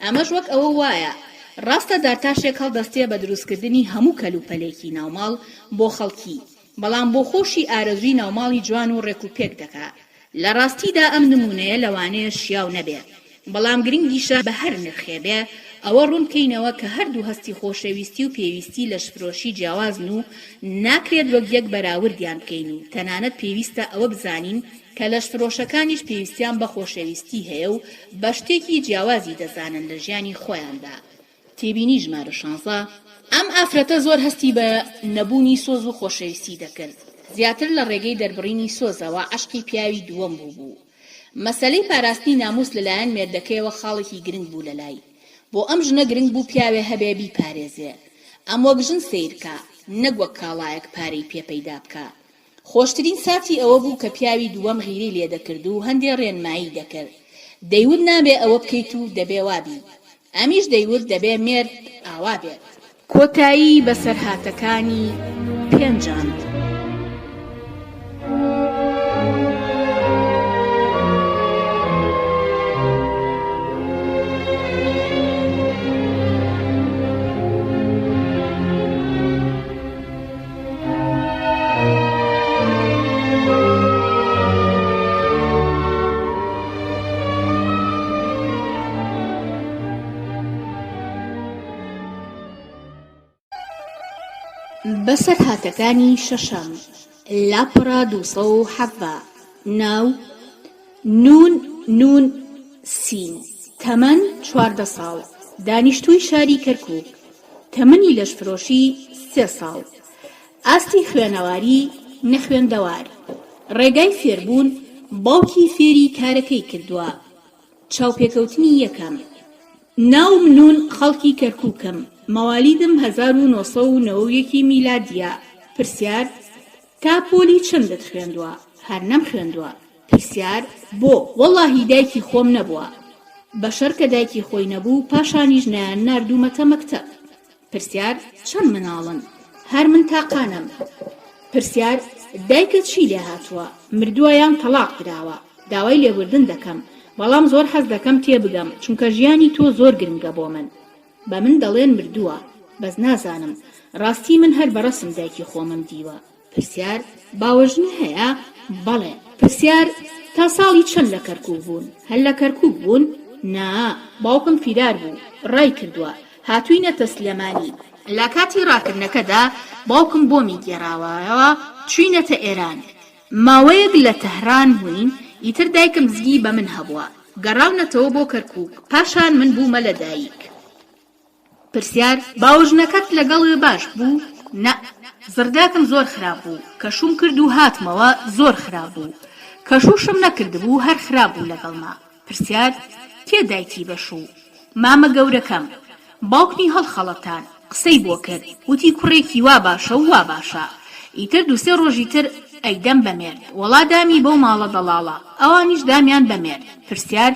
S2: ئەمەش وەک ئەوە وایە ڕاستە دارتاشێک هەڵدەستێ بە دروستکردنی هەموو کەلوپەلێکی ناوماڵ بۆ خەڵکی بەڵام بۆ خۆشی ئارەزوی ناوماڵی جوان و ڕێکوپێک دەکات. لە ڕاستیدا ئەم نمونەیە لەوانەیە شیاو نەبێت بەڵام گرنگیشە بە هەر نرخێ بێ ئەوە ڕوونکەینەوە کە هەردوو هەستی خۆشەویستی و پێویستی لەشفرۆشی جیاوازن و ناکرێت وەک یەک بەراوردیان بکەین و تەنانەت پێویستە ئەوە بزانین کە لەشفرۆشەکانیش پێویستیان بە خۆشەویستی هەیە و بە شتێکی جیاوازی دەزانن لە ژیانی خۆیاندا. تێبینی ژمارە 16 ئەم ئافرەتە زۆر هەستی بە نەبوونی سۆز و خۆشەویستی دەکرد. زیاتر لە ڕێگەی دەربڕینی سۆزەوە عەشقی پیاوی دووەم بوو. مەسەلەی پاراستنی ناموس لەلایەن مێردەکەیەوە خاڵێکی گرنگ بوو لەلای. بۆ ئەم ژنە گرنگ بوو پیاوێ هەبێ بیپارێزێ. ئەم وەک ژن سیرکە نەک وەک کاڵایەک پارەی پێپەیدا بکە. خۆشترین ساتی ئەوە بوو کە پیاوی دووەم غیرەی لێ دەکرد و هەندێ ڕێنمایی دەکرد. دەیوت نابێ ئەوە بکەیت و دەبێ وابی. ئەمیش دەیوت دەبێ مێرد ئاوا بێت. کۆتایی بەسەرهاتەکانی پێنجان. بەسەرهاتەکانی شەشەم لاپڕا 270 ناو نون سین تەمەن 14 ساڵ دانیشتووی شاری کەرکووک تەمەنی لەشفرۆشی 3 ساڵ ئاستی خوێنەواری نەخوێندەوار ڕێگای فێربوون باوکی فێری کارەکەی کردووە چاوپێکەوتنی یەکەم ناوم نون خەڵکی کەرکووکم مەوالیدم 1990 میلادیە پرسیار تا پۆلی چەندت خوێندووە هەر نەم خوێندووە پرسیار بۆ وەڵڵاهی دایکی خۆم نەبووە بەشەر کە دایکی خۆی نەبوو پاشانیش نایان ناردوومەتە مەکتەب پرسیار چەند مناڵن هەر من تاقانم پرسیار دایکت چی لێ هاتووە مردووە یان تەلاق دراوە داوای لێبوردن دەکەم بەڵام زۆر حەز دەکەم تێبگەم چونکە ژیانی تۆ زۆر گرنگە بۆ من بە من دەڵێن مردووە بەس نازانم ڕاستی من هەر بەڕەسم دایکی خۆمم دیوە. پرسیار باوەژنە هەیە؟ بەڵێ. پرسیار تا ساڵی چەند لە کەرکووک بوون؟ هەر لە کەرکووک بوون؟ نا، باوکم فیدار بوو، ڕای کردووە هاتووینەتە سلێمانی. لە کاتی ڕاکردنەکەدا باوکم بۆمی گێڕاوەوە چووینەتە ئێران. ماوەیەک لە تەهران بووین، ئیتر دایکم زگی بە من هەبووە، گەڕاونەتەوە بۆ کەرکووک، پاشان من بوومە لە دایک. پرسیار باوەژنەکەت لەگەڵ باش بوو؟ نە، زرداکم زۆر خراپ بوو، کەشوم کرد و هاتمەوە زۆر خراپ بوو، کەشوشم نەکردبوو هەر خراپ بوو لەگەڵما. پرسیار کێ دایکی بەشوو؟ مامە گەورەکەم. باوکنی هەڵخەڵەتان قسەی بۆ کرد، وتی کوڕێکی وا باشە و وا باشە. ئیتر دووسێ ڕۆژی تر ئەیدەم بەمێرد، وەڵا دامی بەو ماڵە دەڵاڵە، ئەوانیش دامیان بەمێرد. پرسیار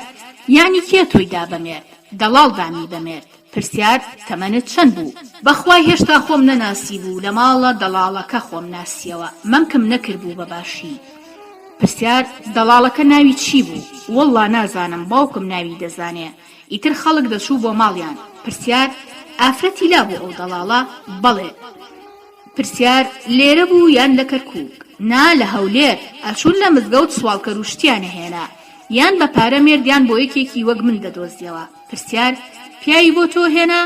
S2: یانی کێ تۆی دا بەمێرد؟ دەڵاڵ دامی بەمێرد. پرسیار تەمەنت چەند بوو؟ بەخوای هێشتا خۆم نەناسی بوو، لە ماڵە دەڵاڵەکە خۆم ناسیەوە، مەمکم نەکردبوو بەباشی. پرسیار دەڵاڵەکە ناوی چی بوو؟ وەڵڵا نازانم، باوکم ناوی دەزانێ. ئیتر خەڵک دەچوو بۆ ماڵیان. پرسیار ئافرەتی لا بوو ئەو دەڵاڵە؟ بەڵێ. پرسیار لێرە بوو یان لە کەرکووک؟ نا، لە هەولێر. ئەچوون لە مزگەوت سواڵکەر و شتیانە هێنا، یان بە پارە مێردیان بۆ یەکێکی وەک من دەدۆزیەوە. پرسیار پیاوی بۆ تۆ هێنا؟